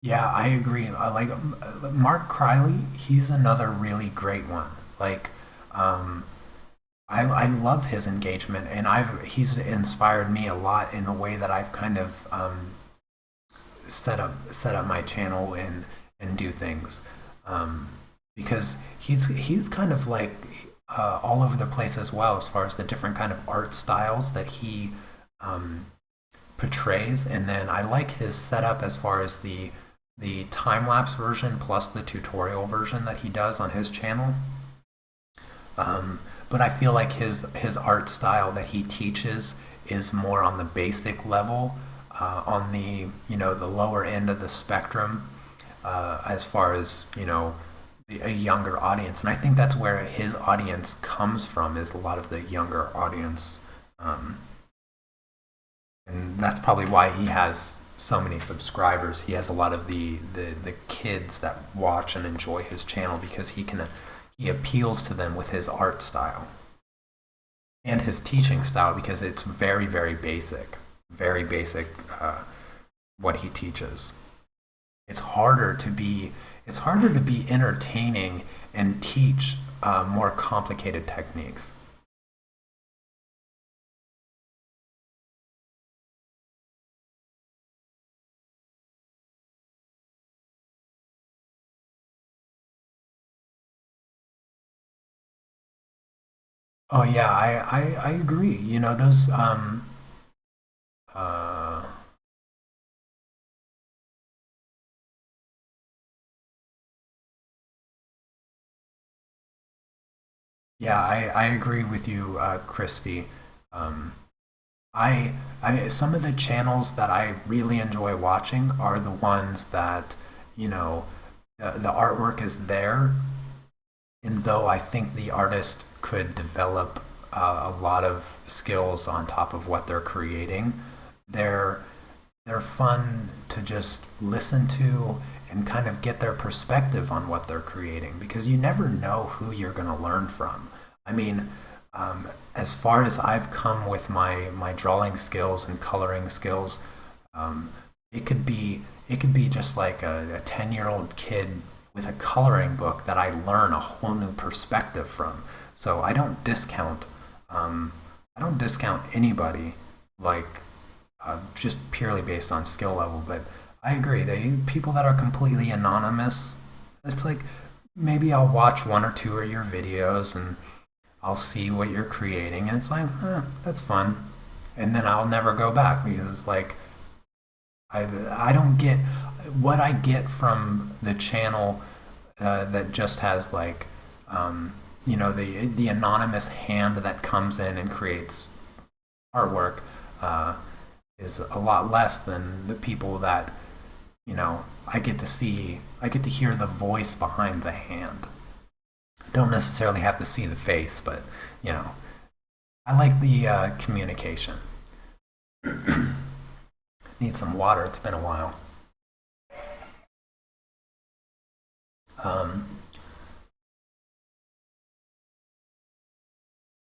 [SPEAKER 1] Yeah, I agree. Like Mark Criley, he's another really great one. Like, um, I love his engagement, and I've he's inspired me a lot in the way that I've kind of set up my channel and do things, um, because he's kind of like all over the place as well as far as the different kind of art styles that he um, portrays. And then I like his setup as far as the time lapse version plus the tutorial version that he does on his channel. But I feel like his art style that he teaches is more on the basic level, on the the lower end of the spectrum, as far as a younger audience. And I think that's where his audience comes from, is a lot of the younger audience. Um, and that's probably why he has so many subscribers. He has a lot of the kids that watch and enjoy his channel because he appeals to them with his art style and his teaching style, because it's very very basic, what he teaches. It's harder to be it's harder to be entertaining and teach more complicated techniques. Oh yeah, I agree. Those uh yeah, I agree with you, Christy. Um I some of the channels that I really enjoy watching are the ones that, you know, the artwork is there, and though I think the artist could develop a lot of skills on top of what they're creating, they're they're fun to just listen to and kind of get their perspective on what they're creating, because you never know who you're going to learn from. I mean, as far as I've come with my drawing skills and coloring skills, um, it could be just like a 10-year-old kid with a coloring book that I learn a whole new perspective from. So um, I don't discount anybody, like just purely based on skill level. But I agree. People that are completely anonymous, it's like maybe I'll watch one or two of your videos and I'll see what you're creating, and it's like, that's fun. And then I'll never go back because it's like I don't get what I get from the channel that just has like the anonymous hand that comes in and creates artwork, uh, is a lot less than the people that I get to hear the voice behind the hand. Don't necessarily have to see the face, but you know, I like the communication. Need some water. It's been a while. Um,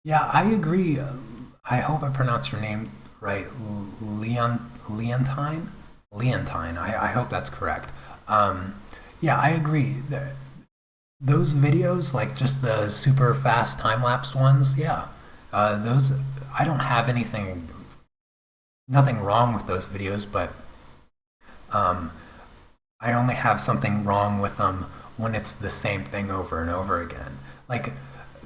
[SPEAKER 1] yeah, I agree. I hope I pronounced your name right. Leontine. Leontine. I hope that's correct. Um, yeah, I agree. Those videos, like just the super fast time lapse ones, yeah, those I don't have nothing wrong with those videos, but um, I only have something wrong with them when it's the same thing over and over again. Like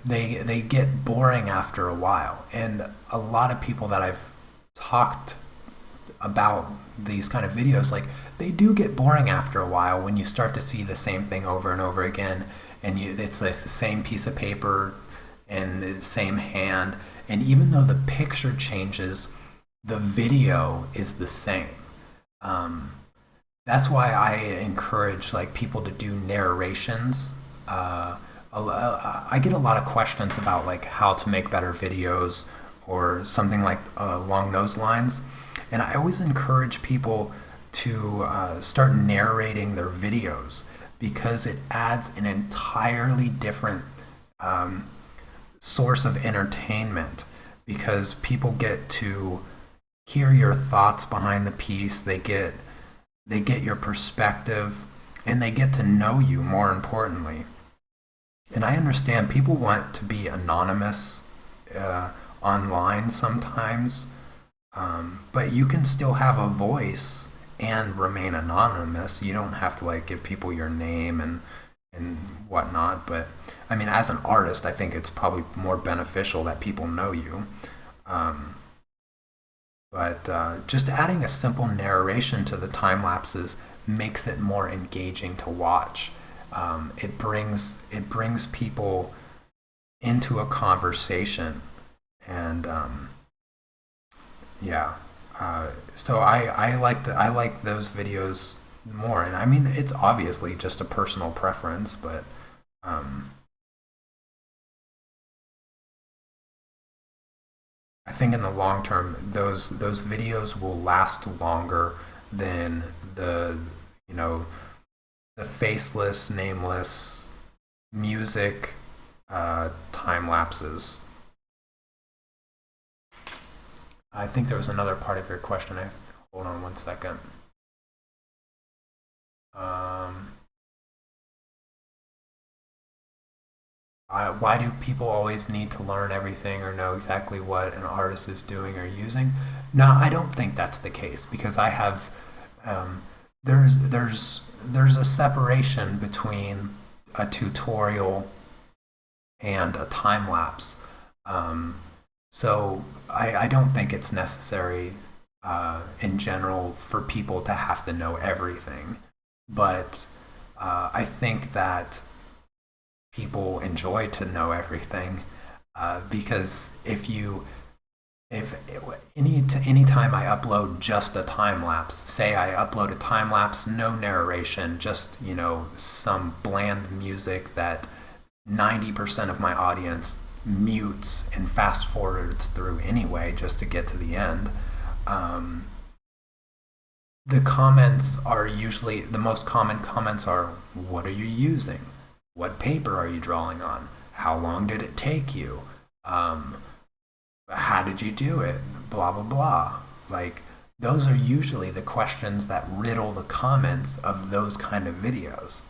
[SPEAKER 1] they get boring after a while, and a lot of people that I've talked about these kind of videos, like they do get boring after a while when you start to see the same thing over and over again, and it's like the same piece of paper and the same hand, and even though the picture changes, the video is the same. Um, that's why I encourage like people to do narrations. I get a lot of questions about like how to make better videos or something like along those lines, and I always encourage people to start narrating their videos because it adds an entirely different source of entertainment because people get to hear your thoughts behind the piece. They get your perspective and they get to know you more importantly. And I understand people want to be anonymous uh, online sometimes, but you can still have a voice and remain anonymous. You don't have to like give people your name and whatnot. But I mean, as an artist, I think it's probably more beneficial that people know you. Um, but just adding a simple narration to the time lapses makes it more engaging to watch. It brings people into a conversation, and yeah. So I like those videos more, and I mean it's obviously just a personal preference, but um, I think in the long term, those videos will last longer than you know the faceless, nameless music time lapses. I think there was another part of your question. Hold on one second. Um, why do people always need to learn everything or know exactly what an artist is doing or using? No, I don't think that's the case because I have um, there's a separation between a tutorial and a time lapse. Um, so I don't think it's necessary in general for people to have to know everything, but I think that people enjoy to know everything because if any time I upload just a time lapse, say I upload a time lapse, no narration, just some bland music that 90% of my audience mutes and fast forwards through anyway just to get to the end. Um, the comments are usually the most common comments are, what are you using? What paper are you drawing on? How long did it take you? Um, how did you do it? Blah, blah, blah. Like, those are usually the questions that riddle the comments of those kind of videos.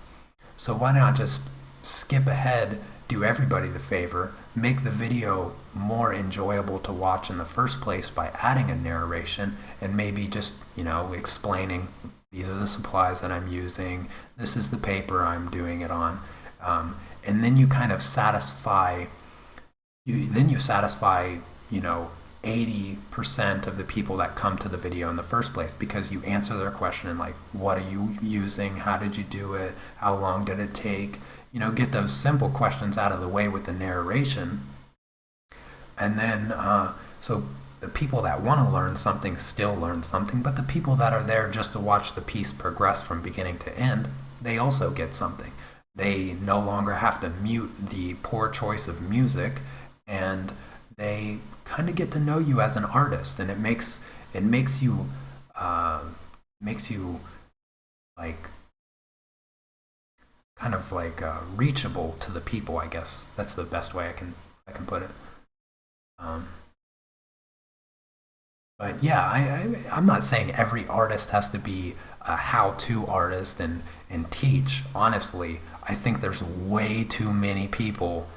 [SPEAKER 1] So why not just skip ahead, do everybody the favor, make the video more enjoyable to watch in the first place by adding a narration and maybe just, explaining these are the supplies that I'm using, this is the paper I'm doing it on. And then you kind of satisfy, you know, 80% of the people that come to the video in the first place because you answer their question like, what are you using? How did you do it? How long did it take? Get those simple questions out of the way with the narration. And then, so the people that want to learn something still learn something, but the people that are there just to watch the piece progress from beginning to end, they also get something. They no longer have to mute the poor choice of music, and they kind of get to know you as an artist, and it makes you like kind of like reachable to the people. I guess that's the best way I can put it. Um, but yeah, I'm not saying every artist has to be a how-to artist and teach. Honestly, I think there's way too many people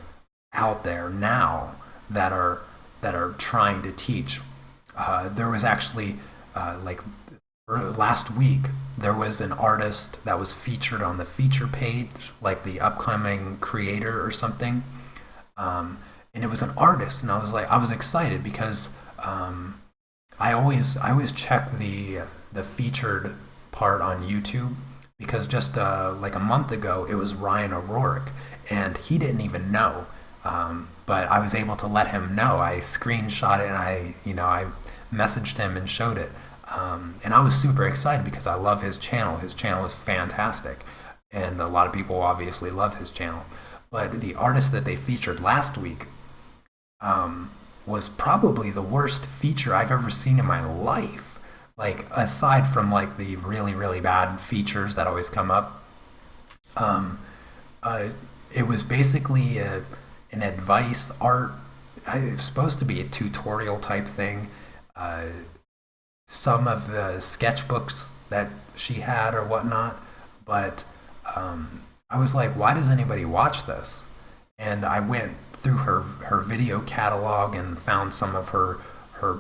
[SPEAKER 1] out there now that are trying to teach. There was actually like last week there was an artist that was featured on the feature page, like the upcoming creator or something. And it was an artist, and I was excited because I always check the featured part on YouTube, because just like a month ago it was Ryan O'Rourke, and he didn't even know. But I was able to let him know. I screenshot it, and I messaged him and showed it. And I was super excited because I love his channel. His channel is fantastic, and a lot of people obviously love his channel. But the artist that they featured last week was probably the worst feature I've ever seen in my life. Like, aside from like the really really bad features that always come up, um, uh, it was basically an advice art. It was supposed to be a tutorial type thing. Uh, some of the sketchbooks that she had or whatnot, but I was like, why does anybody watch this? And I went through her video catalog and found some of her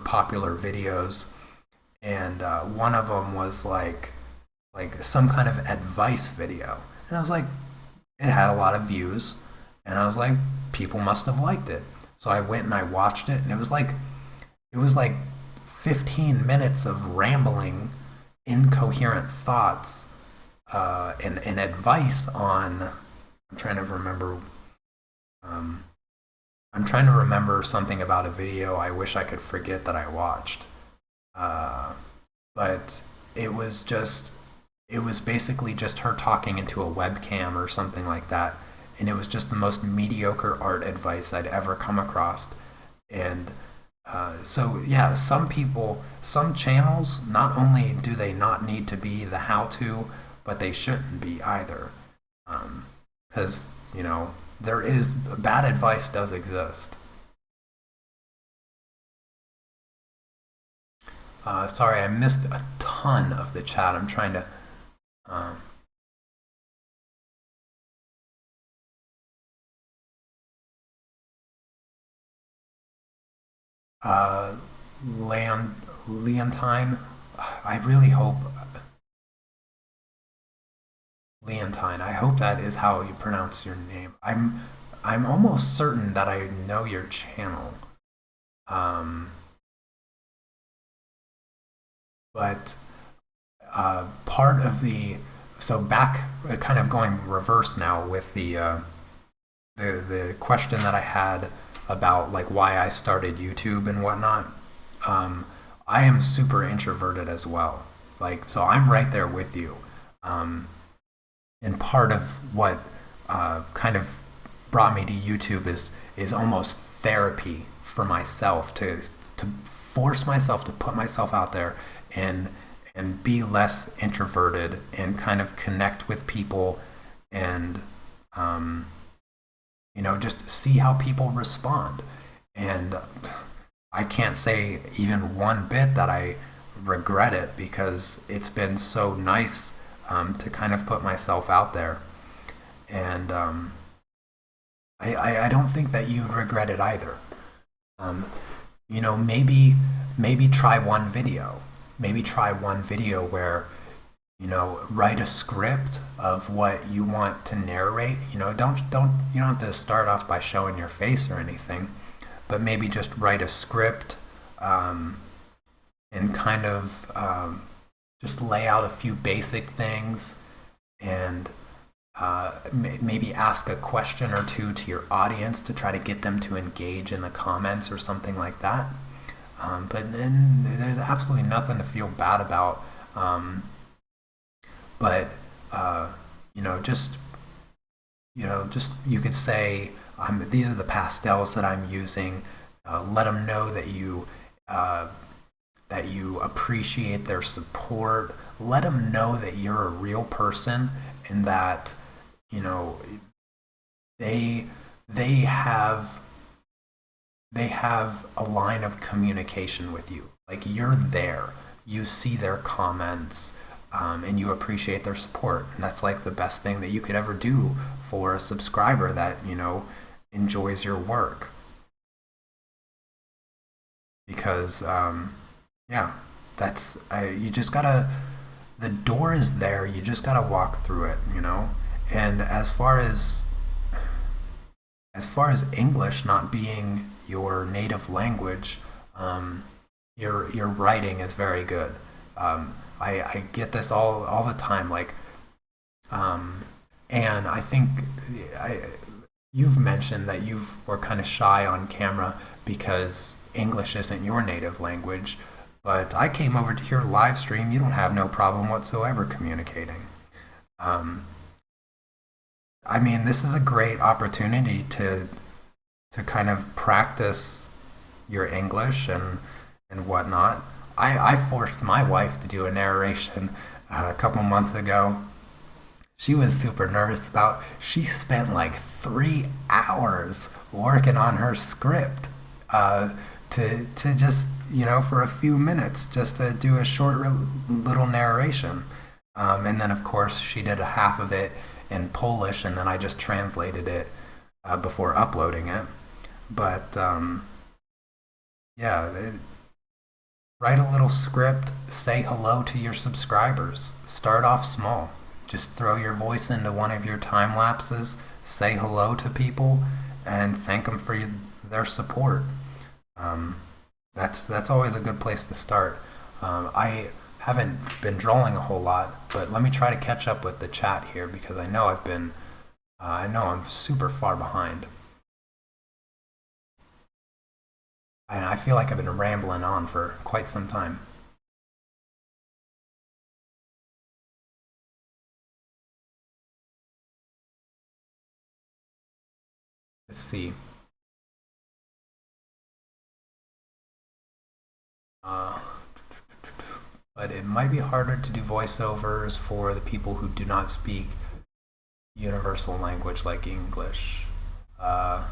[SPEAKER 1] popular videos, and one of them was like some kind of advice video, and I was like, it had a lot of views, and I was like, people must have liked it. So I went and I watched it, and it was like 15 minutes of rambling, incoherent thoughts, and advice on. I'm trying to remember. Um, I'm trying to remember something about a video I wish I could forget that I watched. Uh, but it was just, it was basically just her talking into a webcam or something like that. And it was just the most mediocre art advice I'd ever come across. And so, yeah, some people, some channels, not only do they not need to be the how to, but they shouldn't be either. Because, there is bad advice does exist. Sorry, I missed a ton of the chat. I'm trying to. Um, uh, Leontine. I really hope Leontine. I hope that is how you pronounce your name. I'm almost certain that I know your channel. Um, but part of the so back kind of going reverse now with the question that I had about like why I started YouTube and whatnot. Um, I am super introverted as well. Like, so I'm right there with you. Um, and part of what kind of brought me to YouTube is almost therapy for myself to force myself to put myself out there and and be less introverted and kind of connect with people and um, just see how people respond. And I can't say even one bit that I regret it because it's been so nice to kind of put myself out there. And I don't think that you'd regret it either. Um, maybe try one video. Maybe try one video where write a script of what you want to narrate. You don't have to start off by showing your face or anything, but maybe just write a script um, and kind of just lay out a few basic things and maybe ask a question or two to your audience to try to get them to engage in the comments or something like that. But then there's absolutely nothing to feel bad about. But uh, just just you could say, these are the pastels that I'm using. Let them know uh, that you appreciate their support. Let them know that you're a real person and that you know they they have they have a line of communication with you. Like, you're there. You see their comments, and you appreciate their support. And that's like the best thing that you could ever do for a subscriber that enjoys your work. Because yeah. you just gotta, the door is there, you just gotta walk through it, you know? And as far as English not being your native language, your writing is very good. I get this all the time. Like, um, and I think I, you've mentioned that you were kind of shy on camera because English isn't your native language. But I came over to your live stream. You don't have no problem whatsoever communicating. Um, I mean, this is a great opportunity to kind of practice your English and whatnot. I forced my wife to do a narration a couple months ago. She was super nervous about. She spent like 3 hours working on her script to just for a few minutes just to do a short little narration. And then of course she did a half of it in Polish, and then I just translated it before uploading it. But yeah, write a little script, say hello to your subscribers. Start off small. Just throw your voice into one of your time lapses, say hello to people, and thank them for their support. Um, that's always a good place to start. I haven't been drawing a whole lot, but let me try to catch up with the chat here because I know I'm super far behind, and I feel like I've been rambling on for quite some time. Let's see. Uh, but it might be harder to do voiceovers for the people who do not speak universal language like English. Uh,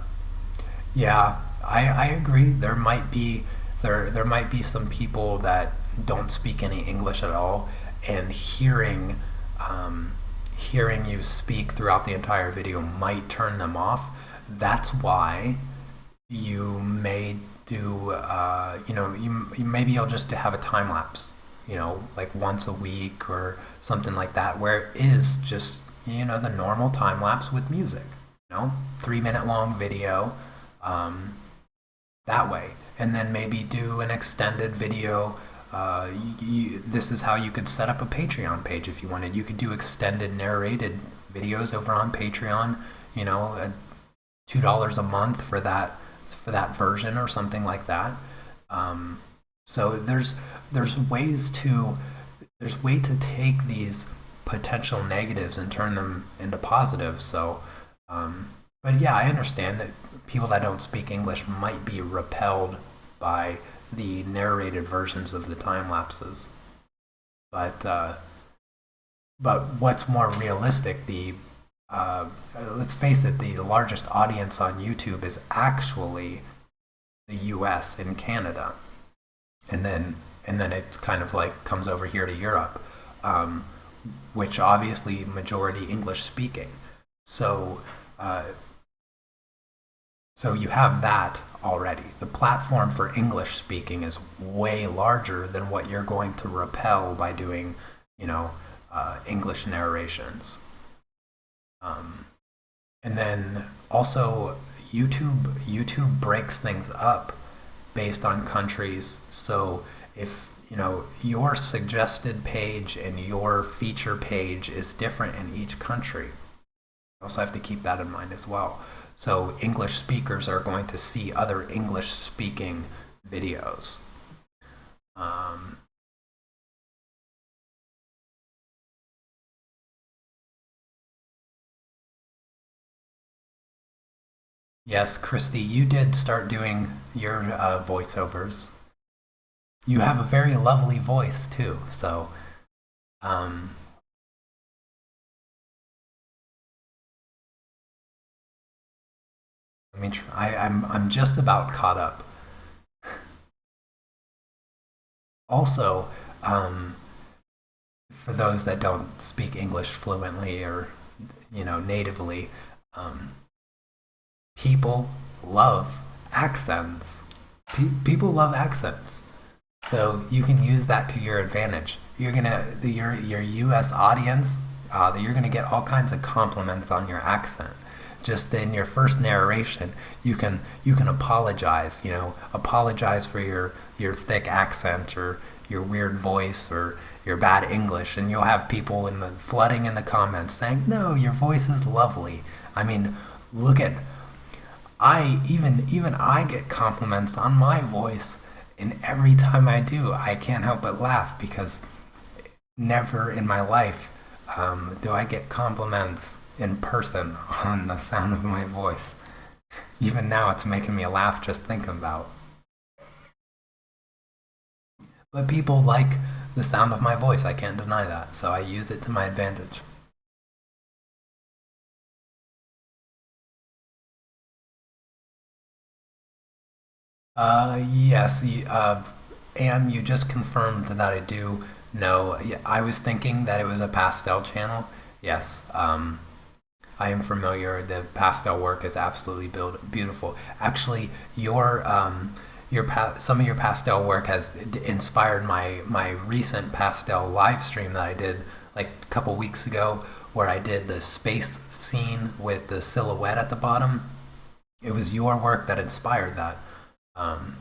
[SPEAKER 1] yeah, I agree. There might be some people that don't speak any English at all, and um, hearing you speak throughout the entire video might turn them off. That's why you may do maybe you'll just have a time lapse, like once a week or something like that, where it is just the normal time lapse with music, 3 minute long video, um, that way, and then maybe do an extended video. This is how you could set up a Patreon page if you wanted. You could do extended narrated videos over on Patreon. $2 a month for that version or something like that. Um, so there's way to take these potential negatives and turn them into positives. But yeah, I understand that people that don't speak English might be repelled by the narrated versions of the time lapses. But what's more realistic? Let's face it, the largest audience on YouTube is actually the U.S. and Canada, and then it kind of like comes over here to Europe, um, which obviously majority English speaking. So uh, so you have that already. The platform for English speaking is way larger than what you're going to repel by doing, English narrations. Um, and then also YouTube breaks things up based on countries. So if your suggested page and your feature page is different in each country, you also have to keep that in mind as well. So English speakers are going to see other English speaking videos. Um, yes, Christy, you did start doing your voiceovers. You have a very lovely voice too. So um, I'm just about caught up. Also, um, for those that don't speak English fluently or natively, um, people love accents. People love accents. So you can use that to your advantage. Your U.S. audience, you're gonna get all kinds of compliments on your accent. Just in your first narration, you can apologize. Apologize for your thick accent or your weird voice or your bad English, and you'll have people flooding in the comments saying, "No, your voice is lovely." I mean, look at even I get compliments on my voice, and every time I do, I can't help but laugh because never in my life do I get compliments in person on the sound of my voice. Even now, it's making me laugh just thinking about. But people like the sound of my voice. I can't deny that. So I used it to my advantage. Yes. And you just confirmed that I do know. Yeah, I was thinking that it was a pastel channel. Yes. I am familiar. The pastel work is absolutely beautiful. Actually, some of your pastel work has inspired my recent pastel live stream that I did like a couple weeks ago, where I did the space scene with the silhouette at the bottom. It was your work that inspired that. Um,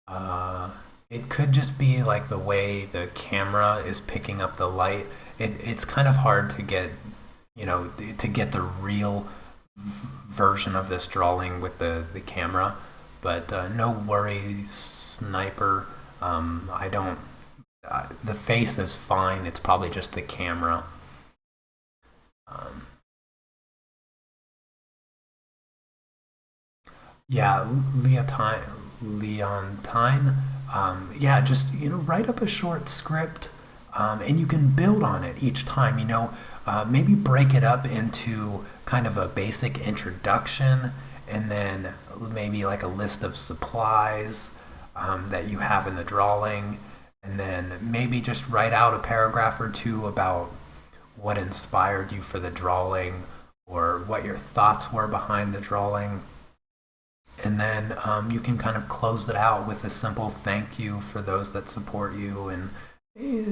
[SPEAKER 1] Uh, it could just be like the way the camera is picking up the light. It's kind of hard to get the real version of this drawing with the camera. But no worries, sniper. I don't. The face is fine. It's probably just the camera. Um, Yeah, Leontine. Yeah, just write up a short script, and you can build on it each time. Maybe break it up into kind of a basic introduction, and then maybe like a list of supplies that you have in the drawing, and then maybe just write out a paragraph or two about what inspired you for the drawing or what your thoughts were behind the drawing, and then you can kind of close it out with a simple thank you for those that support you, and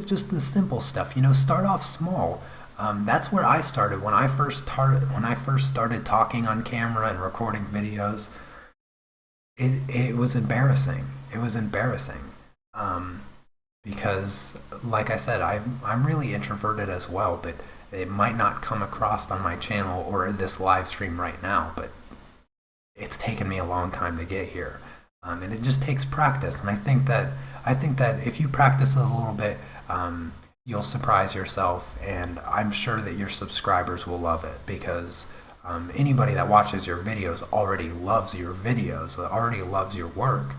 [SPEAKER 1] just the simple stuff. Start off small. That's where I started when I first started talking on camera and recording videos. It was embarrassing. It was embarrassing. Um, because, like I said, I'm really introverted as well, but it might not come across on my channel or this live stream right now, but it's taken me a long time to get here, and it just takes practice. And I think that if you practice a little bit, you'll surprise yourself, and I'm sure that your subscribers will love it because anybody that watches your videos already loves your videos, already loves your work.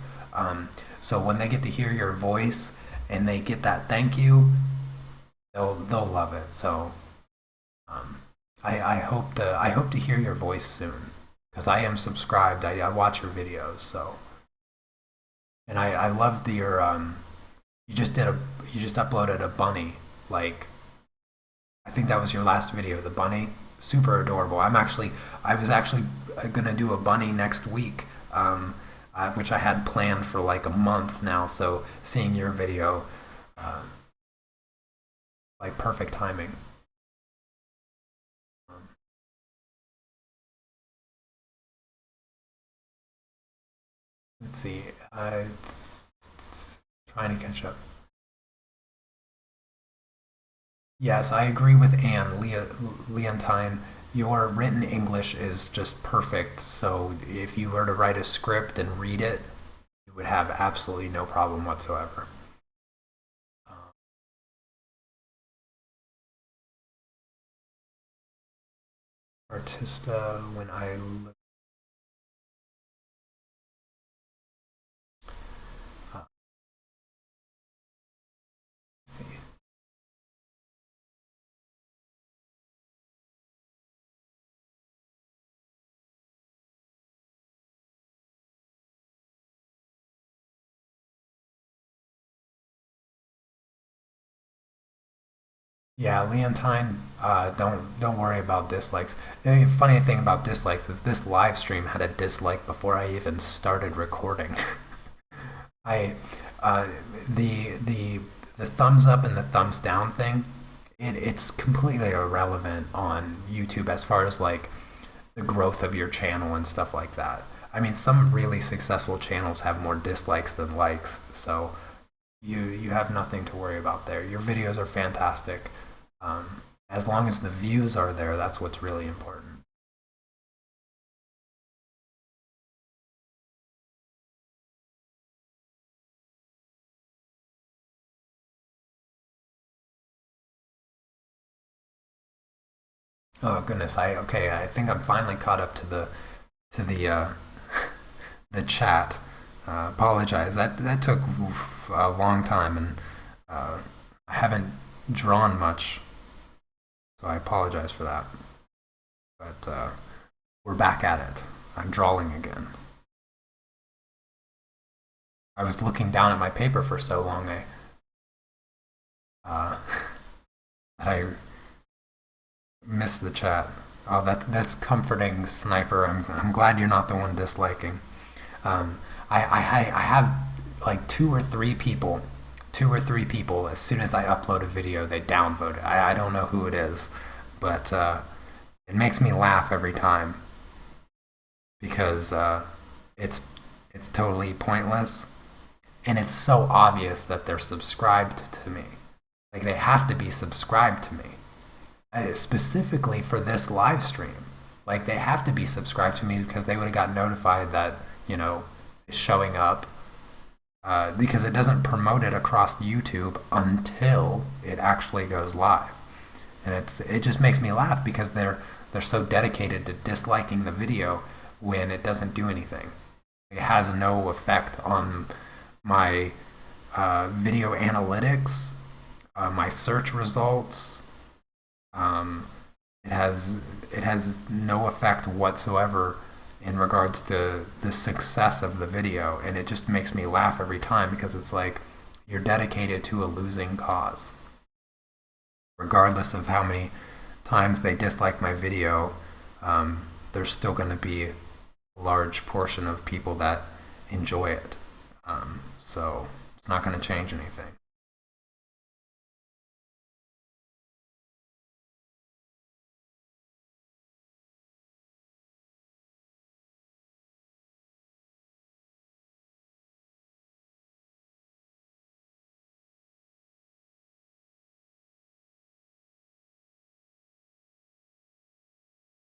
[SPEAKER 1] So when they get to hear your voice and they get that thank you, they'll love it. So um, I hope to hear your voice soon because I am subscribed. I watch your videos. So, and I loved your you just did a you just uploaded a bunny. Like, I think that was your last video, the bunny. Super adorable. I was actually gonna do a bunny next week, which I had planned for like a month now. So seeing your video, uh, like perfect timing. Um, let's see. It's trying to catch up. Yes, I agree with Anne Leontine. Your written English is just perfect. So if you were to write a script and read it, you would have absolutely no problem whatsoever. Uh, Artista, when I look, let's see. Yeah, Leontine, don't worry about dislikes. The funny thing about dislikes is this live stream had a dislike before I even started recording. I uh, the thumbs up and the thumbs down thing, it's completely irrelevant on YouTube as far as like the growth of your channel and stuff like that. I mean, some really successful channels have more dislikes than likes, so you have nothing to worry about there. Your videos are fantastic. As long as the views are there, that's what's really important. Oh goodness, I think I'm finally caught up to the chat. Apologize. That took a long time, and I haven't drawn much, so I apologize for that. But we're back at it. I'm drawing again. I was looking down at my paper for so long, uh, that I missed the chat. Oh, that's comforting, Sniper. I'm glad you're not the one disliking. Um, I have like two or three people. As soon as I upload a video, they downvote it. I don't know who it is, but it makes me laugh every time because it's it's totally pointless, and it's so obvious that they're subscribed to me. Like they have to be subscribed to me, specifically for this live stream. Like they have to be subscribed to me because they would have got notified that it's showing up. Because it doesn't promote it across YouTube until it actually goes live, and it just makes me laugh because they're so dedicated to disliking the video when it doesn't do anything. It has no effect on my video analytics, my search results. Um, it has no effect whatsoever in regards to the success of the video, and it just makes me laugh every time because it's like you're dedicated to a losing cause. Regardless of how many times they dislike my video, there's still going to be a large portion of people that enjoy it. So it's not going to change anything.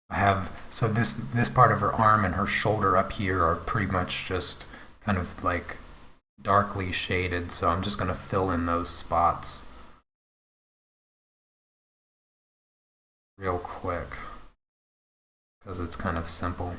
[SPEAKER 1] I have so this part of her arm and her shoulder up here are pretty much just kind of like darkly shaded, so I'm just going to fill in those spots real quick because it's kind of simple.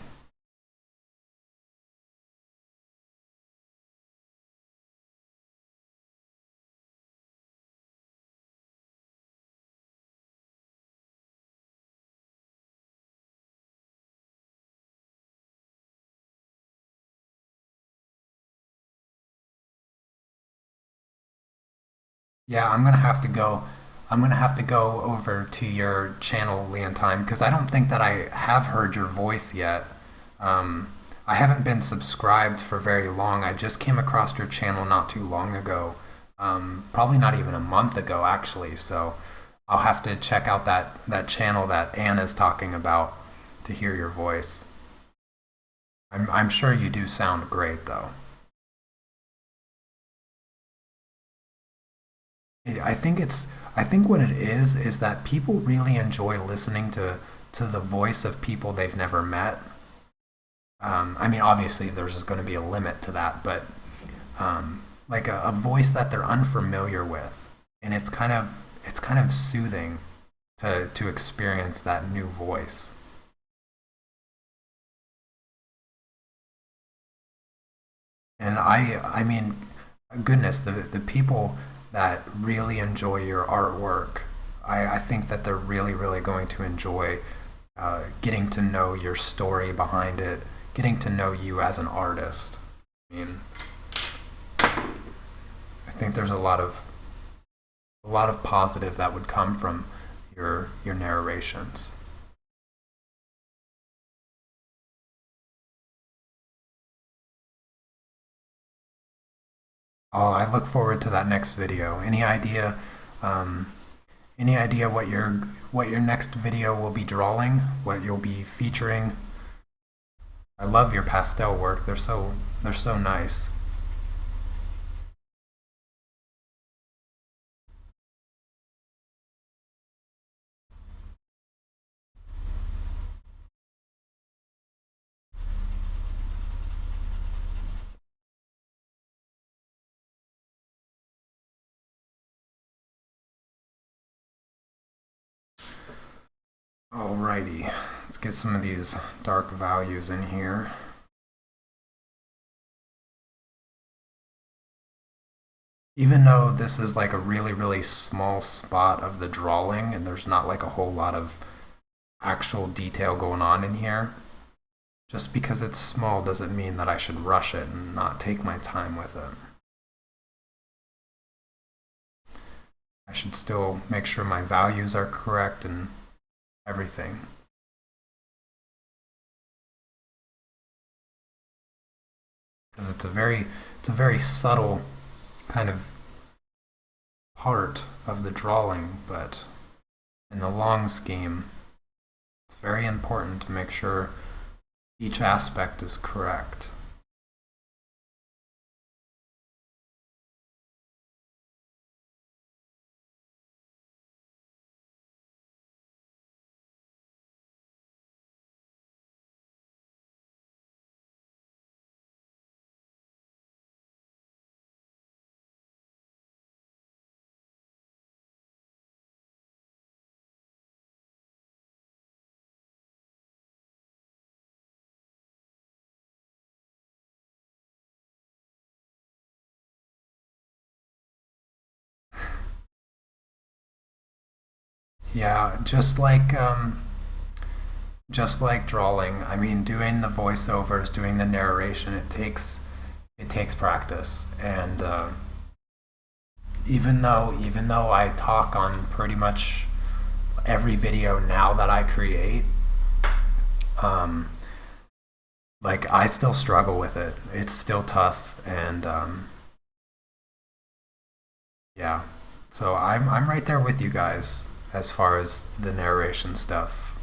[SPEAKER 1] Yeah, I'm gonna have to go. I'm gonna have to go over to your channel, Leontine, because I don't think that I have heard your voice yet. Um, I haven't been subscribed for very long. I just came across your channel not too long ago. Probably not even a month ago, actually. So I'll have to check out that channel that Anna's talking about to hear your voice. I'm sure you do sound great, though. I think what it is that people really enjoy listening to the voice of people they've never met. I mean, obviously, there's going to be a limit to that, but like a voice that they're unfamiliar with, and it's kind of soothing to experience that new voice. And I mean, goodness, the people that really enjoy your artwork, I think that they're really going to enjoy getting to know your story behind it, getting to know you as an artist. I mean, I think there's a lot of positive that would come from your narrations. Oh, I look forward to that next video. Um, any idea what your next video will be drawing? What you'll be featuring? I love your pastel work. They're so nice. Alrighty, let's get some of these dark values in here. Even though this is like a really small spot of the drawing and there's not like a whole lot of actual detail going on in here, just because it's small doesn't mean that I should rush it and not take my time with it. I should still make sure my values are correct and everything. Because it's a very subtle kind of part of the drawing, but in the long scheme, it's very important to make sure each aspect is correct. Yeah, just like drawing. I mean, doing the voiceovers, doing the narration, it takes practice. And even though I talk on pretty much every video now that I create, um, like I still struggle with it. It's still tough, and yeah. So I'm right there with you guys as far as the narration stuff.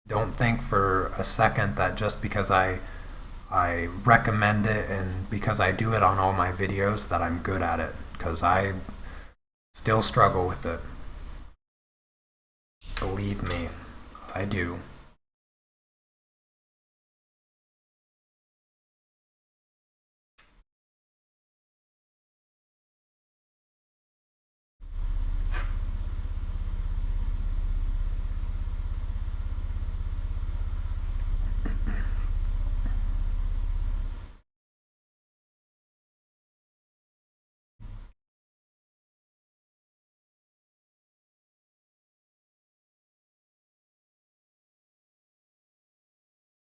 [SPEAKER 1] Don't think for a second that just because I recommend it and because I do it on all my videos that I'm good at it, because I still struggle with it. Believe me, I do.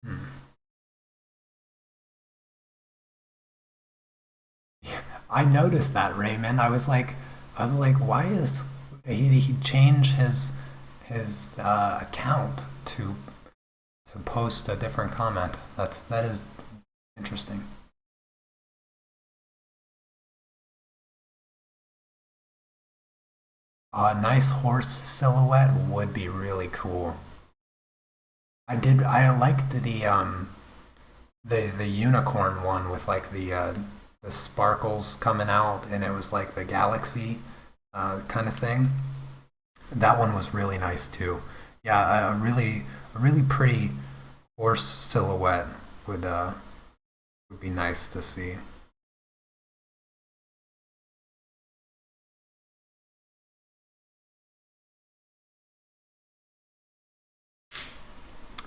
[SPEAKER 1] Hmm. I noticed that, Raymond. I was like, why is he changed his account to post a different comment? That is interesting. A nice horse silhouette would be really cool. I liked the unicorn one with like the sparkles coming out and it was like the galaxy kind of thing. That one was really nice too. Yeah, a really pretty horse silhouette would be nice to see.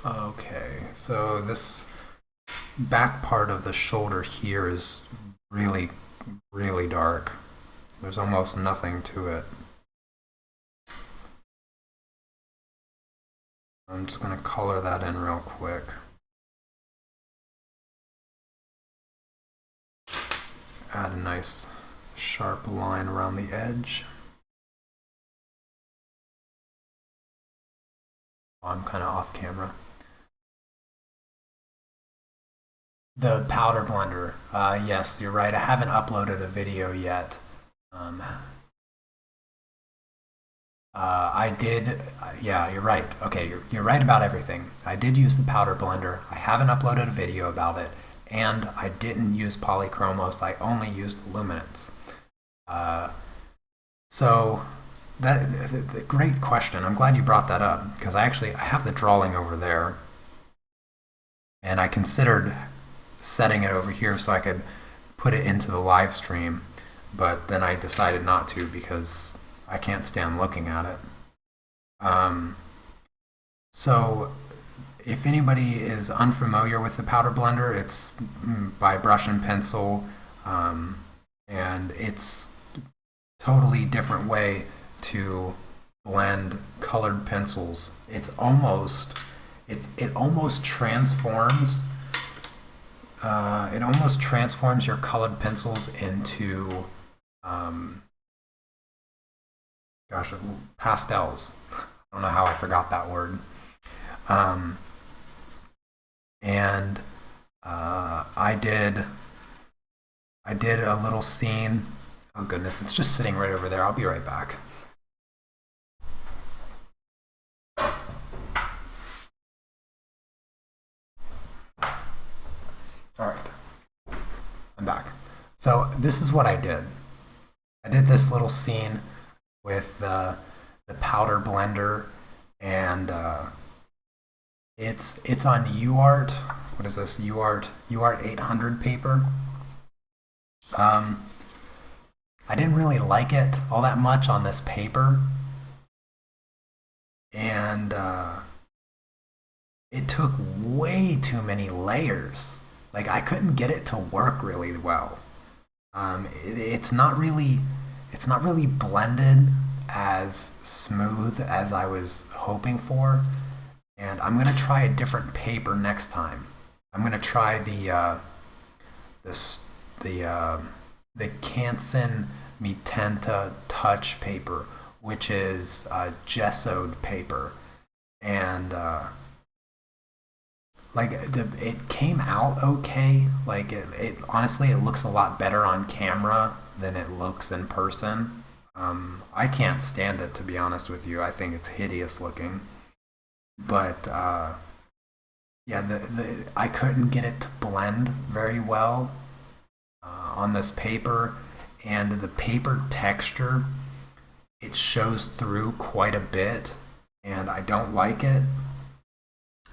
[SPEAKER 1] Okay, so this back part of the shoulder here is really really dark. There's almost nothing to it. I'm just going to color that in real quick. Add a nice sharp line around the edge. I'm kind of off camera. The powder blender. Yes, you're right. I haven't uploaded a video yet. I did. Yeah, you're right. Okay, you're right about everything. I did use the powder blender. I haven't uploaded a video about it, and I didn't use polychromos. I only used luminance. Uh, so the great question. I'm glad you brought that up because I have the drawing over there, and I considered setting it over here so I could put it into the live stream, but then I decided not to because I can't stand looking at it. So if anybody is unfamiliar with the powder blender, it's by Brush and Pencil, and it's totally different way to blend colored pencils. It almost transforms your colored pencils into pastels. I don't know how I forgot that word. And I did a little scene. Oh goodness, it's just sitting right over there. I'll be right back. All right, I'm back. So this is what I did. I did this little scene with the powder blender, and it's on UART. What is this? UART 800 paper. I didn't really like it all that much on this paper, and it took way too many layers. Like I couldn't get it to work really well. It's not really blended as smooth as I was hoping for, and I'm gonna try a different paper next time. I'm gonna try the Canson Mitenta Touch paper, which is gessoed paper, and it came out okay. Like it honestly, it looks a lot better on camera than it looks in person. I can't stand it, to be honest with you. I think it's hideous looking. But yeah, I couldn't get it to blend very well on this paper, and the paper texture, it shows through quite a bit, and I don't like it.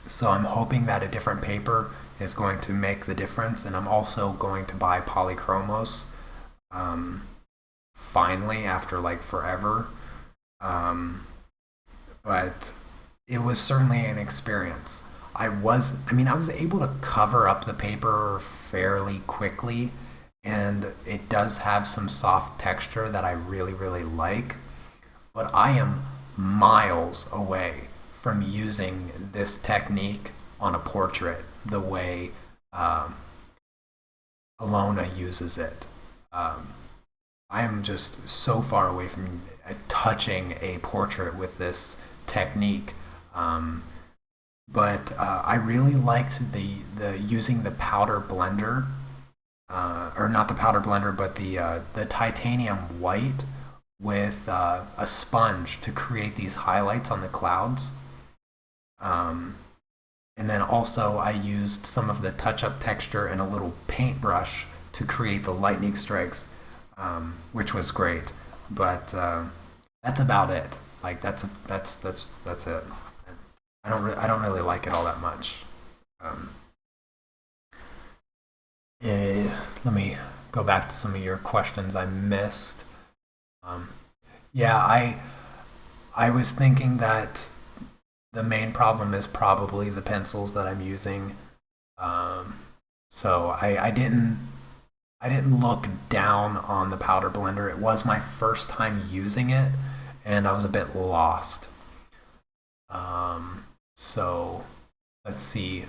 [SPEAKER 1] So I'm hoping that a different paper is going to make the difference, and I'm also going to buy polychromos finally after like forever. But it was certainly an experience. I was able to cover up the paper fairly quickly, and it does have some soft texture that I really, really like. But I am miles away from using this technique on a portrait the way Alona uses it. I am just so far away from touching a portrait with this technique. But I really liked the using the powder blender, or not the powder blender, but the titanium white with a sponge to create these highlights on the clouds. And then also I used some of the touch-up texture and a little paintbrush to create the lightning strikes, which was great. But that's about it. Like that's it. I don't really like it all that much. Let me go back to some of your questions I missed. Yeah, I was thinking that the main problem is probably the pencils that I'm using. So I didn't look down on the powder blender. It was my first time using it, and I was a bit lost. So let's see.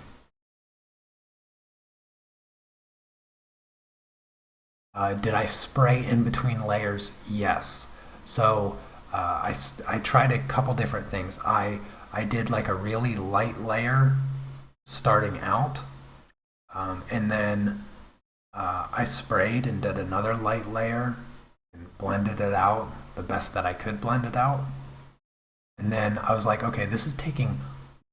[SPEAKER 1] Did I spray in between layers? Yes. So I tried a couple different things. I I did like a really light layer starting out, and then I sprayed and did another light layer and blended it out the best that I could blend it out. And then I was like, okay, this is taking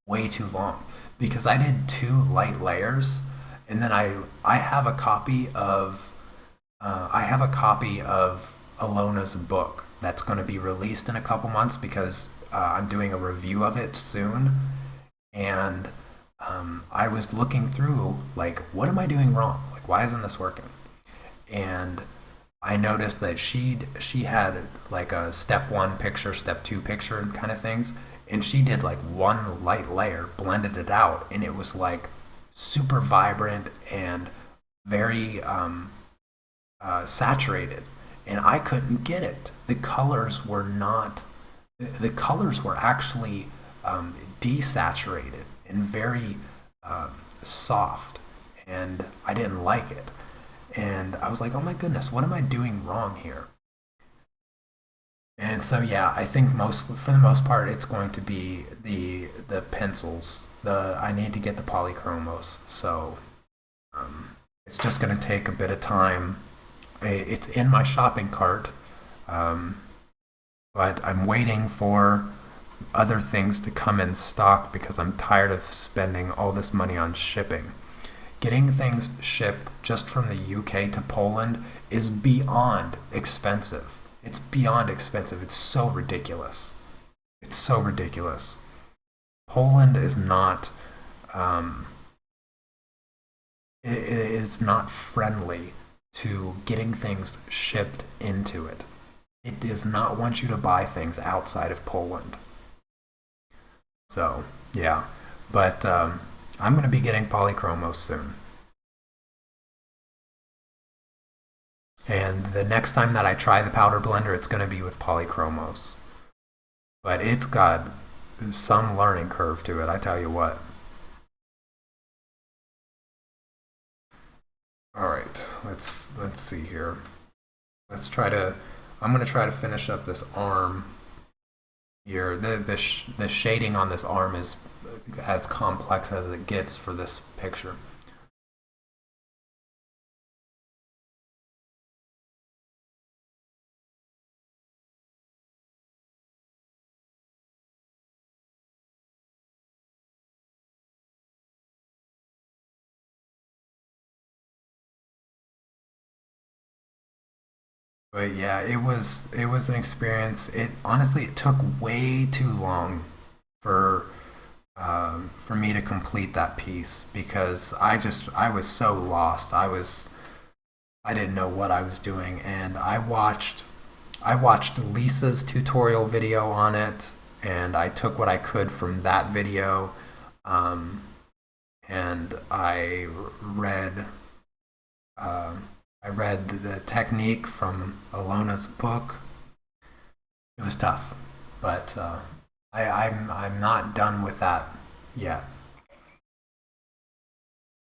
[SPEAKER 1] way too long because I did two light layers, and then I have a copy of Alona's book that's going to be released in a couple months because I'm doing a review of it soon, and I was looking through like, what am I doing wrong? Like, why isn't this working? And I noticed that she had like a step one picture, step two picture kind of things, and she did like one light layer, blended it out, and it was like super vibrant and very saturated, and I couldn't get it. The colors were not. The colors were actually desaturated and very soft, and I didn't like it. And I was like, oh my goodness, what am I doing wrong here? And so yeah, I think for the most part, it's going to be the pencils. I need to get the polychromos, so it's just going to take a bit of time. It's in my shopping cart, but I'm waiting for other things to come in stock because I'm tired of spending all this money on shipping. Getting things shipped just from the UK to Poland is beyond expensive. It's beyond expensive. It's so ridiculous. It's so ridiculous. Poland is not it is not friendly to getting things shipped into it. It does not want you to buy things outside of Poland. So, yeah. But I'm going to be getting polychromos soon. And the next time that I try the powder blender, it's going to be with polychromos. But it's got some learning curve to it, I tell you what. All right, let's see here. I'm going to try to finish up this arm here. The shading on this arm is as complex as it gets for this picture. But yeah, it was an experience. It honestly it took way too long for for me to complete that piece because I was so lost. I didn't know what I was doing, and I watched Lisa's tutorial video on it, and I took what I could from that video, um, and uh, I read the technique from Alona's book. It was tough, but I'm not done with that yet.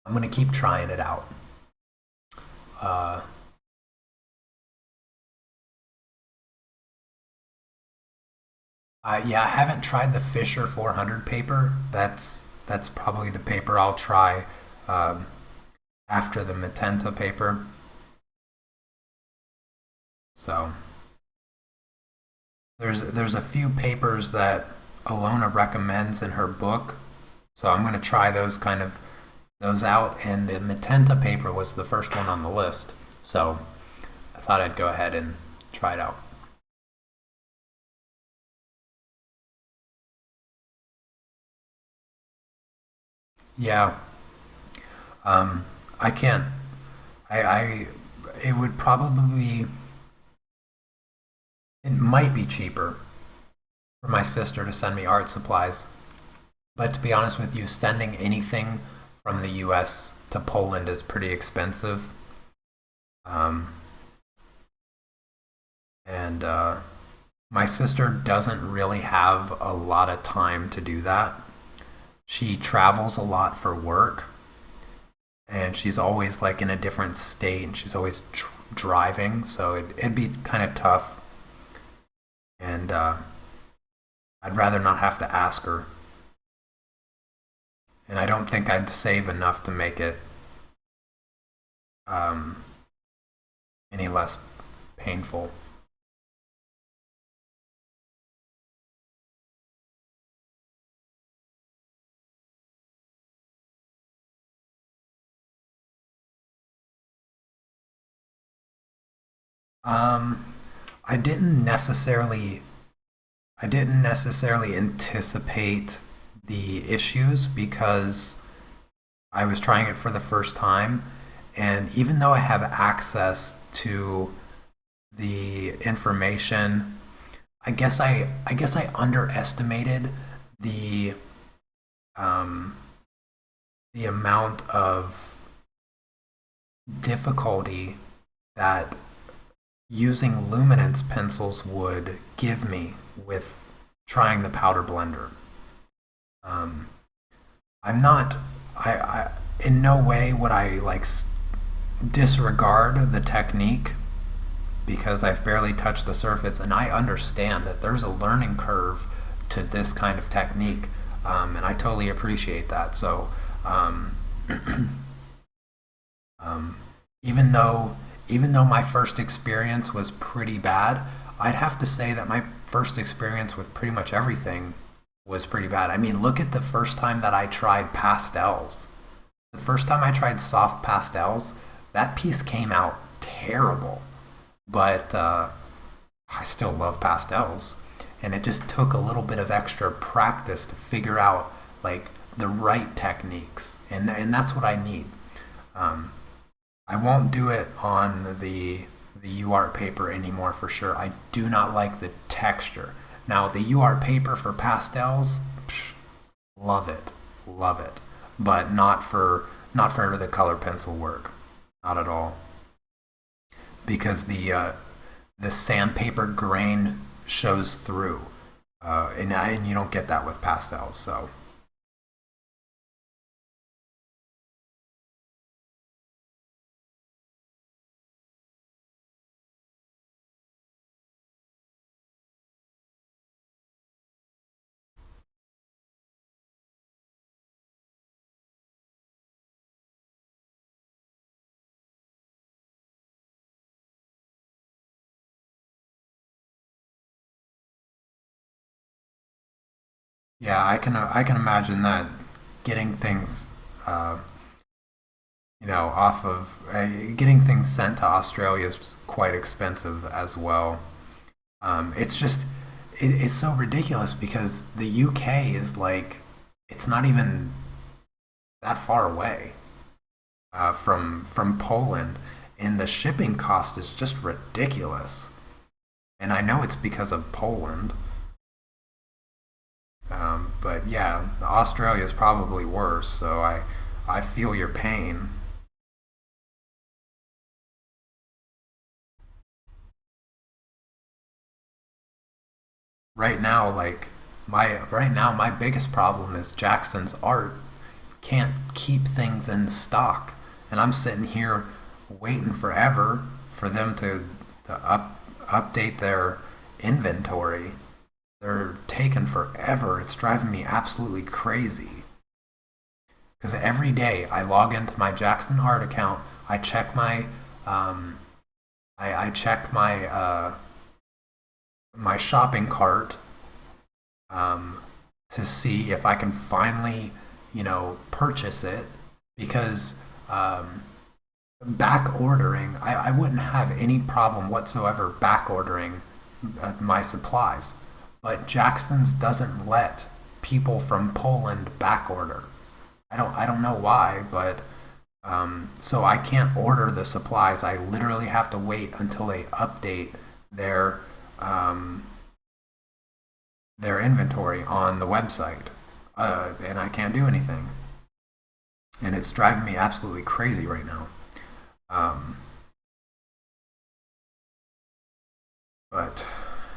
[SPEAKER 1] I'm gonna keep trying it out. Uh, yeah, I haven't tried the Fisher 400 paper. That's probably the paper I'll try um, after the Matenta paper. So there's a few papers that Alona recommends in her book. So I'm gonna try those out, and the Matenta paper was the first one on the list. So I thought I'd go ahead and try it out. Yeah, um, I can't. I it would probably it might be cheaper for my sister to send me art supplies. But to be honest with you, sending anything from the U.S. to Poland is pretty expensive. Um, and my sister doesn't really have a lot of time to do that. She travels a lot for work, and she's always like in a different state, and she's always driving, so it'd be kind of tough. And I'd rather not have to ask her. and I don't think I'd save enough to make it um, any less painful. Um, I didn't necessarily I didn't necessarily anticipate the issues because I was trying it for the first time, and even though I have access to the information, I guess I underestimated the um, the amount of difficulty that using luminance pencils would give me with trying the powder blender. Um, I'm not. I in no way would I like disregard the technique because I've barely touched the surface, and I understand that there's a learning curve to this kind of technique, and I totally appreciate that. So, um, um, even though even though my first experience was pretty bad, I'd have to say that my first experience with pretty much everything was pretty bad. I mean, look at the first time that I tried pastels. The first time I tried soft pastels, that piece came out terrible. But I still love pastels, and it just took a little bit of extra practice to figure out like the right techniques, and that's what I need. Um, I won't do it on the UART paper anymore for sure. I do not like the texture. Now the UART paper for pastels, psh, love it, love it, but not for the color pencil work, not at all, because the sandpaper grain shows through, and you don't get that with pastels. So yeah, I can imagine that getting things uh, off of getting things sent to Australia is quite expensive as well. It's just it's so ridiculous because the UK is like it's not even that far away from Poland, and the shipping cost is just ridiculous. And I know it's because of Poland, but yeah, Australia is probably worse. So I feel your pain. Right now my biggest problem is Jackson's art can't keep things in stock, and I'm sitting here waiting forever for them to update their inventory. They're taking forever. It's driving me absolutely crazy because every day I log into my Jackson Art account, I check my um, I check my shopping cart um, to see if I can finally, purchase it because um, back ordering, I wouldn't have any problem whatsoever back ordering my supplies. But Jackson's doesn't let people from Poland back order. I don't know why, but so I can't order the supplies. I literally have to wait until they update their um, their inventory on the website, and I can't do anything. And it's driving me absolutely crazy right now. Um, but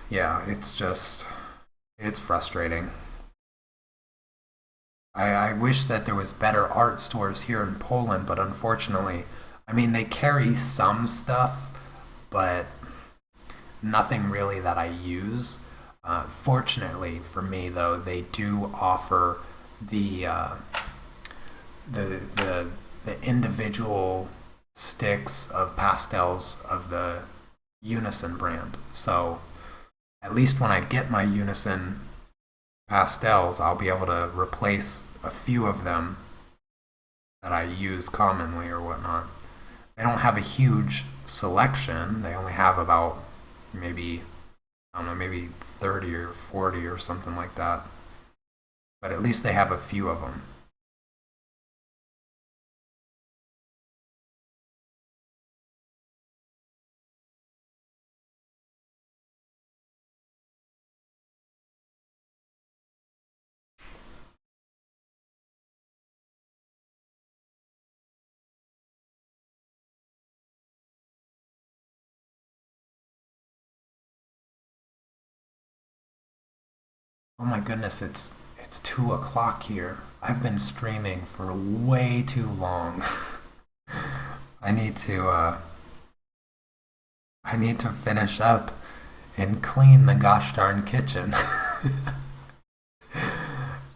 [SPEAKER 1] yeah, it's frustrating. I wish that there was better art stores here in Poland, but unfortunately, I mean they carry some stuff, but nothing really that I use. Fortunately for me, though, they do offer the the individual sticks of pastels of the Unison brand. So at least when I get my Unison pastels, I'll be able to replace a few of them that I use commonly or whatnot. They don't have a huge selection. They only have about maybe, I don't know, maybe 30 or 40 or something like that. But at least they have a few of them. Oh my goodness, it's 2 o'clock here. I've been streaming for way too long. I need to I need to finish up and clean the gosh darn kitchen.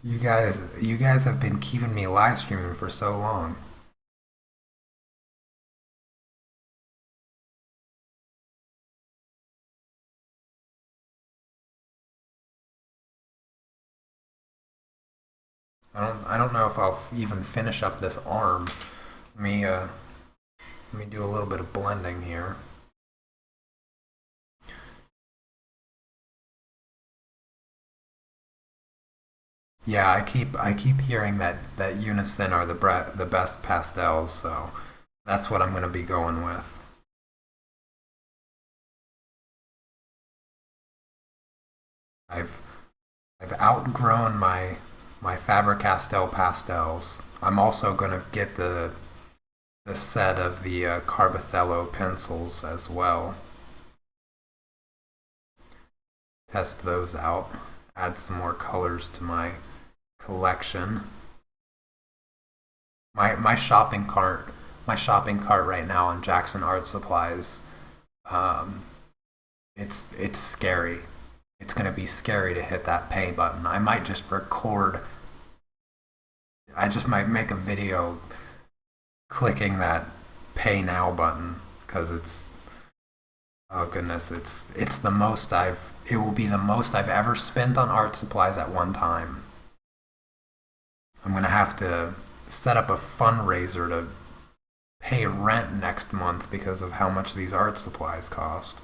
[SPEAKER 1] You guys have been keeping me live streaming for so long. I don't know if I'll even finish up this arm. Let me uh let me do a little bit of blending here. Yeah, I keep hearing that Unison are the best pastels, so that's what I'm gonna be going with. I've I've outgrown my Faber-Castell pastels. I'm also gonna get the set of the Carbothello pencils as well. Test those out. Add some more colors to my collection. My shopping cart right now on Jackson Art Supplies. Um, it's scary. It's gonna be scary to hit that pay button. I might just record. I just might make a video clicking that pay now button because it's, oh goodness, it's the most I've it will be the most I've ever spent on art supplies at one time. I'm gonna have to set up a fundraiser to pay rent next month because of how much these art supplies cost.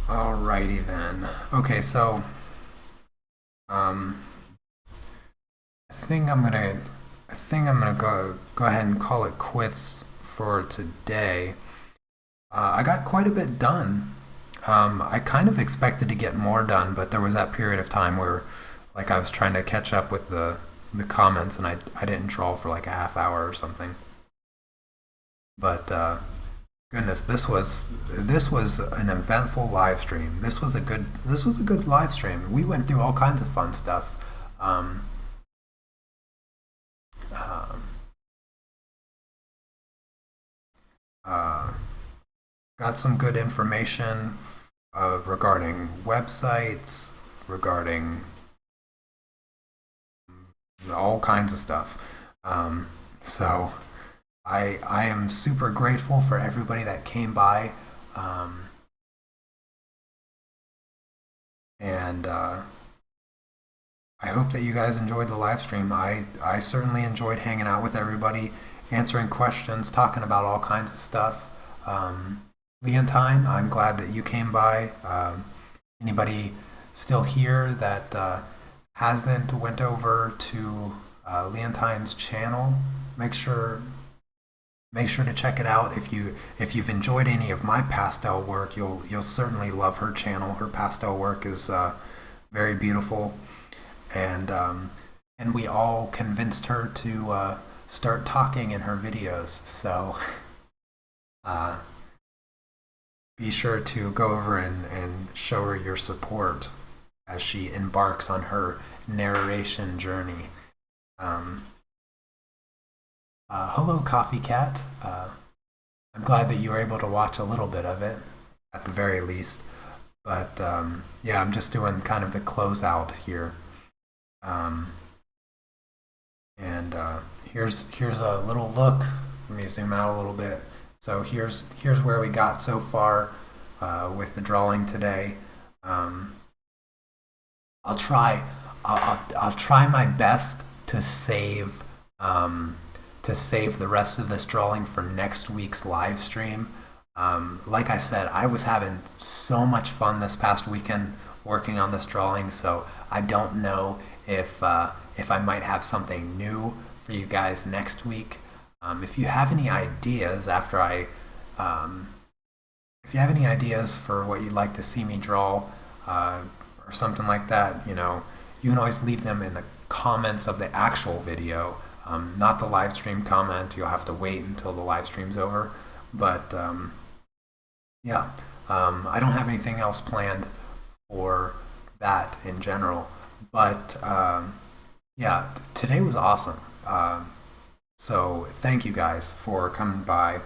[SPEAKER 1] Alrighty then. Okay, so um, I think I'm gonna I think I'm gonna go ahead and call it quits for today. I got quite a bit done. I kind of expected to get more done, but there was that period of time where, like, I was trying to catch up with the comments, and I didn't draw for like a half hour or something. But goodness, this was an eventful live stream. This was a good live stream. We went through all kinds of fun stuff. Um, um, uh, got some good information regarding websites, regarding all kinds of stuff. So I am super grateful for everybody that came by, um, and I hope that you guys enjoyed the live stream. I certainly enjoyed hanging out with everybody, answering questions, talking about all kinds of stuff. Leontine, I'm glad that you came by. Anybody still here that hasn't went over to Leontine's channel, make sure make sure to check it out. If you've enjoyed any of my pastel work, you'll certainly love her channel. Her pastel work is very beautiful, and we all convinced her to start talking in her videos. So uh, be sure to go over and show her your support as she embarks on her narration journey. Um, Hello, Coffee Cat. I'm glad that you were able to watch a little bit of it, at the very least. But yeah, I'm just doing kind of the closeout here. Um, and here's a little look. Let me zoom out a little bit. So here's where we got so far with the drawing today. Um, I'll try I'll try my best to save the rest of this drawing for next week's live stream. Like I said, I was having so much fun this past weekend working on this drawing, so I don't know if I might have something new for you guys next week. If you have any ideas um, if you have any ideas for what you'd like to see me draw or something like that, you can always leave them in the comments of the actual video, not the live stream comment. You'll have to wait until the live stream's over. But yeah, I don't have anything else planned for that in general. But yeah, today was awesome. So thank you guys for coming by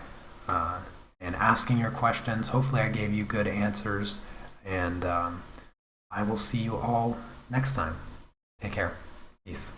[SPEAKER 1] and asking your questions. Hopefully, I gave you good answers, and I will see you all next time. Take care. Peace.